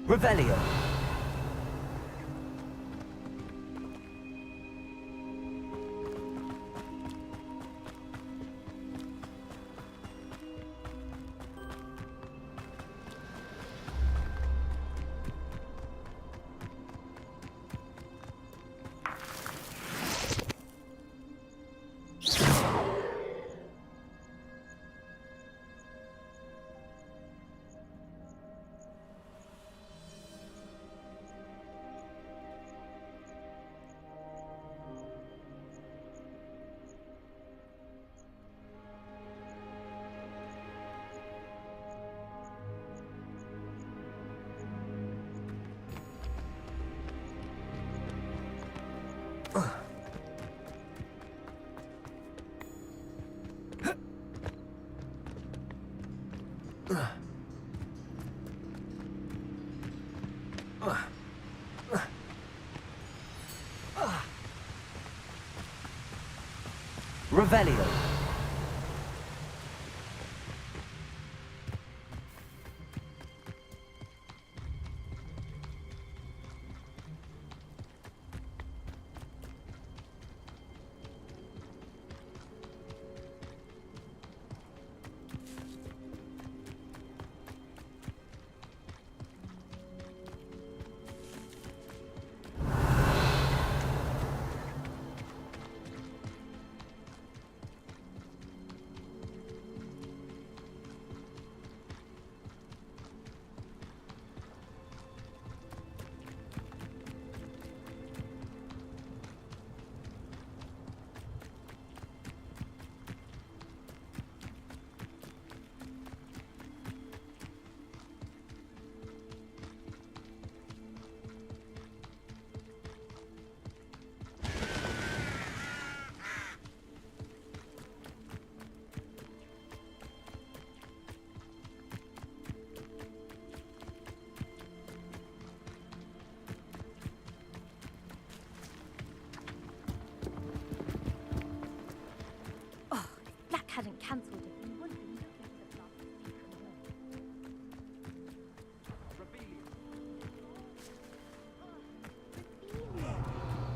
Revelio. Revelio. Black hadn't cancelled it. We wouldn't be looking for the classes.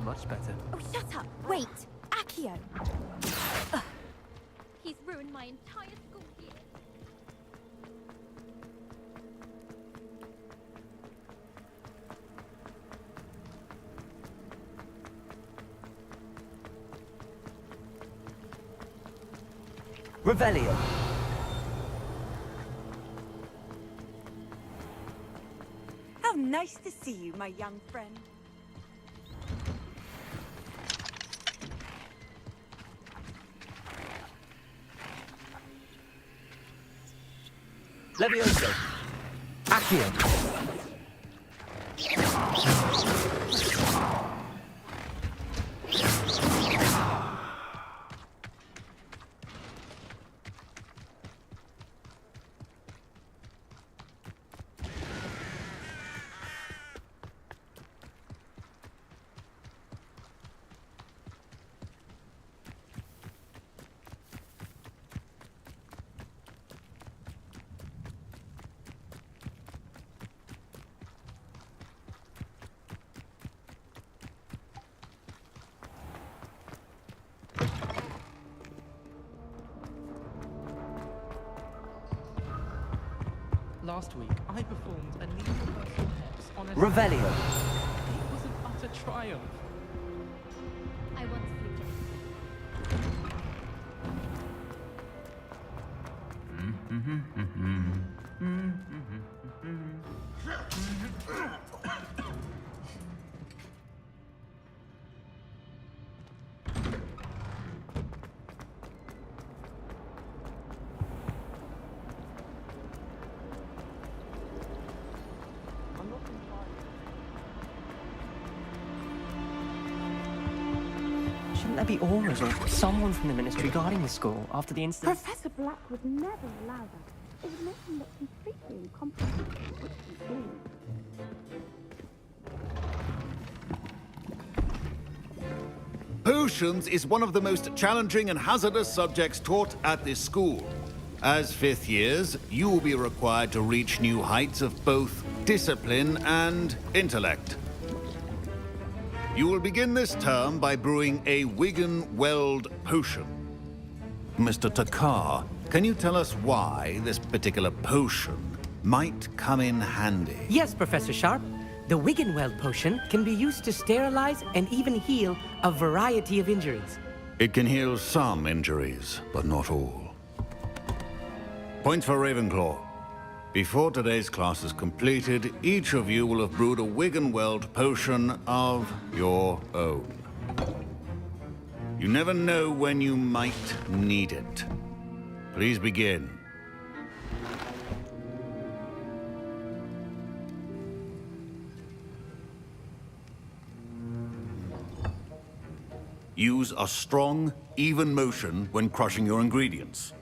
Much better. Oh, shut up! Wait! Accio! Ugh. He's ruined my entire school year. Revelio. How nice to see you, my young friend. Levioso. Accio. Last week, I performed a needle-person hex on a... Revelio. It was an utter triumph. I once flew Shouldn't there be auras or someone from the ministry guarding the school after the incident? Professor Black would never allow that. It would make him look completely incompetent. Which he did. Potions is one of the most challenging and hazardous subjects taught at this school. As fifth years, you will be required to reach new heights of both discipline and intellect. You will begin this term by brewing a Wigan-Weld potion. Mr. Takar, can you tell us why this particular potion might come in handy? Yes, Professor Sharp. The Wigan-Weld potion can be used to sterilize and even heal a variety of injuries. It can heal some injuries, but not all. Points for Ravenclaw. Before today's class is completed, each of you will have brewed a Wigan-Weld potion of your own. You never know when you might need it. Please begin. Use a strong, even motion when crushing your ingredients.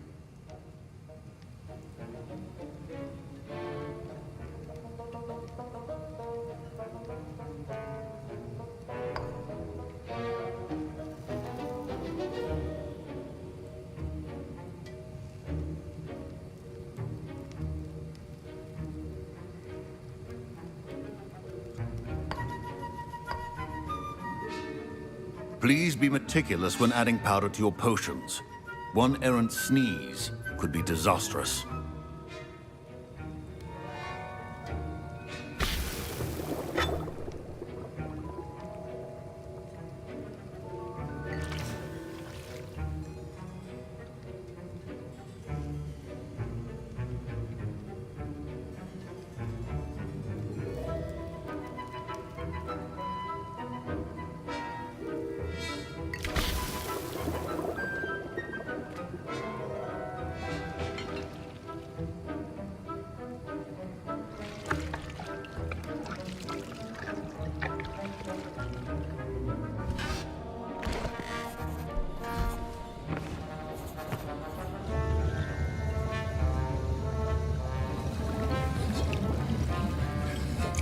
Please be meticulous when adding powder to your potions. One errant sneeze could be disastrous.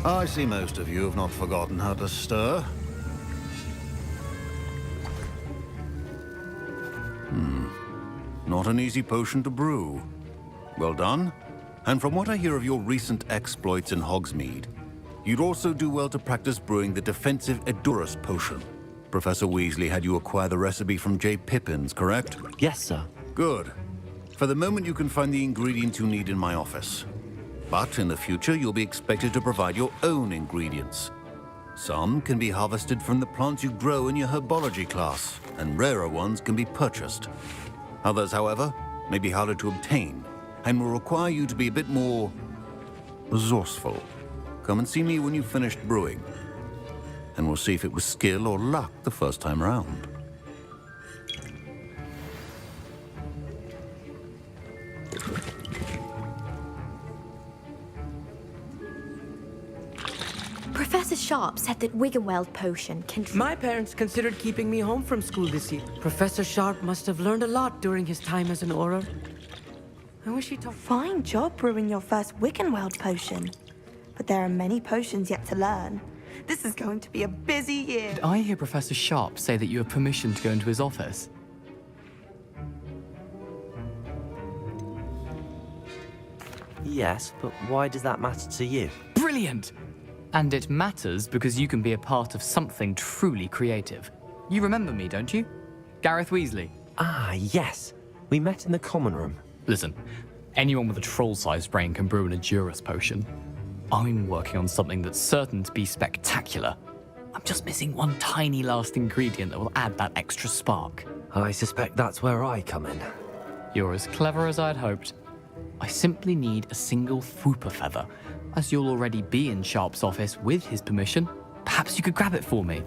I see most of you have not forgotten how to stir. Not an easy potion to brew. Well done. And from what I hear of your recent exploits in Hogsmeade, you'd also do well to practice brewing the defensive Edurus potion. Professor Weasley had you acquire the recipe from J. Pippins, correct? Yes, sir. Good. For the moment, you can find the ingredients you need in my office. But in the future, you'll be expected to provide your own ingredients. Some can be harvested from the plants you grow in your herbology class, and rarer ones can be purchased. Others, however, may be harder to obtain, and will require you to be a bit more resourceful. Come and see me when you've finished brewing, and we'll see if it was skill or luck the first time round. Professor Sharp said that Wiggenweld potion can... My parents considered keeping me home from school this year. Professor Sharp must have learned a lot during his time as an Auror. I wish he taught... Fine job brewing your first Wiggenweld potion. But there are many potions yet to learn. This is going to be a busy year. Did I hear Professor Sharp say that you have permission to go into his office? Yes, but why does that matter to you? Brilliant! And it matters because you can be a part of something truly creative. You remember me, don't you? Gareth Weasley. Ah, yes. We met in the common room. Listen, anyone with a troll-sized brain can brew an Edurus potion. I'm working on something that's certain to be spectacular. I'm just missing one tiny last ingredient that will add that extra spark. I suspect that's where I come in. You're as clever as I'd hoped. I simply need a single Fwooper feather. As you'll already be in Sharp's office with his permission, perhaps you could grab it for me.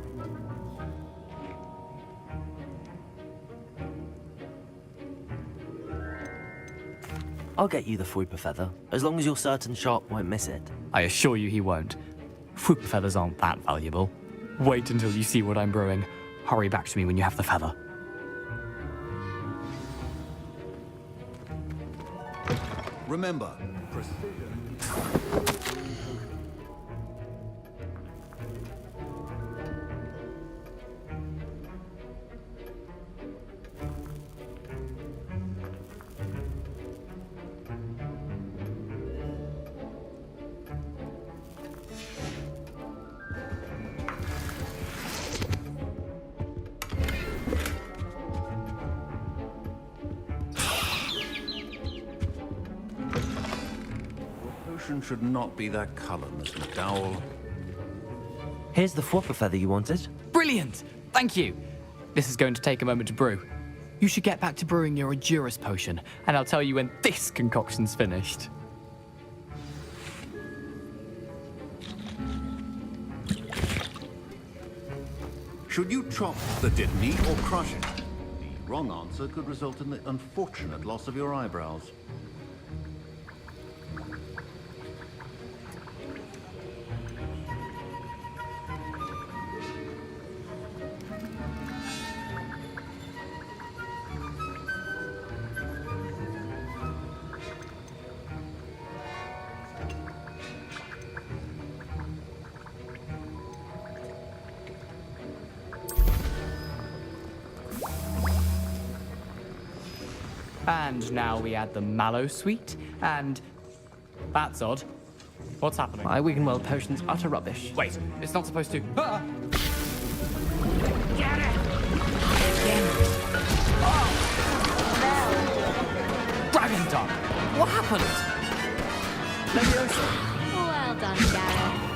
I'll get you the Fwooper feather, as long as you're certain Sharp won't miss it. I assure you he won't. Fwooper feathers aren't that valuable. Wait until you see what I'm brewing. Hurry back to me when you have the feather. Remember, precision. Should not be that color, Miss McDowell. Here's the Fwooper feather you wanted. Brilliant! Thank you! This is going to take a moment to brew. You should get back to brewing your Edurus potion, and I'll tell you when this concoction's finished. Should you chop the Dittany or crush it? The wrong answer could result in the unfortunate loss of your eyebrows. And now we add the mallow sweet, and that's odd. What's happening? My Wiggenweld potion's utter rubbish. Wait, it's not supposed to. Ah! Get it! again. Dragon Duck! What happened? Well done, Gareth.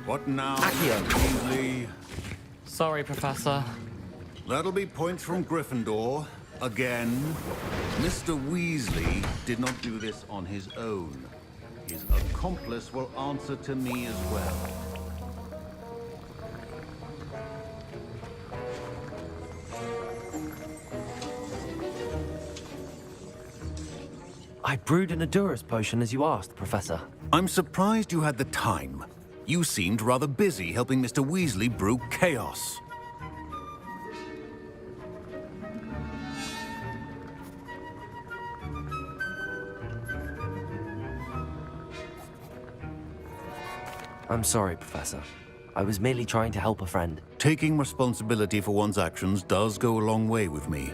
What now, Weasley? Sorry, Professor. That'll be points from Gryffindor. Again. Mr. Weasley did not do this on his own. His accomplice will answer to me as well. I brewed an Adurus potion as you asked, Professor. I'm surprised you had the time. You seemed rather busy helping Mr. Weasley brew chaos. I'm sorry, Professor. I was merely trying to help a friend. Taking responsibility for one's actions does go a long way with me.